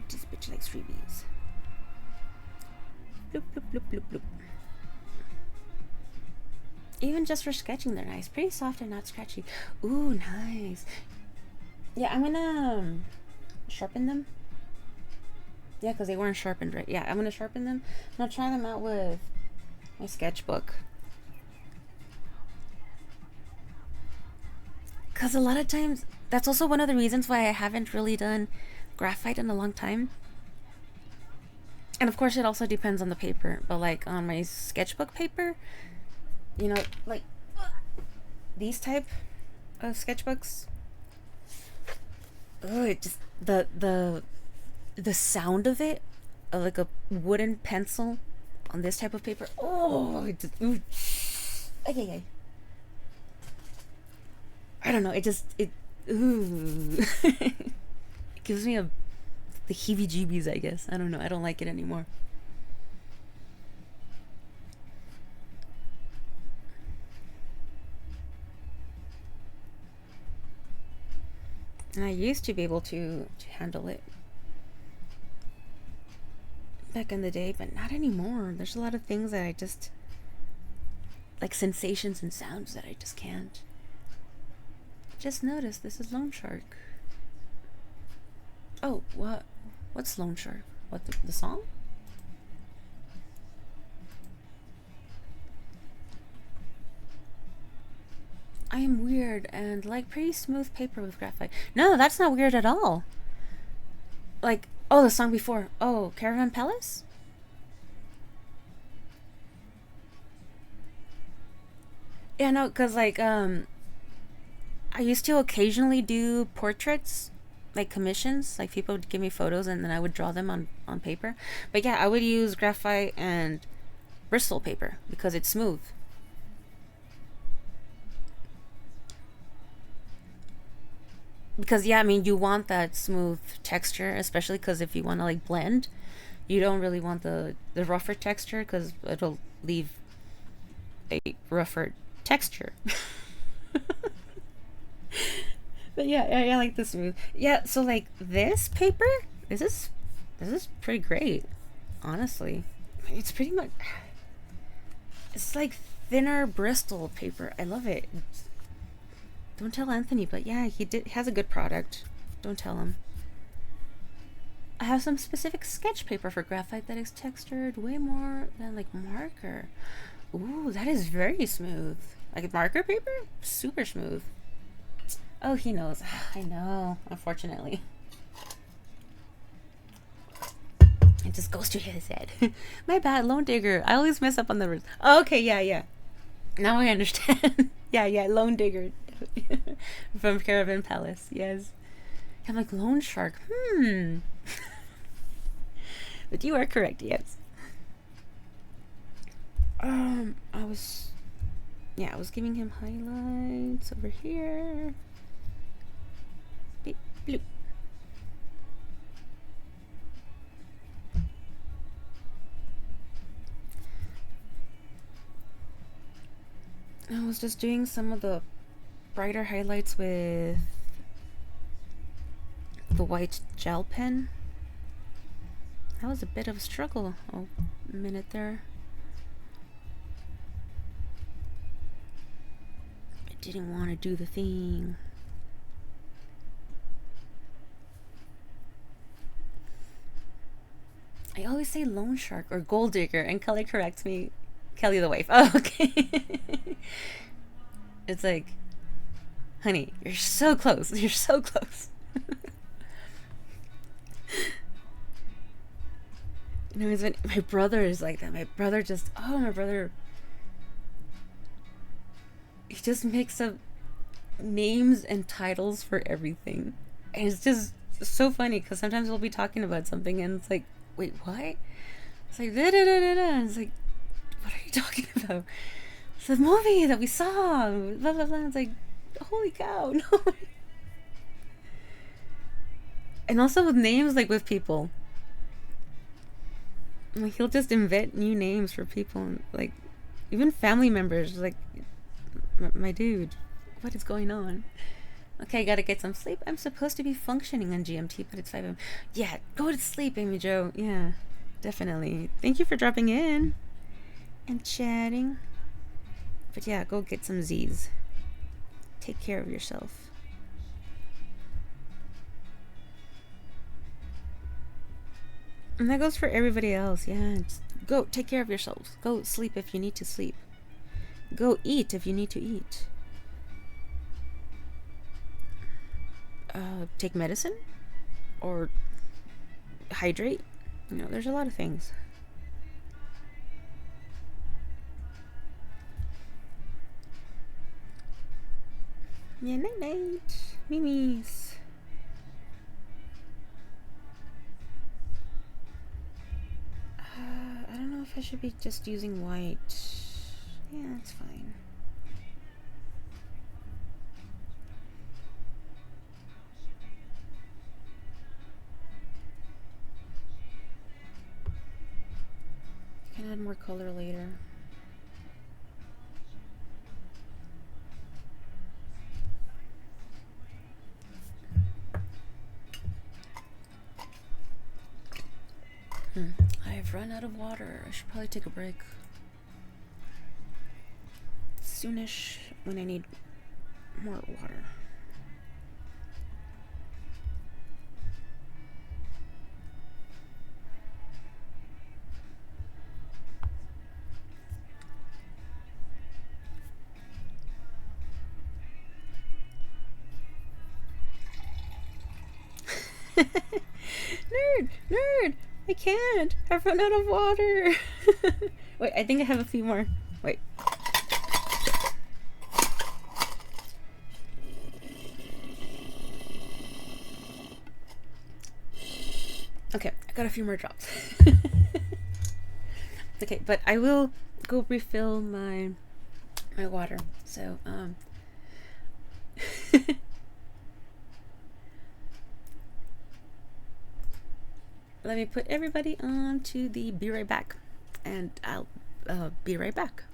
This bitch likes freebies. Bloop, bloop, bloop, bloop, bloop. Even just for sketching, they're nice. Pretty soft and not scratchy. Ooh, nice. Yeah, I'm gonna sharpen them. Yeah, because they weren't sharpened, right? Yeah, I'm gonna sharpen them. And I'll try them out with my sketchbook. Because a lot of times, that's also one of the reasons why I haven't really done graphite in a long time. And of course, it also depends on the paper. But like on my sketchbook paper, you know, like these type of sketchbooks, oh, it just the sound of it, like a wooden pencil on this type of paper. Oh, it just, ooh. Okay. I don't know. It ooh. It gives me the heebie-jeebies, I guess. I don't know. I don't like it anymore. And I used to be able to handle it back in the day, but not anymore. There's a lot of things that I just, like sensations and sounds that I just can't. Just noticed this is Loan Shark. Oh, what? What's Loan Shark? What, the song? I am weird and like pretty smooth paper with graphite. No, that's not weird at all. Like, oh, the song before. Oh, Caravan Palace? Yeah, no, because like, I used to occasionally do portraits, like commissions. Like people would give me photos and then I would draw them on paper. But yeah, I would use graphite and Bristol paper because it's smooth. Because yeah, I mean, you want that smooth texture, especially because if you want to like blend, you don't really want the rougher texture because it'll leave a rougher texture. But yeah, I like the smooth. Yeah, so like this paper, this is pretty great, honestly. It's pretty much, it's like thinner Bristol paper. I love it. Don't tell Anthony, but yeah, he has a good product. Don't tell him. I have some specific sketch paper for graphite that is textured way more than like marker. Ooh, that is very smooth. Like marker paper, super smooth. Oh, he knows. I know, unfortunately. It just goes to his head. My bad, Lone Digger. I always mess up on the words. Oh, okay, yeah. Now I understand. yeah, Lone Digger. From Caravan Palace, yes. I'm like, Loan Shark. But you are correct, yes. I was giving him highlights over here. Beep, bloop. I was just doing some of the brighter highlights with the white gel pen. That was a bit of a struggle. Oh, a minute there. I didn't want to do the thing. I always say Loan Shark or Gold Digger, and Kelly corrects me. Kelly the wife. Oh, okay. It's like, Honey, you're so close. You're so close. You know, it's when my brother is like that. My brother just, oh, my brother, he just makes up names and titles for everything. And it's just so funny because sometimes we'll be talking about something and it's like, wait, what? It's like, da da da da da. And it's like, what are you talking about? It's the movie that we saw. Blah, blah, blah. It's like, holy cow, no. And also with names, like with people. Like, he'll just invent new names for people. Like, even family members. Like, my dude, what is going on? Okay, I gotta get some sleep. I'm supposed to be functioning on GMT, but it's 5 a.m. Yeah, go to sleep, Amy Jo. Yeah, definitely. Thank you for dropping in and chatting. But yeah, go get some Z's. Take care of yourself. And that goes for everybody else. Yeah, just go take care of yourselves. Go sleep if you need to sleep. Go eat if you need to eat. Take medicine or hydrate. You know, there's a lot of things. Yeah, night night. Mimis. I don't know if I should be just using white. Yeah, that's fine. I can add more color later. I've run out of water. I should probably take a break. Soonish when I need more water. Nerd! I can't! I've run out of water! Wait, I think I have a few more. Wait. Okay, I got a few more drops. Okay, but I will go refill my water. So, let me put everybody on to the be right back. And I'll be right back.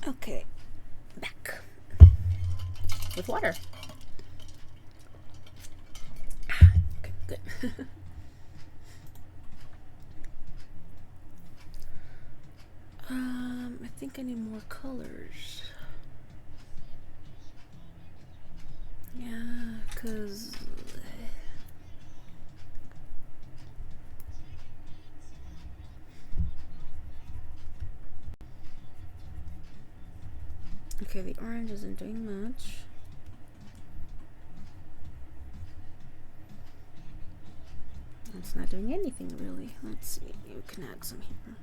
Okay, back with water. Okay, good. I think I need more colors. Yeah, cause okay, the orange isn't doing much. It's not doing anything really. Let's see, you can add some here.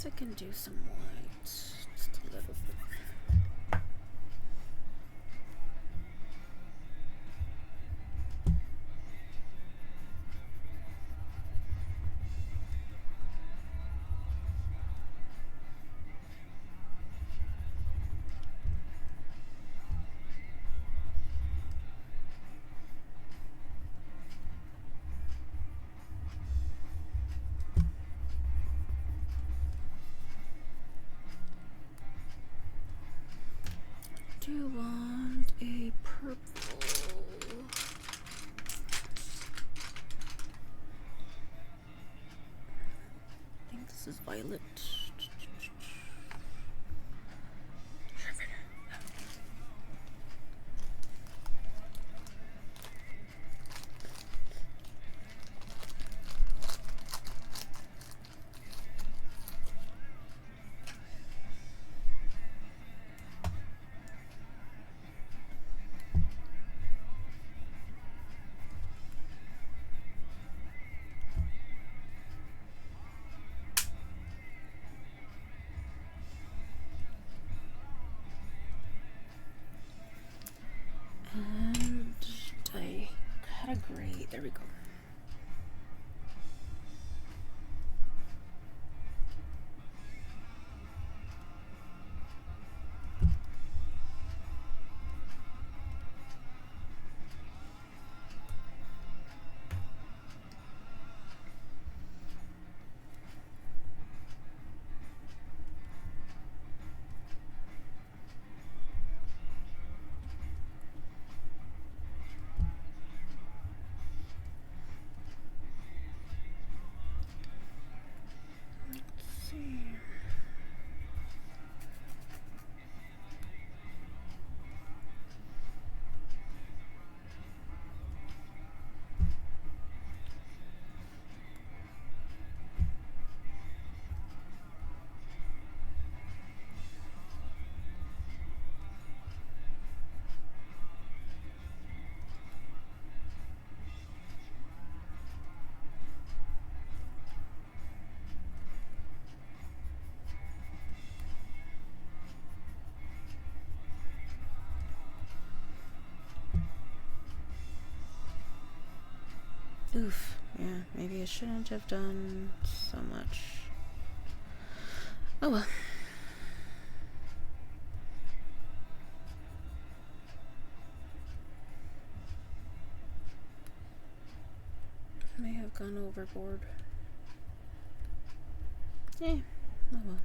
I can do some white, just a little bit. Do you want a purple? I think this is violet. And I got a gray. There we go. Let's see. Oof, yeah, maybe I shouldn't have done so much. Oh well. May have gone overboard. Yeah, oh well.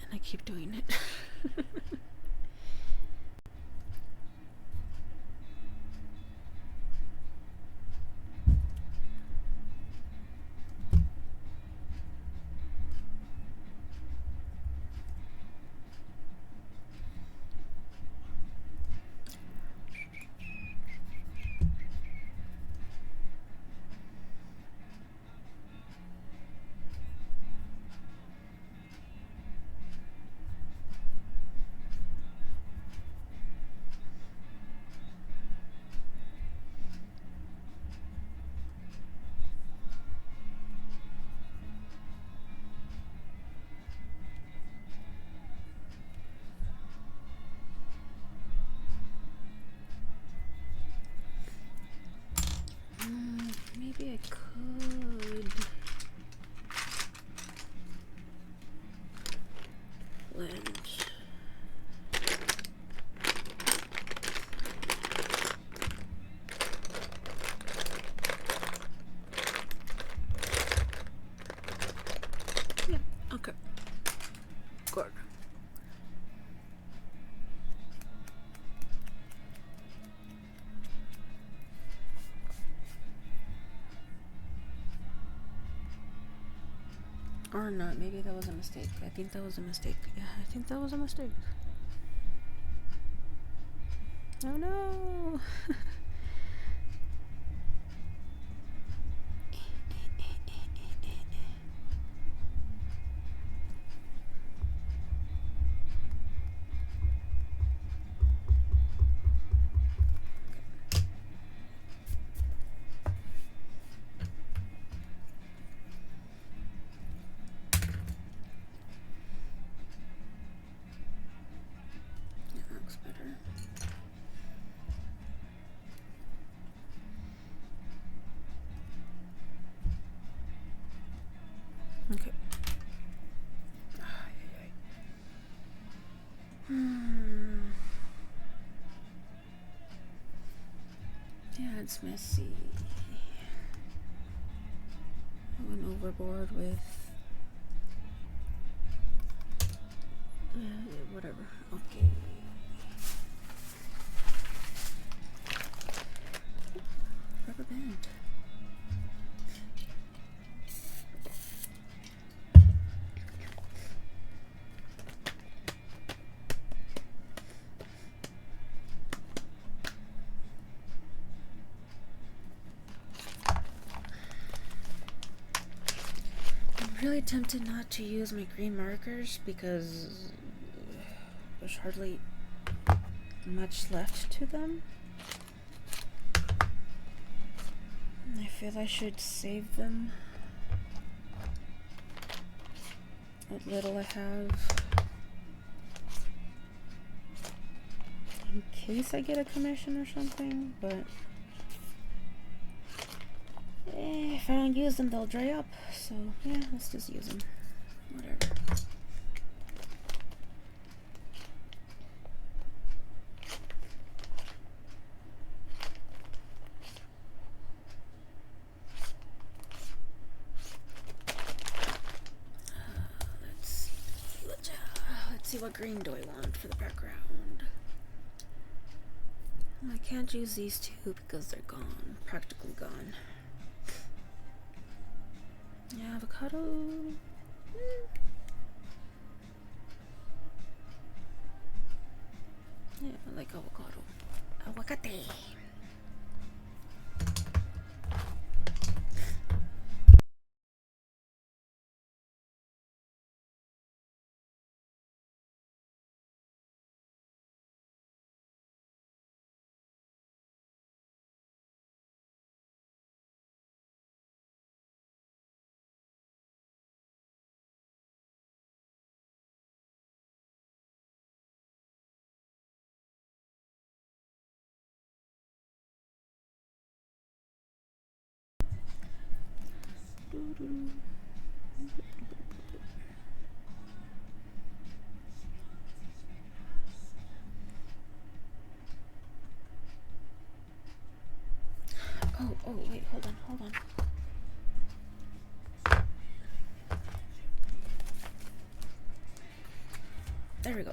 And I keep doing it. Maybe I could blend. Yeah, okay. Good. Or not, maybe that was a mistake. I think that was a mistake. Yeah, I think that was a mistake. Oh no! That's messy. I went overboard with whatever. Okay. Rubber band. I'm really tempted not to use my green markers because there's hardly much left to them. I feel I should save them. What little I have. In case I get a commission or something, but if I don't use them, they'll dry up. So yeah, let's just use them. Whatever. Let's see, what green do I want for the background? I can't use these two because they're gone, practically gone. Yeah, avocado. Yeah, I like avocado. Aguacate. Oh, wait, hold on. There we go.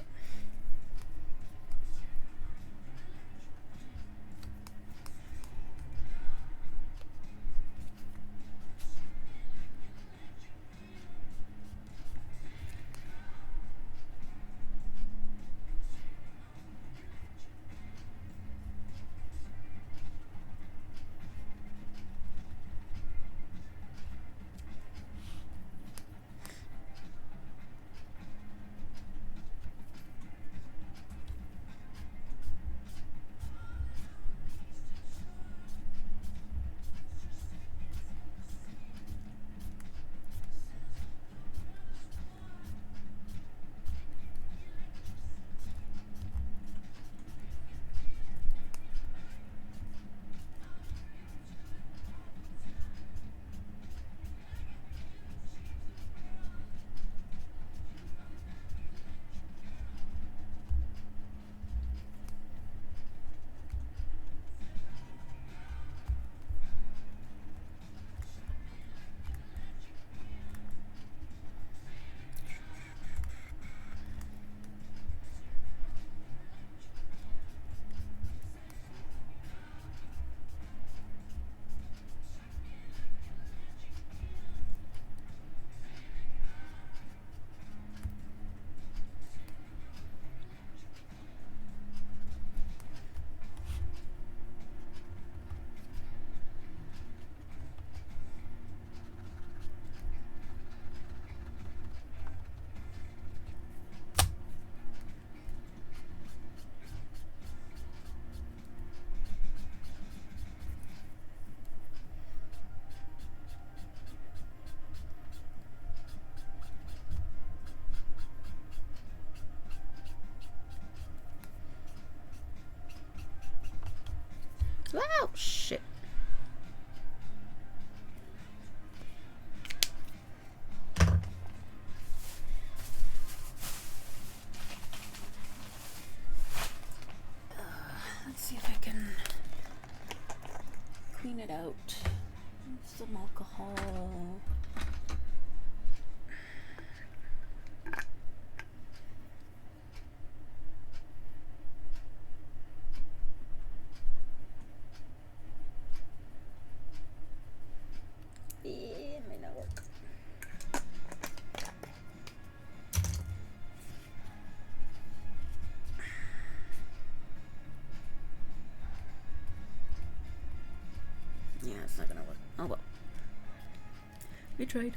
Wow, shit. Let's see if I can out some alcohol. It might not work. Yeah, it's not gonna work. Oh well. We tried.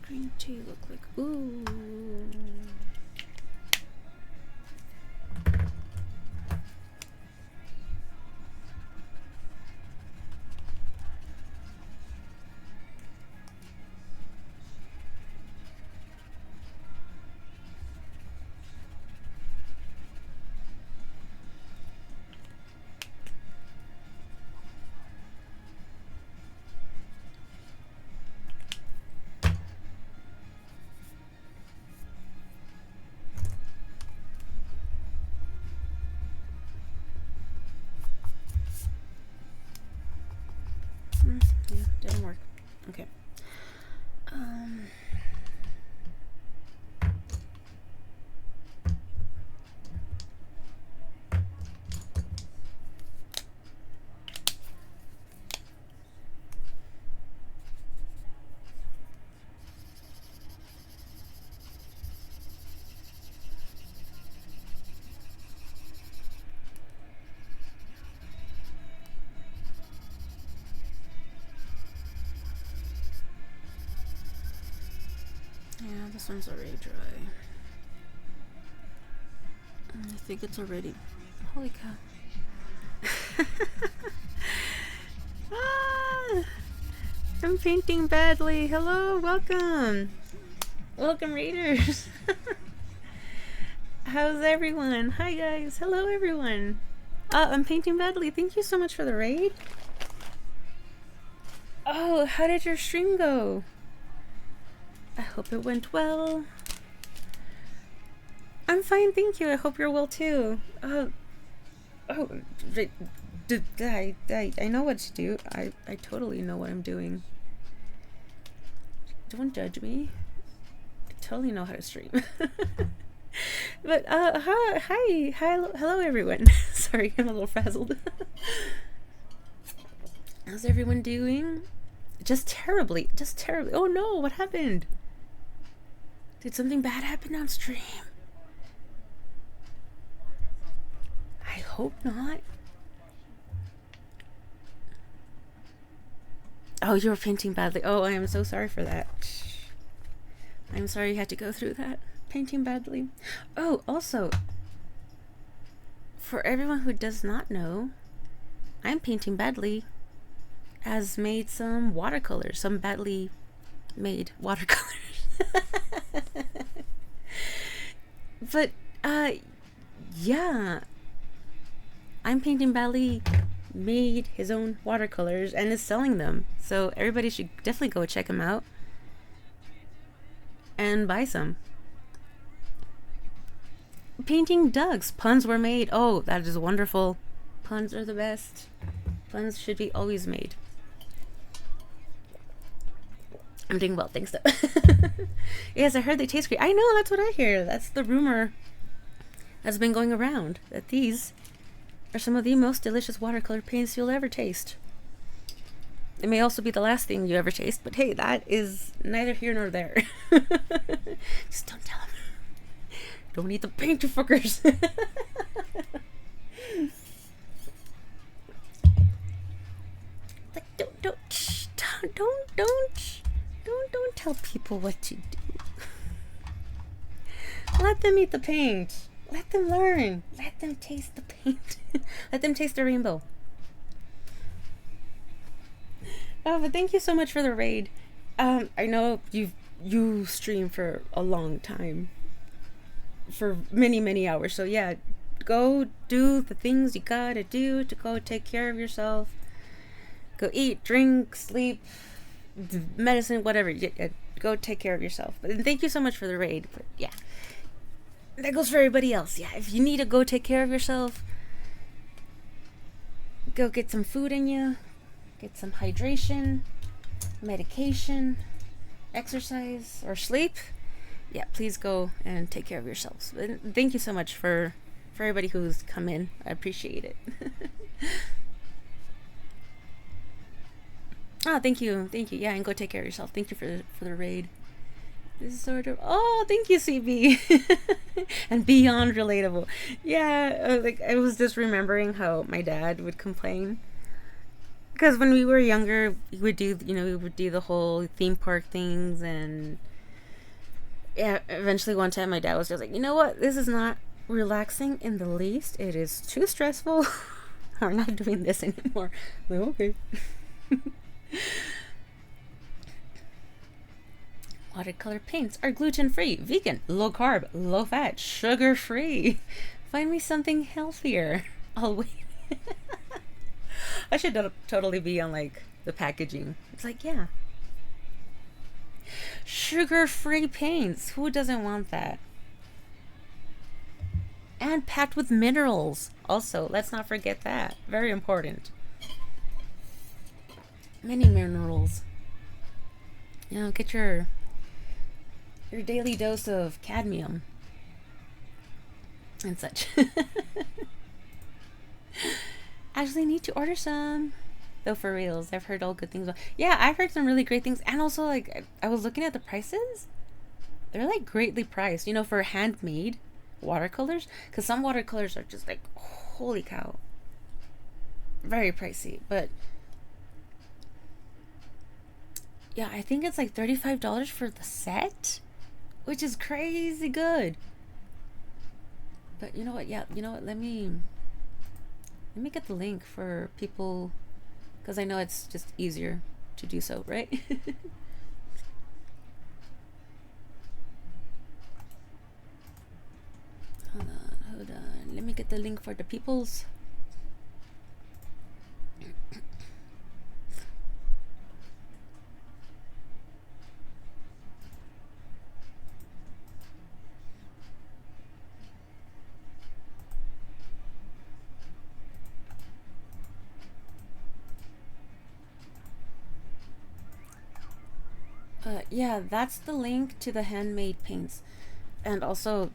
Green tea look like? Ooh. Yeah, didn't work. Okay. Yeah, this one's already dry. I think it's already... Holy cow. Ah, I'm painting badly. Hello, welcome. Welcome, readers. How's everyone? Hi, guys. Hello, everyone. I'm painting badly. Thank you so much for the raid. Oh, how did your stream go? I hope it went well. I'm fine, thank you. I hope you're well too. I know what to do. I totally know what I'm doing. Don't judge me. I totally know how to stream. But hi, hello everyone. Sorry, I'm a little frazzled. How's everyone doing? Just terribly. Oh no, what happened? Did something bad happen on stream? I hope not. Oh, you were painting badly. Oh, I am so sorry for that. I'm sorry you had to go through that. Painting badly. Oh, also, for everyone who does not know, I'm painting badly has made some watercolors, some badly made watercolors. But yeah, I'm Painting Bali made his own watercolors and is selling them. So everybody should definitely go check him out and buy some. Painting Ducks. Puns were made. Oh, that is wonderful. Puns are the best. Puns should be always made. I'm doing well, thanks though. Yes, I heard they taste great. I know, that's what I hear. That's the rumor that's been going around, that these are some of the most delicious watercolor paints you'll ever taste. It may also be the last thing you ever taste, but hey, that is neither here nor there. Just don't tell them. Don't eat the paint, you fuckers. Like, don't tell people what to do. Let them eat the paint. Let them learn. Let them taste the paint. Let them taste the rainbow. Oh, but thank you so much for the raid. I know you stream for a long time, for many hours. So yeah, go do the things you gotta do to go take care of yourself. Go eat, drink, sleep, medicine, whatever. Go take care of yourself. But thank you so much for the raid. But yeah, that goes for everybody else. Yeah, if you need to go take care of yourself, go get some food in you, get some hydration, medication, exercise, or sleep. Yeah, please go and take care of yourselves. And thank you so much for everybody who's come in. I appreciate it. Oh, thank you. Yeah, and go take care of yourself. Thank you for the raid. This is sort of, oh, thank you, CB. And beyond relatable. Yeah, like I was just remembering how my dad would complain, because when we were younger, we would do the whole theme park things, and yeah, eventually one time my dad was just like, you know what, this is not relaxing in the least. It is too stressful. We're not doing this anymore. Like, okay. Watercolor paints are gluten-free, vegan, low-carb, low-fat, sugar-free. Find me something healthier. I'll wait. I should totally be on like the packaging. It's like, yeah, sugar-free paints. Who doesn't want that? And packed with minerals. Also, let's not forget that. Very important. Many minerals. You know, get your daily dose of cadmium and such. Actually need to order some, though, for reals. I've heard all good things. Yeah, I've heard some really great things. And also, like, I was looking at the prices. They're like greatly priced, you know, for handmade watercolors, because some watercolors are just like, holy cow, very pricey. But yeah, I think it's like $35 for the set, which is crazy good. But you know what? Yeah, you know what? Let me get the link for people, because I know it's just easier to do so, right? Hold on. Let me get the link for the peoples. Yeah, that's the link to the handmade paints, and also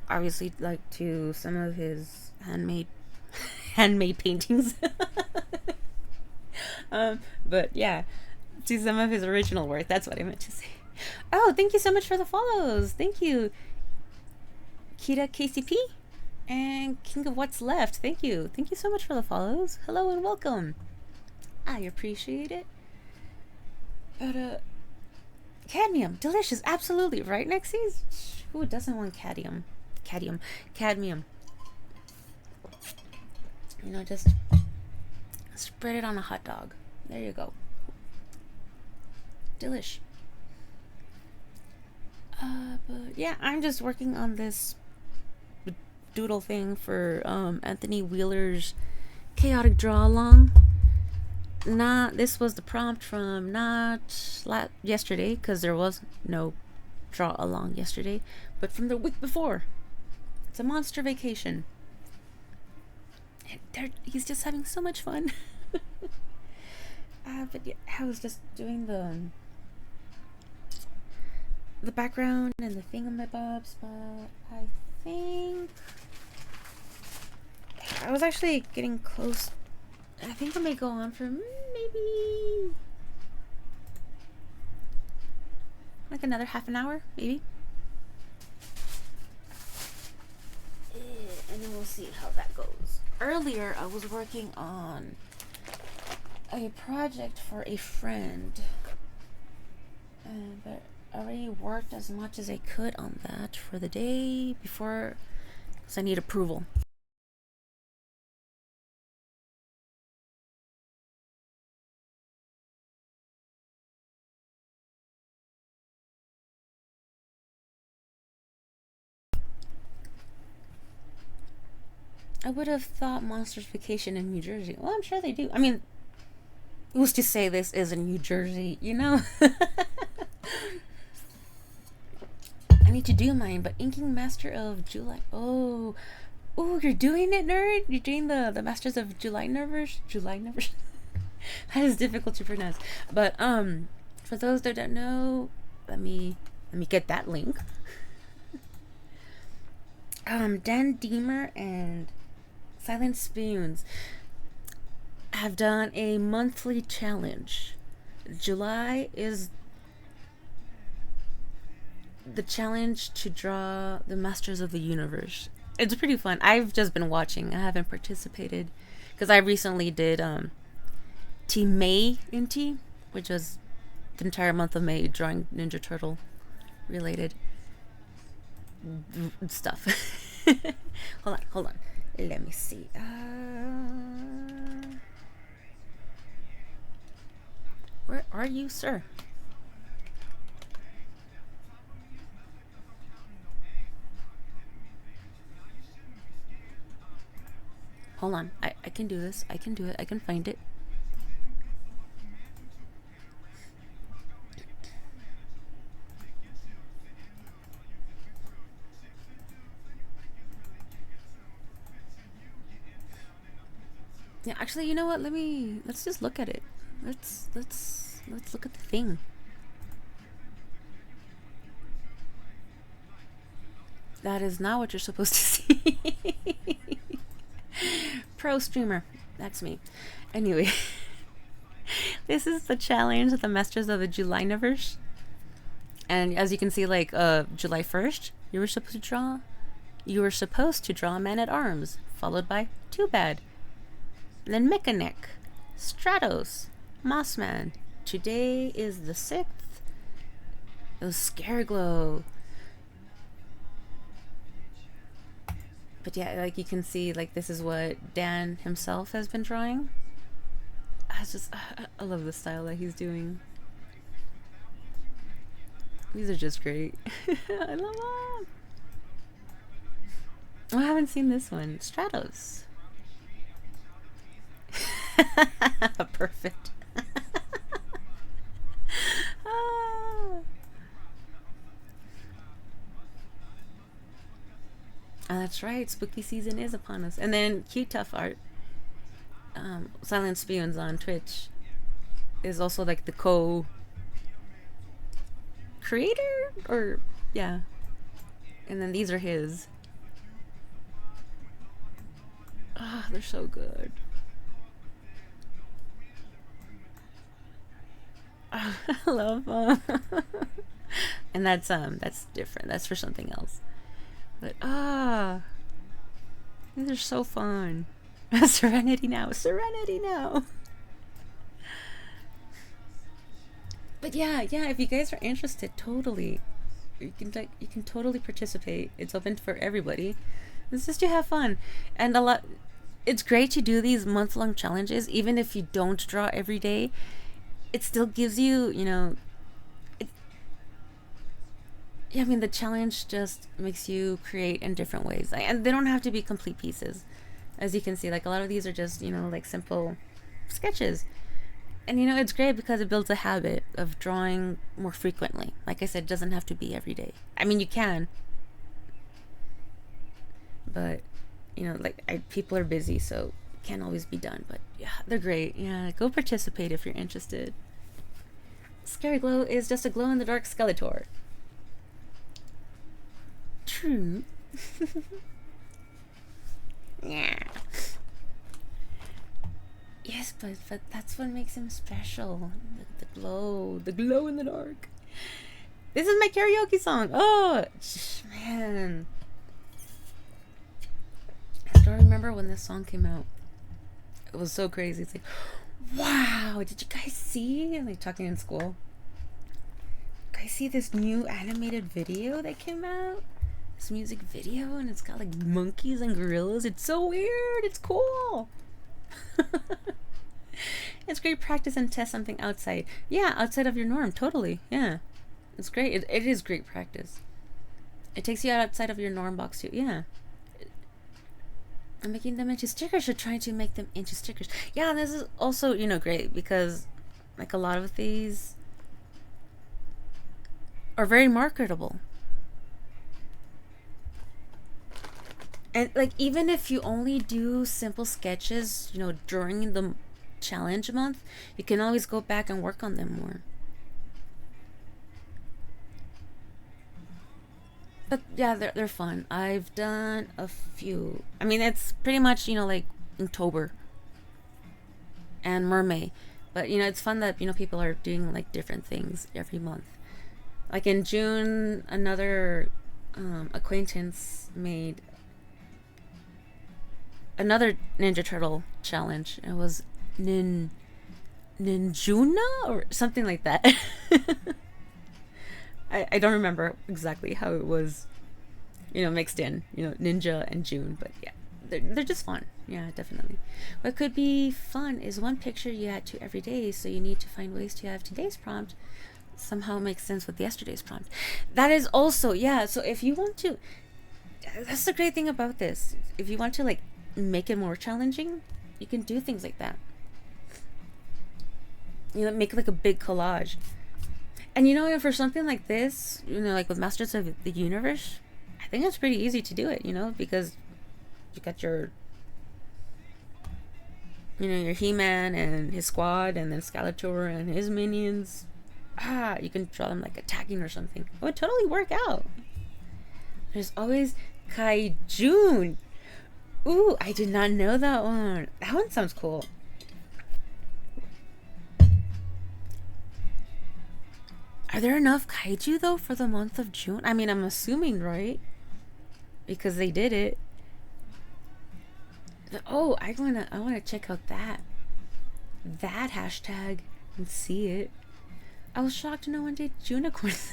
obviously like to some of his handmade paintings. But yeah, to some of his original work. That's what I meant to say. Oh, thank you so much for the follows. Thank you, Kita KCP and King of What's Left. Thank you so much for the follows. Hello and welcome. I appreciate it. But cadmium, delicious, absolutely, right, Nexies? Who doesn't want cadmium? You know, just spread it on a hot dog. There you go. Delish. But yeah, I'm just working on this doodle thing for Anthony Wheeler's chaotic draw along. This was the prompt from yesterday, because there was no draw along yesterday, but from the week before. It's a monster vacation. And he's just having so much fun. But yeah, I was just doing the background and the thingamabobs, but I think I was actually getting close. I think I may go on for maybe like another half an hour, maybe. And then we'll see how that goes. Earlier, I was working on a project for a friend, but I already worked as much as I could on that for the day before, because I need approval. I would have thought Monsters Vacation in New Jersey. Well, I'm sure they do. I mean, who's to say this isn't New Jersey, you know? I need to do mine, but Inking Master of July. Oh, you're doing it, nerd? You're doing the Masters of July Nervers? July Nervers? That is difficult to pronounce. But for those that don't know, let me get that link. Dan Deemer and Silent Spoons have done a monthly challenge. July is the challenge to draw the Masters of the Universe. It's pretty fun. I've just been watching. I haven't participated because I recently did Team May in Tea, which was the entire month of May drawing Ninja Turtle related stuff. Hold on. Let me see. Where are you, sir? Hold on. I can do this. I can do it. I can find it. Yeah, actually, you know what? Let's just look at it. Let's look at the thing. That is not what you're supposed to see. Pro streamer. That's me. Anyway. This is the challenge of the Masters of the July Universe. And as you can see, like July 1st, you were supposed to draw Man-at-Arms, followed by Too Bad. Then Mechanic, Stratos, Mossman. Today is the 6th. It was Scareglow. But yeah, like you can see, like this is what Dan himself has been drawing. I love the style that he's doing. These are just great. I love them. Oh, I haven't seen this one. Stratos. Perfect. That's right. Spooky season is upon us. And then Cute Tough Art, Silent Spoons on Twitch, is also like the co-creator, or yeah. And then these are his. Ah, they're so good. I love them. And that's different. That's for something else. But these are so fun. Serenity now. But yeah, if you guys are interested, totally, you can totally participate. It's open for everybody. It's just to have fun, and it's great to do these month-long challenges, even if you don't draw every day. It still gives you, yeah, I mean, the challenge just makes you create in different ways. And they don't have to be complete pieces. As you can see, like a lot of these are just, like simple sketches. And it's great because it builds a habit of drawing more frequently. Like I said, it doesn't have to be every day. I mean, you can, but people are busy, so it can't always be done. But yeah, they're great. Yeah, go participate if you're interested. Scary Glow is just a glow in the dark Skeletor. True. Yeah. Yes, but that's what makes him special. The glow in the dark. This is my karaoke song. Oh man, I still remember when this song came out. It was so crazy. It's like, wow, did you guys see? And like talking in school. Guys, see this new animated video that came out? This music video, and it's got like monkeys and gorillas. It's so weird. It's cool. It's great practice and test something outside. Yeah, outside of your norm. Totally. Yeah. It's great. It is great practice. It takes you outside of your norm box too. Yeah. I'm making them into stickers. You're trying to make them into stickers. Yeah, this is also, great because like a lot of these are very marketable. And like even if you only do simple sketches, during the challenge month, you can always go back and work on them more. But yeah, they're fun. I've done a few. I mean, it's pretty much, like October and Mermaid. But, it's fun that, people are doing like different things every month. Like in June, another acquaintance made another Ninja Turtle challenge. It was Ninjuna or something like that. I don't remember exactly how it was, mixed in, Ninja and June, but yeah, they're just fun. Yeah, definitely. What could be fun is one picture you add to every day, so you need to find ways to have today's prompt somehow make sense with yesterday's prompt. That is also, yeah, so if you want to, that's the great thing about this. If you want to like make it more challenging, you can do things like that. Make like a big collage. And for something like this, like with Masters of the Universe, I think it's pretty easy to do it, because you got your your He-Man and his squad, and then Skeletor and his minions. You can draw them like attacking or something. It would totally work out. There's always Kaijun. Ooh, I did not know that one. That one sounds cool. Are there enough kaiju though for the month of June? I mean, I'm assuming, right? Because they did it. Oh, I wanna check out that hashtag and see it. I was shocked no one did Junicorns.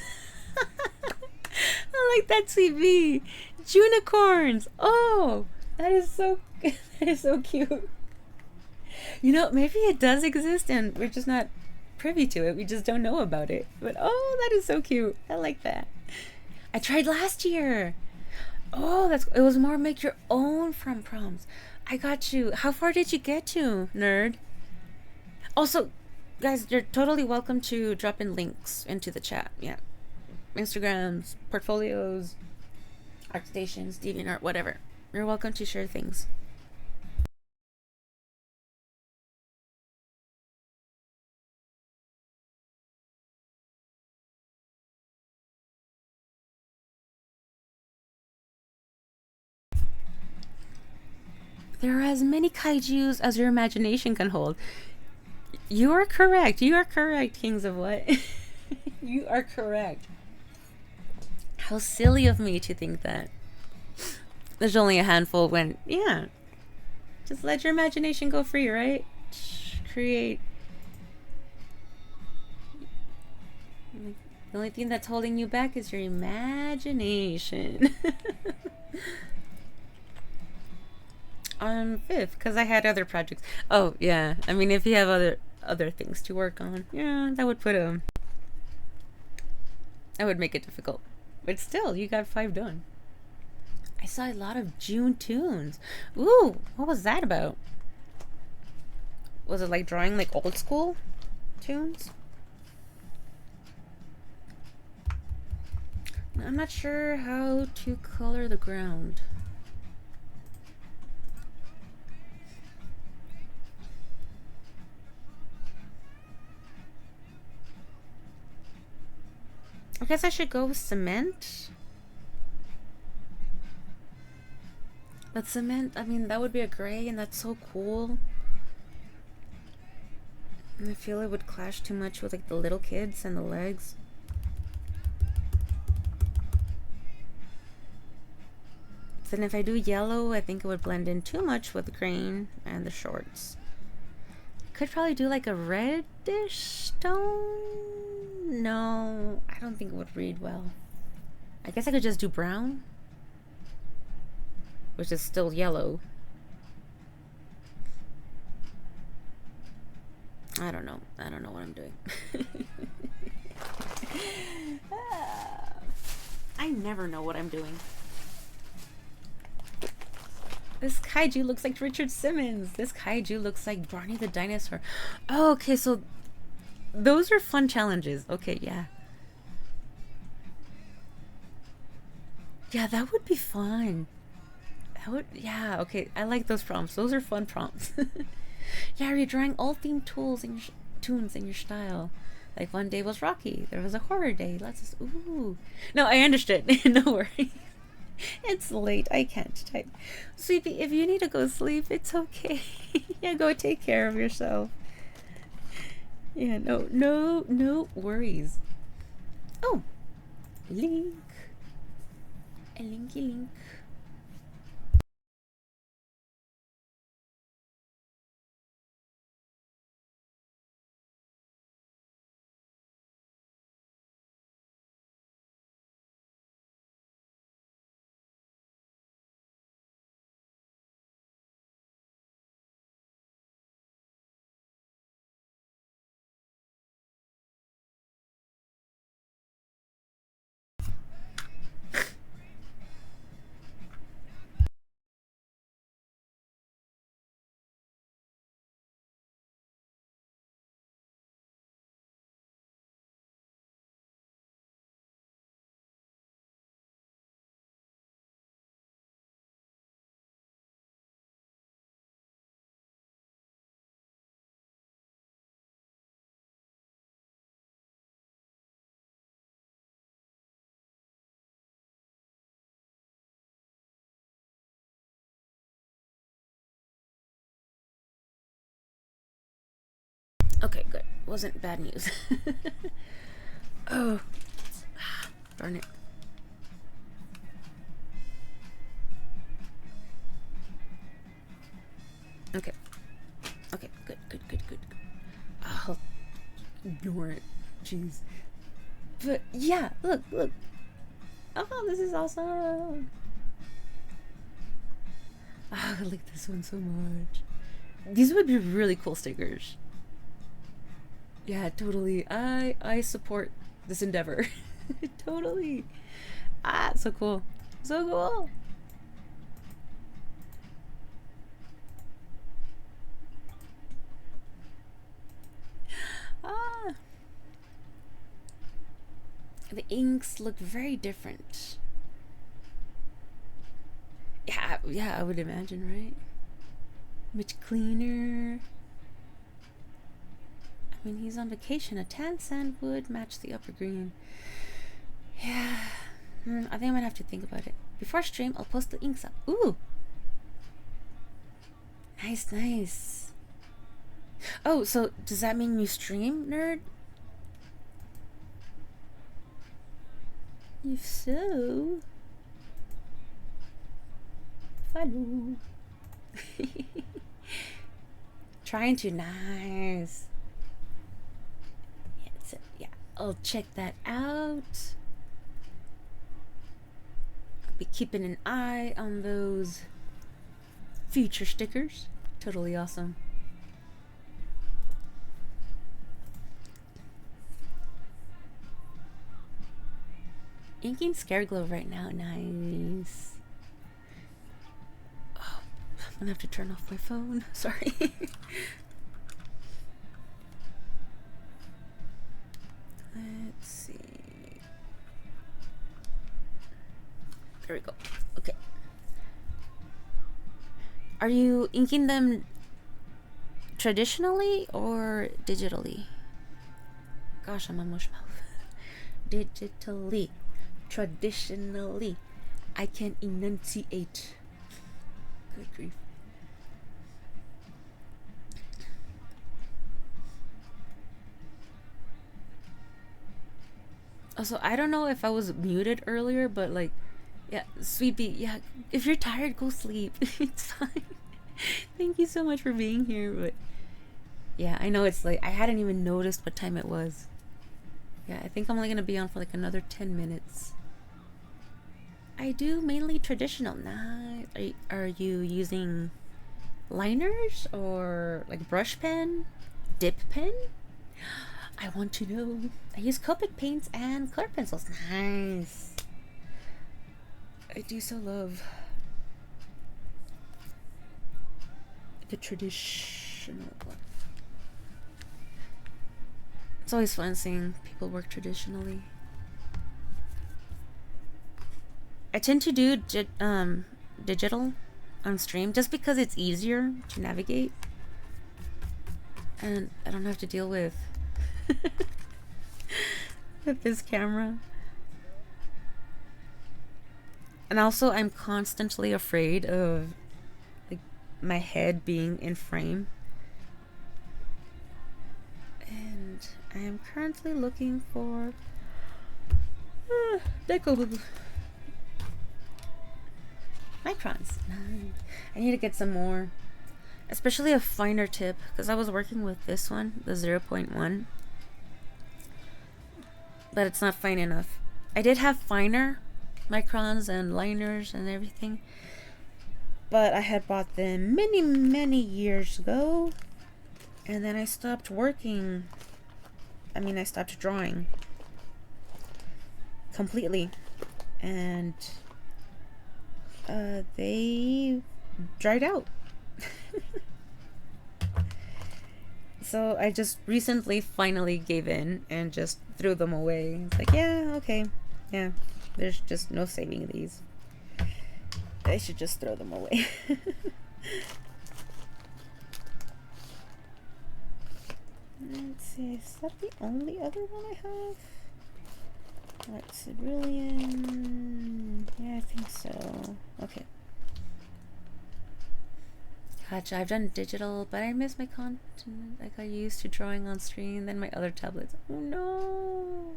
I like that TV. Junicorns. Oh, that is so cute. Maybe it does exist and we're just not privy to it. We just don't know about it. But oh, that is so cute. I like that. I tried last year. Oh, it was more make your own from prompts. I got you. How far did you get to, nerd? Also, guys, you're totally welcome to drop in links into the chat. Yeah. Instagrams, portfolios, ArtStations, DeviantArt, whatever. You're welcome to share things. There are as many kaijus as your imagination can hold. You are correct. You are correct, Kings of What? You are correct. How silly of me to think that. There's only a handful when, yeah. Just let your imagination go free, right? Create. The only thing that's holding you back is your imagination. On 5th, because I had other projects. Oh, yeah. I mean, if you have other things to work on, yeah, that would make it difficult. But still, you got 5 done. I saw a lot of June tunes. Ooh, what was that about? Was it like drawing like old school tunes? I'm not sure how to color the ground. I guess I should go with cement. But cement, I mean, that would be a gray, and that's so cool. And I feel it would clash too much with like the little kids and the legs. Then if I do yellow, I think it would blend in too much with the green and the shorts. Could probably do like a reddish tone. No, I don't think it would read well. I guess I could just do brown, which is still yellow. I don't know. I don't know what I'm doing. I never know what I'm doing. This kaiju looks like Richard Simmons. This kaiju looks like Barney the dinosaur. Oh, okay, so those are fun challenges. Okay, yeah. Yeah, that would be fun. That would, yeah, okay. I like those prompts. Those are fun prompts. Yeah, you're drawing all themed tools in your tunes in your style. Like one day was Rocky. There was a horror day. Let's just, ooh. No, I understood. No worries. It's late. I can't type. Sleepy, if you need to go sleep, it's okay. Yeah, go take care of yourself. Yeah, no worries. Oh, link. A linky link. Okay, good. Wasn't bad news. Oh, darn it. Okay. Okay, good. I'll ignore it. Jeez. But yeah, look. Oh, this is awesome. Oh, I like this one so much. These would be really cool stickers. Yeah, totally. I support this endeavor. Totally. Ah, so cool. So cool. Ah. The inks look very different. Yeah, I would imagine, right? Much cleaner. I mean, he's on vacation. A tan sand would match the upper green. Yeah. I think I might have to think about it. Before stream, I'll post the inks up. Ooh. Nice. Oh, so does that mean you stream, nerd? If so, follow. Trying to, nice. Yeah, I'll check that out. I'll be keeping an eye on those future stickers. Totally awesome. Inking Scareglow right now. Nice. Oh, I'm gonna have to turn off my phone. Sorry. Let's see. There we go. Okay. Are you inking them traditionally or digitally? Gosh, I'm a mush mouth. Digitally. Traditionally. I can enunciate. Good grief. Also, I don't know if I was muted earlier, but like, yeah, Sweet Bee, yeah, if you're tired, go sleep. It's fine. Thank you so much for being here, but yeah, I know it's late. I hadn't even noticed what time it was. Yeah, I think I'm only gonna be on for like another 10 minutes. I do mainly traditional. Nice. Are you using liners or like brush pen? Dip pen? I want to know. I use Copic paints and color pencils. Nice. I do so love the traditional one. It's always fun seeing people work traditionally. I tend to do digital on stream just because it's easier to navigate. And I don't have to deal with with this camera. And also I'm constantly afraid of like my head being in frame. And I am currently looking for Deco microns. I need to get some more, especially a finer tip, because I was working with this one, the 0.1, but it's not fine enough. I did have finer microns and liners and everything, but I had bought them many years ago, and then I stopped working. I mean, I stopped drawing completely, and they dried out. So I just recently finally gave in and just threw them away. It's like, yeah, okay, yeah, there's just no saving these. I should just throw them away. Let's see, is that the only other one I have? Let's see, Cerulean. Yeah, I think so. Okay. Gotcha, I've done digital, but I miss my content. I got used to drawing on screen, then my other tablets. Oh no!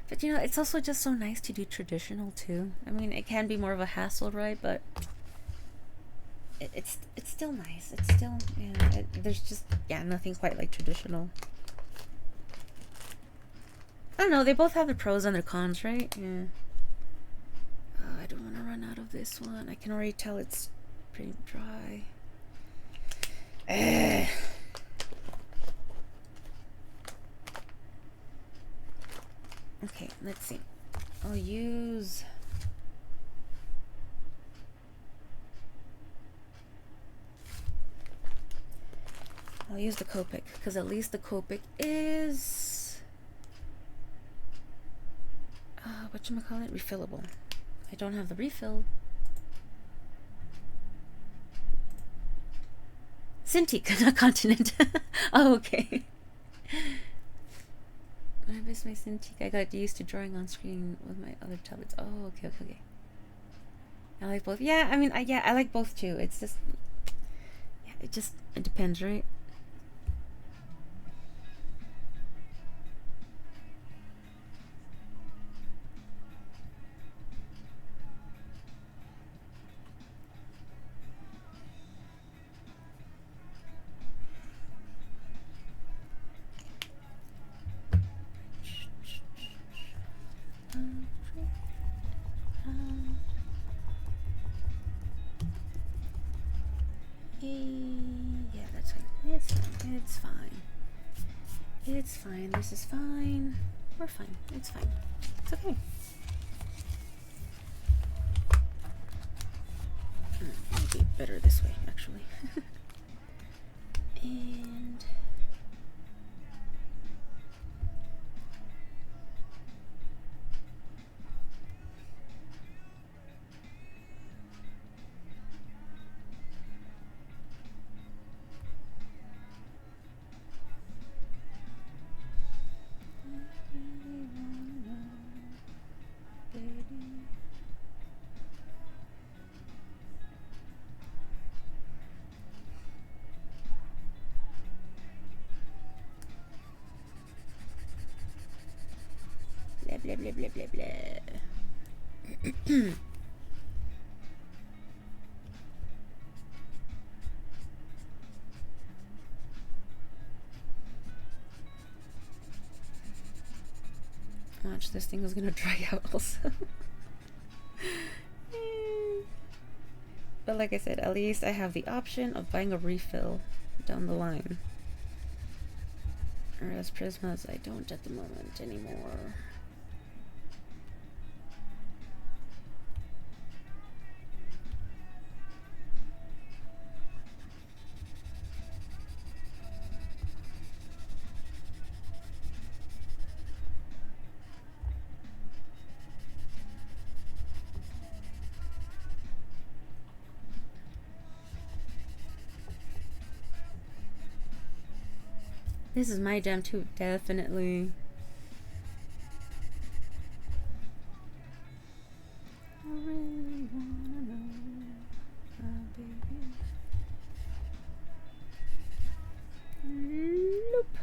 But you know, it's also just so nice to do traditional too. I mean, it can be more of a hassle, right? But it's still nice. It's still, yeah, there's just, yeah, nothing quite like traditional. I don't know, they both have their pros and their cons, right? Yeah. Oh, I don't want to run out of this one. I can already tell it's pretty dry. Okay, let's see. I'll use... the Copic, because at least the Copic is... whatchamacallit? Refillable. I don't have the refill. Cintiq, not Continent. Oh, okay. I miss my Cintiq. I got used to drawing on screen with my other tablets. Oh, okay. I like both. Yeah, I mean, I like both too. It's just, yeah, it depends, right? It's fine. This is fine. We're fine. It's fine. It's okay. Might be better this way, actually. And blah blah blah blah blah blah. Watch, this thing is gonna dry out also. But like I said, at least I have the option of buying a refill down the line. Whereas Prismas, I don't at the moment anymore. This is my jam too, definitely. I really wanna know my baby. Nope.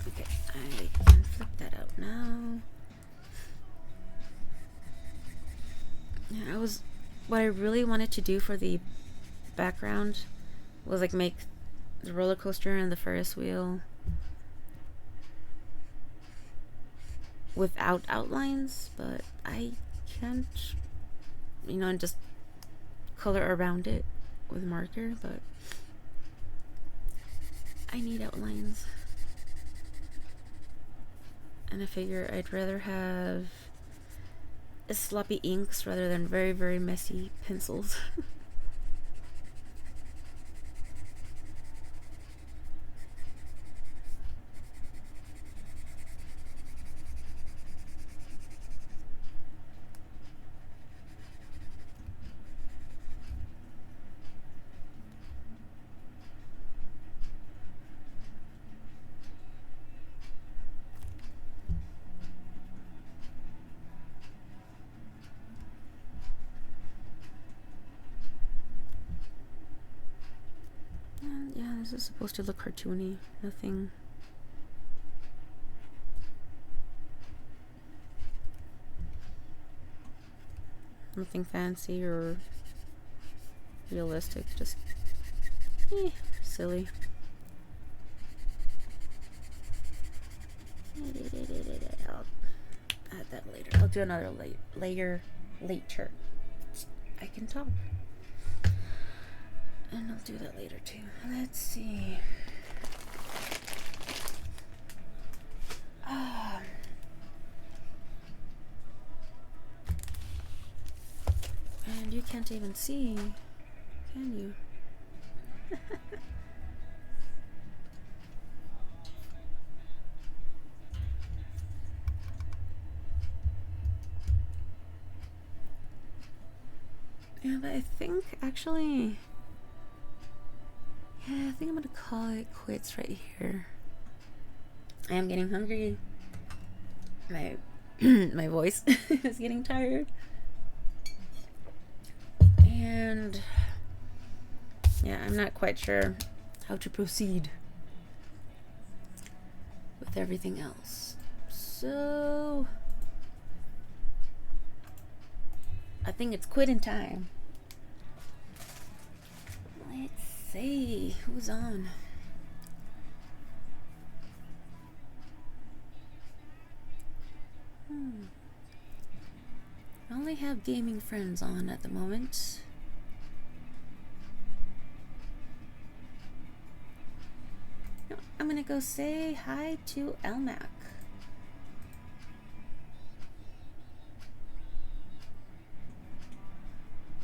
Okay, I can flip that out now. Yeah, what I really wanted to do for the background was like make the roller coaster and the Ferris wheel without outlines, but I can't, just color around it with marker, but I need outlines. And I figure I'd rather have sloppy inks rather than very, very messy pencils. Yeah, this is supposed to look cartoony. Nothing fancy or realistic, just silly. I'll add that later. I'll do another layer later. I can talk. And I'll do that later too. Let's see. And you can't even see, can you? Yeah, but I think actually, I think I'm gonna call it quits right here. I am getting hungry. My my voice is getting tired. And yeah, I'm not quite sure how to proceed with everything else. So I think it's quitting time. Let's see who's on. I only have gaming friends on at the moment. go say hi to Elmac.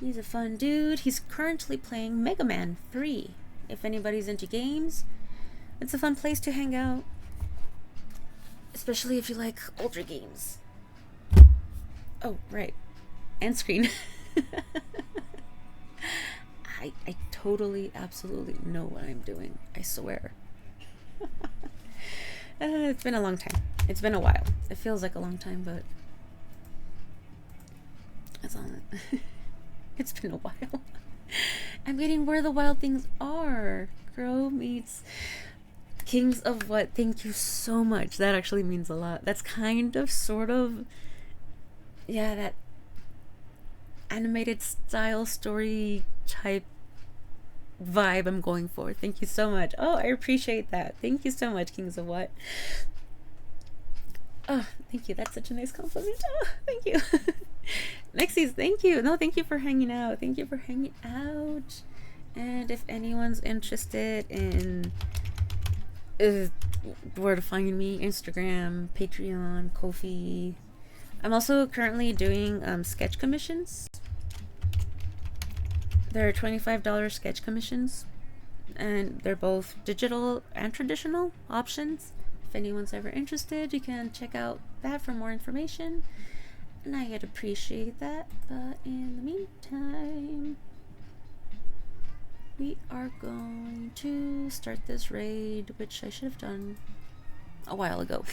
He's a fun dude. He's currently playing Mega Man 3. If anybody's into games, it's a fun place to hang out. Especially if you like older games. Oh, right. End screen. I totally, absolutely know what I'm doing. I swear. It's been a long time. It's been a while. It feels like a long time, but that's all. It's been a while. I'm getting Where the Wild Things Are. Girl meets Kings of What? Thank you so much. That actually means a lot. That's kind of, sort of, yeah, that animated style story type vibe I'm going for. Thank you so much. Oh, I appreciate that. Thank you so much, Kings of What? Oh, thank you. That's such a nice compliment. Oh, thank you. Nexies, thank you. No, thank you for hanging out. Thank you for hanging out. And if anyone's interested in where to find me, Instagram, Patreon, Ko-fi. I'm also currently doing sketch commissions. They're $25 sketch commissions, and they're both digital and traditional options. If anyone's ever interested, you can check out that for more information, and I'd appreciate that. But in the meantime, we are going to start this raid, which I should have done a while ago.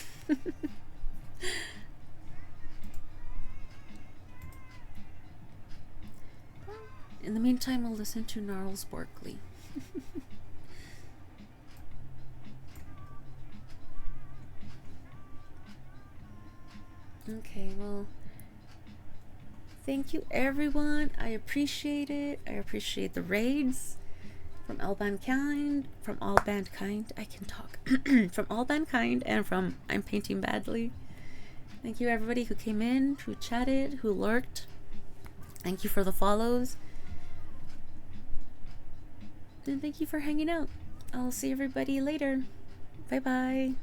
In the meantime, we'll listen to Gnarls Barkley. Okay, well, thank you everyone. I appreciate it. I appreciate the raids from All Mankind, I can talk. From All Mankind and from I'm Painting Badly. Thank you everybody who came in, who chatted, who lurked. Thank you for the follows. And thank you for hanging out. I'll see everybody later. Bye bye.